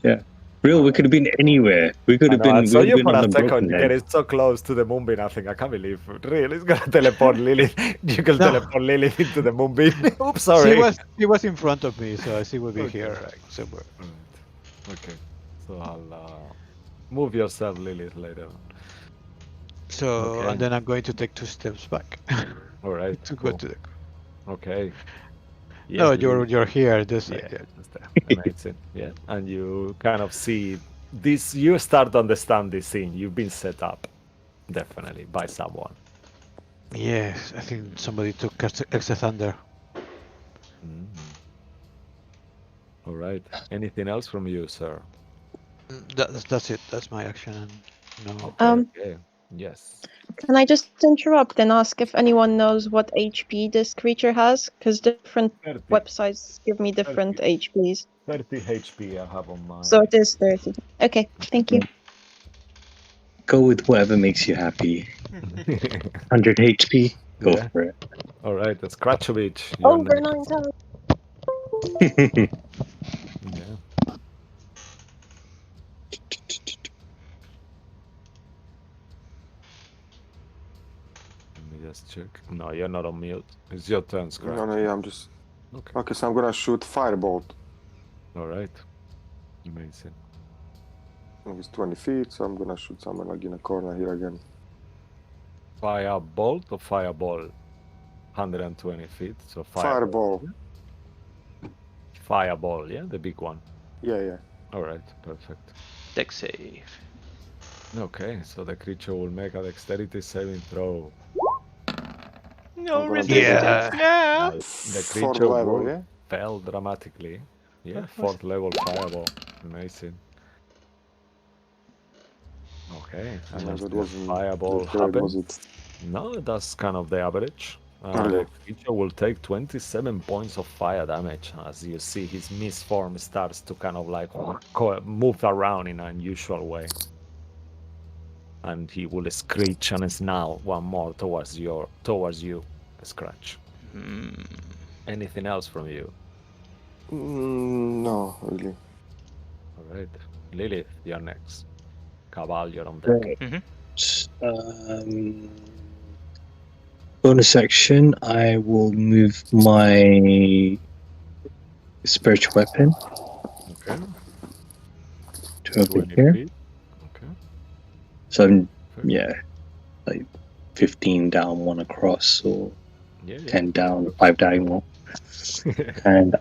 Yeah. Real, we could have been anywhere. We could I have know, I been. We saw would have you been for on a the broken second head. getting so close to the moonbeam. I think I can't believe really it's gonna teleport Lilith. You can No. teleport Lilith into the moonbeam. Oops, She sorry. was in front of me, so she will be Okay. here like somewhere. Alright. Okay. So I'll move yourself, Lilith, later on. So Okay. and then I'm going to take 2 steps back All right. to Cool. go to the. Okay. No, Yes, Lilith. you're here. This side. Yeah, Yeah. just there. Amazing. Yeah, and you kind of see this. You start to understand this scene. You've been set up, definitely by someone. Yes, I think somebody took extra thunder. Mm. All right. Anything else from you, sir? That's it. That's my action. And no. Okay. Yes. Can I just interrupt and ask if anyone knows what HP this creature has? Because different 30. websites give me different HPs. 30 HP I have on mine. So it is 30. Okay, thank you. Go with whatever makes you happy. 100 HP. Go Yeah. for it. All right. Scratchovich. You're Over next. 9,000. Yeah. Let me just check. No, you're not on mute. It's your turn, Scratch. No, yeah, I'm just. Okay. Okay, so I'm gonna shoot firebolt. All right. Amazing. It's 20 feet, so I'm gonna shoot someone like in a corner here again. Firebolt or fireball? 120 feet. So Fireball. Fireball, yeah, the big one. Yeah. All right, perfect. Dex save. Okay, so the creature will make a dexterity saving throw. No gonna do resistance now. The Fourth creature level, will yeah? fell dramatically. Yeah, What? 4th level fireball. Amazing. Okay, and No, as that the wasn't fireball that great, was happens, it? no, that's kind of the average. Okay. The creature will take 27 points of fire damage as you see his mist form starts to kind of like move around in an unusual way. And he will screech and snarl one more towards you, Scratch. Anything else from you? No, really. All right, Lilith, you're next. Cabal, you're on deck. Bonus action, I will move my spiritual weapon Okay. to over 20 here. feet. Okay. So I'm, like 15 down, 1 across, or 10 down, 5 diagonal. And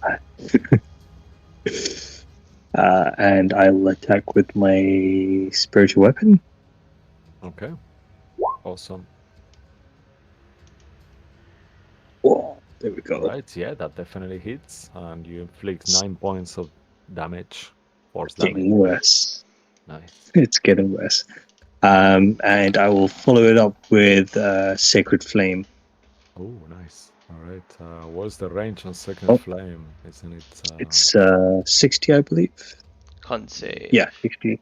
I'll attack with my spiritual weapon. Okay. Awesome. Whoa, there we go. Right, yeah, that definitely hits, and you inflict 9 points of damage. Force Getting damage. worse. Nice. It's getting worse. And I will follow it up with Sacred Flame. Oh, nice. All right. What's the range on Second Flame? Isn't it? It's 60, I believe. Con save. Yeah, 60.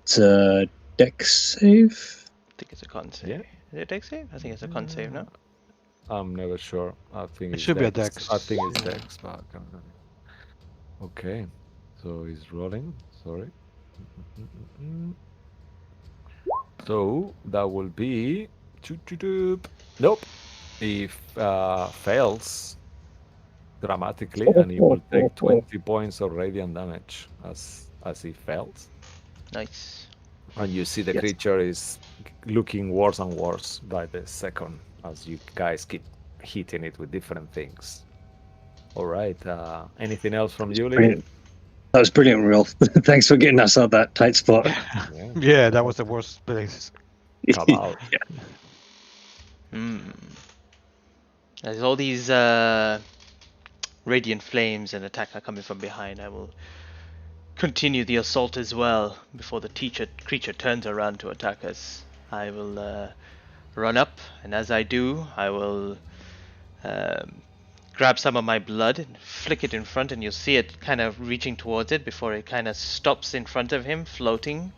It's a dex save. I think it's a con save. Yeah. Is it a dex save? I think it's a con save, no? I'm never sure. I think It it's should be a dex. dex. I think it's dex, but I can't remember. Okay. So he's rolling. Sorry. So that will be. Nope. He fails dramatically, and he will take 20 points of radiant damage as he fails. Nice. And you see the creature is looking worse and worse by the second as you guys keep hitting it with different things. All right. Anything else from you, Lily? That was brilliant, Real. Thanks for getting us out that tight spot. Yeah, that was the worst place. Cabal. As all these radiant flames and attack are coming from behind, I will continue the assault as well before the creature turns around to attack us. I will run up, and as I do, I will grab some of my blood and flick it in front, and you'll see it kind of reaching towards it before it kind of stops in front of him, floating.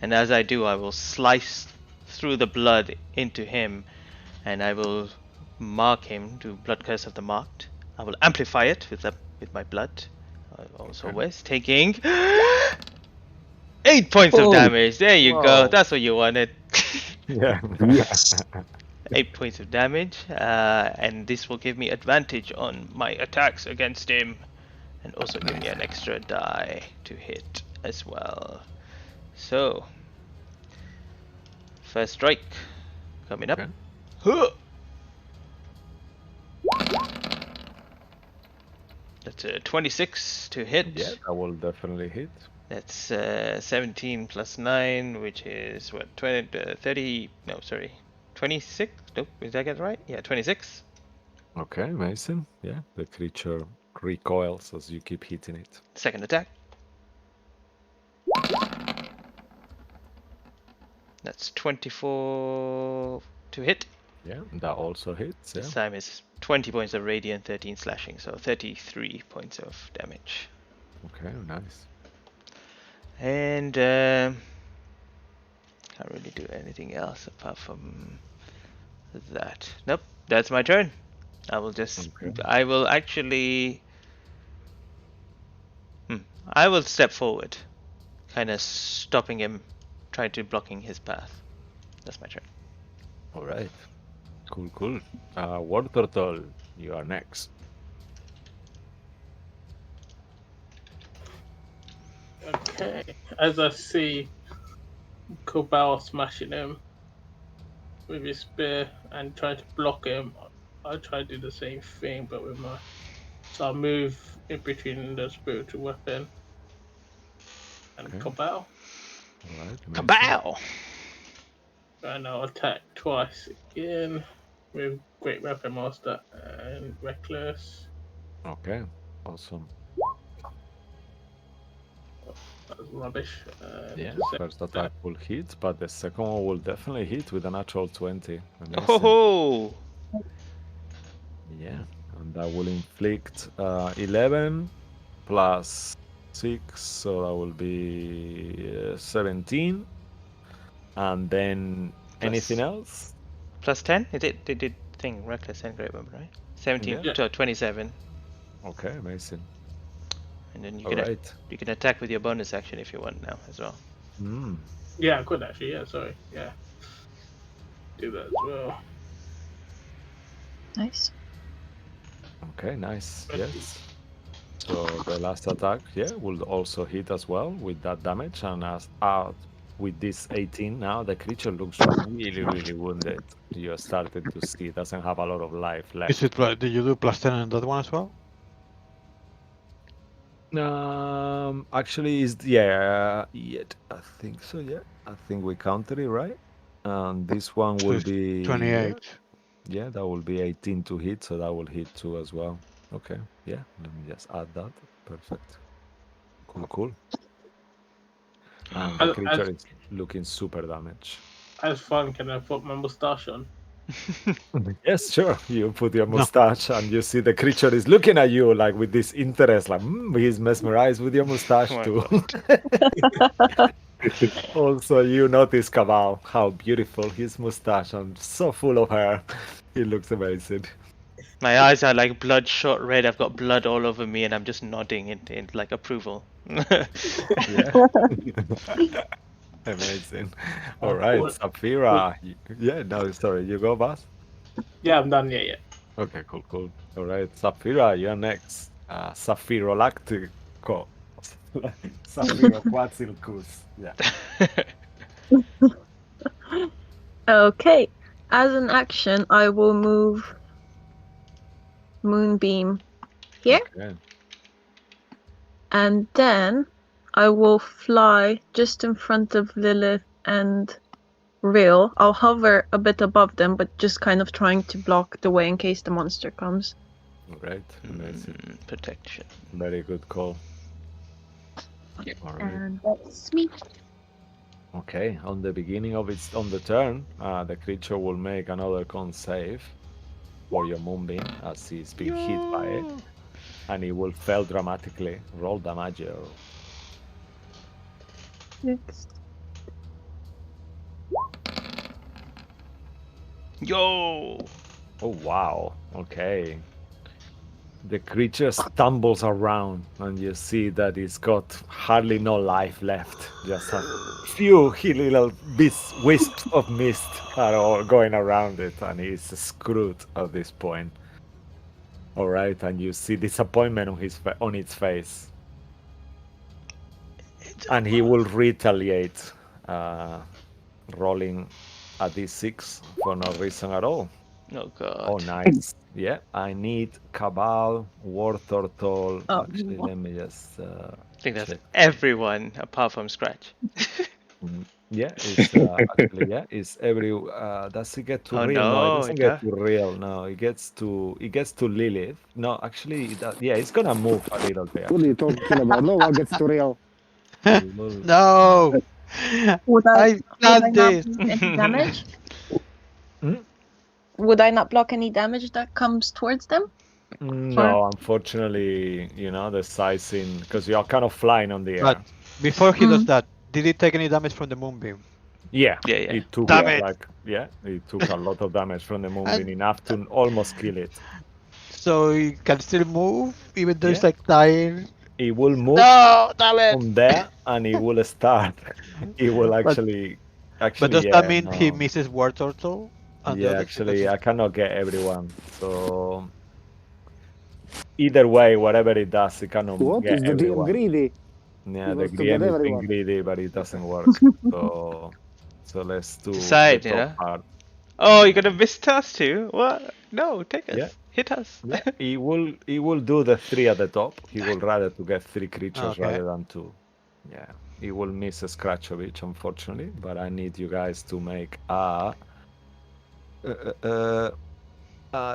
And as I do, I will slice through the blood into him, and I will mark him, do Blood Curse of the Marked. I will amplify it with my blood. Also, Wes taking 8 points of Oh. damage. There you go. Whoa. That's what you wanted. Yeah. Yes. 8 points of damage, and this will give me advantage on my attacks against him, and also give me an extra die to hit as well. So, first strike coming up. Okay. Huh. That's a 26 to hit. Yeah, that will definitely hit. That's 17 plus 9, which is what, 30, no, sorry, 26? Nope, did I get it right? Yeah, 26. Okay, amazing. Yeah, the creature recoils as you keep hitting it. Second attack. That's 24 to hit. Yeah, that also hits. Yeah. This time is 20 points of radiant, 13 slashing, so 33 points of damage. Okay, nice. And can't really do anything else apart from that. Nope, that's my turn. I will just, Okay. I will actually, I will step forward, kind of stopping him, trying to blocking his path. That's my turn. All right. Cool, cool. War Turtle, you are next. Okay. As I see Cobal smashing him with his spear and trying to block him, I try to do the same thing, but with my. So I'll move in between the spiritual weapon and Okay. Cobal. All right. amazing. Kabow! And I'll attack twice again with Great Weapon Master and Reckless. Okay, awesome. That was rubbish. Yeah, Second first attack will hit, but the second one will definitely hit with a natural 20. Amazing. Oh! Yeah, and that will inflict 11 plus 6, so that will be 17. And then anything else? Plus 10? They did thing, reckless and great weapon, right? 17 Yeah. to 27. Okay, amazing. And then you All can right. you can attack with your bonus action if you want now as well. Mm. Yeah, I could actually. Yeah, sorry. Yeah. Do that as well. Nice. Okay, nice. Yes. So the last attack, yeah, will also hit as well with that damage. And as with this 18 now, the creature looks really, really wounded. You started to see it doesn't have a lot of life left. Is it? Did you do plus 10 on that one as well? Actually, is I think so. Yeah, I think we counted it right. And this one So will it's be 28. Yeah, that will be 18 to hit, so that will hit 2 as well. Okay, yeah, let me just add that. Perfect. Cool, cool. And the creature is looking super damaged. As fun, can I put my mustache on? Yes, sure. You put your mustache and you see the creature is looking at you like with this interest, like he's mesmerized with your mustache Oh my too. Also, you notice Cabal, how beautiful his mustache and so full of hair. He looks amazing. My eyes are like bloodshot red. I've got blood all over me, and I'm just nodding in like approval. Yeah. Amazing. All right, Cool. Saphira. Yeah, no, sorry, you go, boss. Yeah, I'm done. Yeah. Okay, cool, cool. All right, Saphira, you're next. Saphirolactico. Saphiroquatzilcus. Yeah. Okay. As an action, I will move Moonbeam here, Okay. and then I will fly just in front of Lilith and Real. I'll hover a bit above them, but just kind of trying to block the way in case the monster comes. All right, amazing. Protection. Very good call. All right. And that's me. Okay, on the beginning of on the turn, the creature will make another con save for your Moonbeam as he's been hit by it, and it will fail dramatically. Roll damage. Next. Yo! Oh wow. Okay. The creature stumbles around, and you see that it's got hardly no life left. Just a few little wisps of mist are all going around it, and it's screwed at this point. All right, and you see disappointment on its face, and he will retaliate, rolling a d6 for no reason at all. Oh god. Oh, nice. Yeah, I need Cabal, War Turtle. Oh, Actually, no. let me just I think that's check. everyone apart from Scratch. Yeah, it's actually it's every. Does he get to Oh, real? No, it no, doesn't it get does. to real. No, it gets to Lilith. No, actually, yeah, it's gonna move a little bit. What are you Actually. talking about? No one gets to real. It will- No! Would I I planned not this. block any damage? Hmm? Would I not block any damage that comes towards them? No, unfortunately, the sizing because you're kind of flying on the air. But before he does Mm. that, did he take any damage from the moonbeam? Yeah, Yeah, yeah. it took Damn it. it took a lot of damage from the moonbeam, And- enough to almost kill it. So he can still move, even though Yeah. it's like dying. It will move No, damn it! from there, and it will start. It will actually. But does yeah, that mean he no. misses War Turtle? And the Yeah, others? actually, I cannot get everyone. So either way, whatever it does, it cannot What get is the DM everyone. greedy? Yeah, He the wants to get GM is being everyone. greedy, but it doesn't work. So let's do Decide, the you top know? part. Oh, you're gonna miss us too? What? No, take us. Yeah. Hit us. Yeah, he will do the 3 at the top. He will rather to get 3 creatures Okay. rather than 2. Yeah, he will miss a scratch of each, unfortunately. But I need you guys to make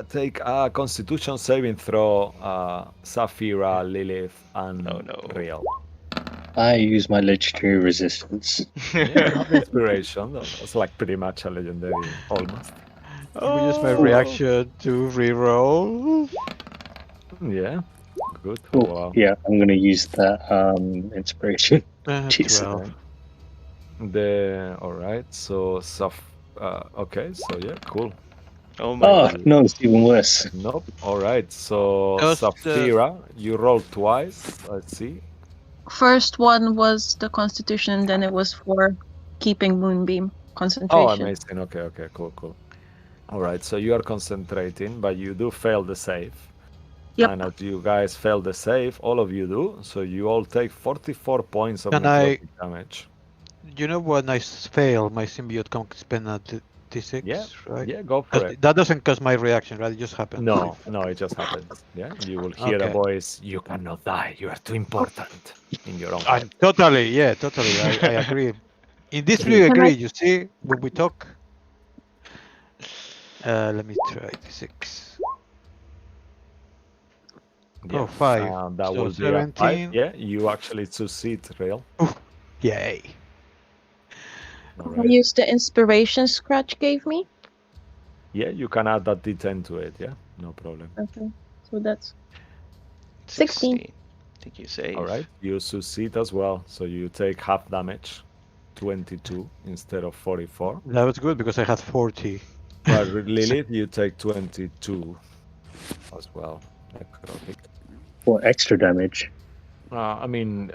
take a Constitution saving throw. Saphira, Lilith, and Oh, no. Real. I use my legendary resistance. Yeah, you have inspiration. That's like pretty much a legendary, almost. Can we use my Oh. reaction to reroll? Yeah, good. Oh, Wow. yeah, I'm gonna use that inspiration. Jeez. 12. All right. So okay. So yeah, cool. Oh my Oh god. no, it's even worse. Nope. All right. So Just, Saphira, you rolled twice. Let's see. First one was the Constitution, then it was for keeping Moonbeam Oh, concentration. amazing. Okay. Cool. All right. So you are concentrating, but you do fail the save. Yep. And as you guys fail the save, all of you do. So you all take 44 points of Can I- necrotic damage. You know when I fail, my symbiote can spend a d6, Yeah, right? Yeah, go for it. That doesn't cause my reaction, right? It just happens. No, it just happens. Yeah, you will hear a Okay. voice. You cannot die. You are too important in your own I head. totally. I agree. In this we Can I- agree. You see, when we talk. Let me try d6. Yeah. Oh, 5. That So will be a 5. 17. Yeah, you actually succeed, Real. Yay. All I right. used the inspiration Scratch gave me. Yeah, you can add that D10 to it. Yeah, no problem. Okay, so that's 16. I think you save. All right, you succeed as well. So you take half damage, 22 instead of 44. That was good because I had 40. But Lilith, you take 22 as well. Necrotic. What extra damage? I mean,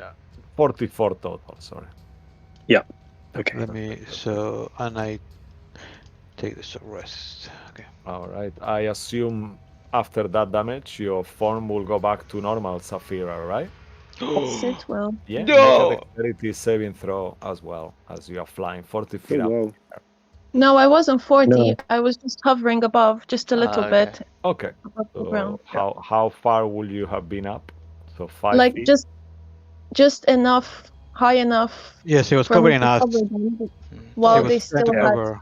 44 total. Sorry. Okay. Let me. And I take this rest. Okay. All right. I assume after that damage, your form will go back to normal, Saphira, right? Yes, it will. Yeah. No! Make a dexterity saving throw as well as you are flying 40 feet Oh, up. wow. No, I wasn't 40. No. I was just hovering above, just a little okay. bit Okay. above the So ground. how far would you have been up? So 5 Like feet. just enough, high enough Yes, he was for me covering to us. cover them, but Hmm. while He they was trying still to had, cover.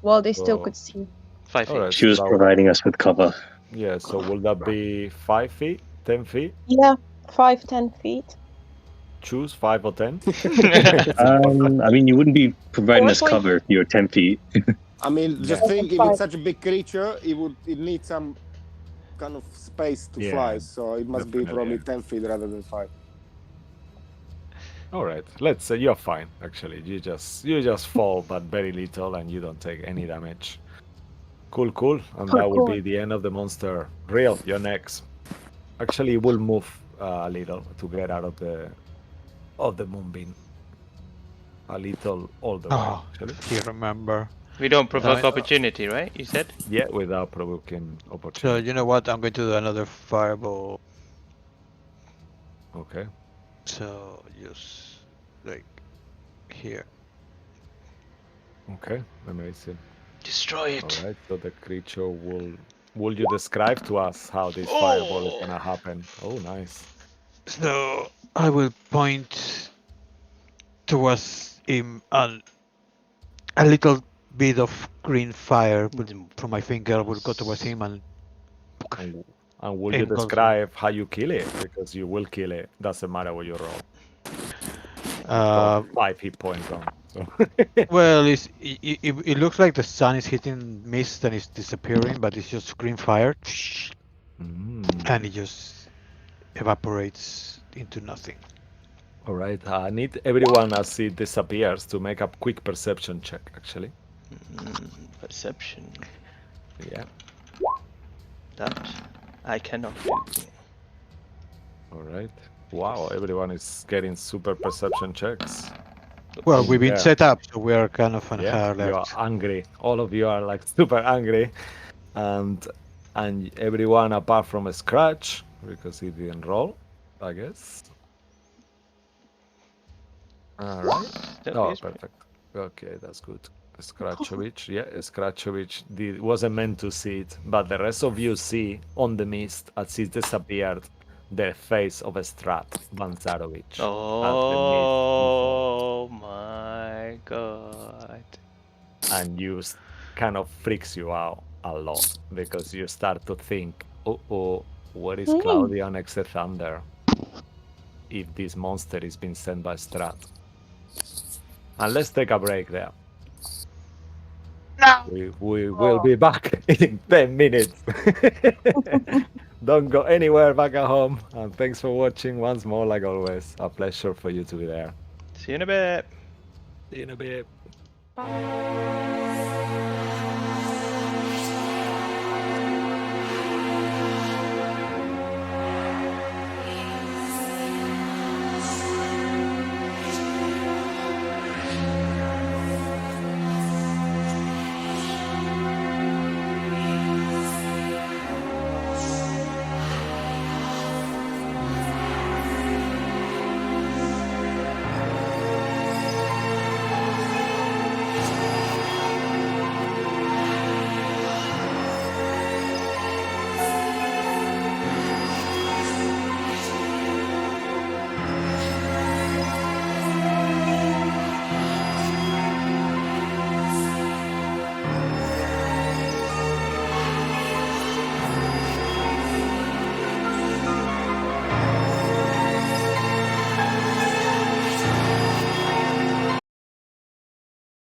while they still Oh. could see. 5 feet. All right. She was so that providing us with cover. Yeah. So will that be 5 feet, 10 feet? Yeah, 5-10 feet. Choose 5 or 10. It's important. I mean, you wouldn't be providing us 4.5. cover if you're 10 feet. I mean, just Yeah. think if Five. it's such a big creature, it needs some kind of space to Yeah, fly. So it must be definitely, probably yeah. 10 feet rather than 5. All right. Let's say you're fine. Actually, you just fall, but very little, and you don't take any damage. Cool. And that will Cool. be the end of the monster. Real, you're next. Actually, we'll move a little to get out of the moonbeam. A little all the way, Oh, actually. you remember. We don't provoke Right. opportunity, right? You said? Yeah, without provoking So opportunity. you know what? I'm going to do another fireball. Okay. So just like here. Okay. Amazing. Destroy All it. right. So the creature will. Will you describe to us how this fireball is Oh! gonna happen? Oh, nice. So I will point towards him and a little bit of green fire from my finger will go towards him and And, and will you aim goes away. describe how you kill it? Because you will kill it. Doesn't matter what you roll. You've Uh, got 5 hit points on. So. well, it looks like the sun is hitting mist and it's disappearing, but it's just green fire, and it just evaporates into nothing. All right. I need everyone as it disappears to make a quick perception check, actually. Perception. Yeah. That I cannot do. All right. Wow. Everyone is getting super perception checks. Well, we've been Yeah. set up, so we are kind of on Yeah. higher You are left. angry. All of you are like super angry. And everyone apart from Scratch, because he didn't roll, I guess. All right. No, Oh, yes, perfect. Okay, that's good. Scratchovich, yeah, Scratchovich wasn't meant to see it, but the rest of you see on the mist as it disappeared the face of Strahd Vanzarovich as the mist dissolved. Oh my god. And kind of freaks you out a lot because you start to think, oh, where is Claudia next to Thunder if this monster is being sent by Strahd? And let's take a break there. No. We will be back in 10 minutes. Don't go anywhere back at home. And thanks for watching once more, like always. A pleasure for you to be there. See you in a bit. See you in a bit.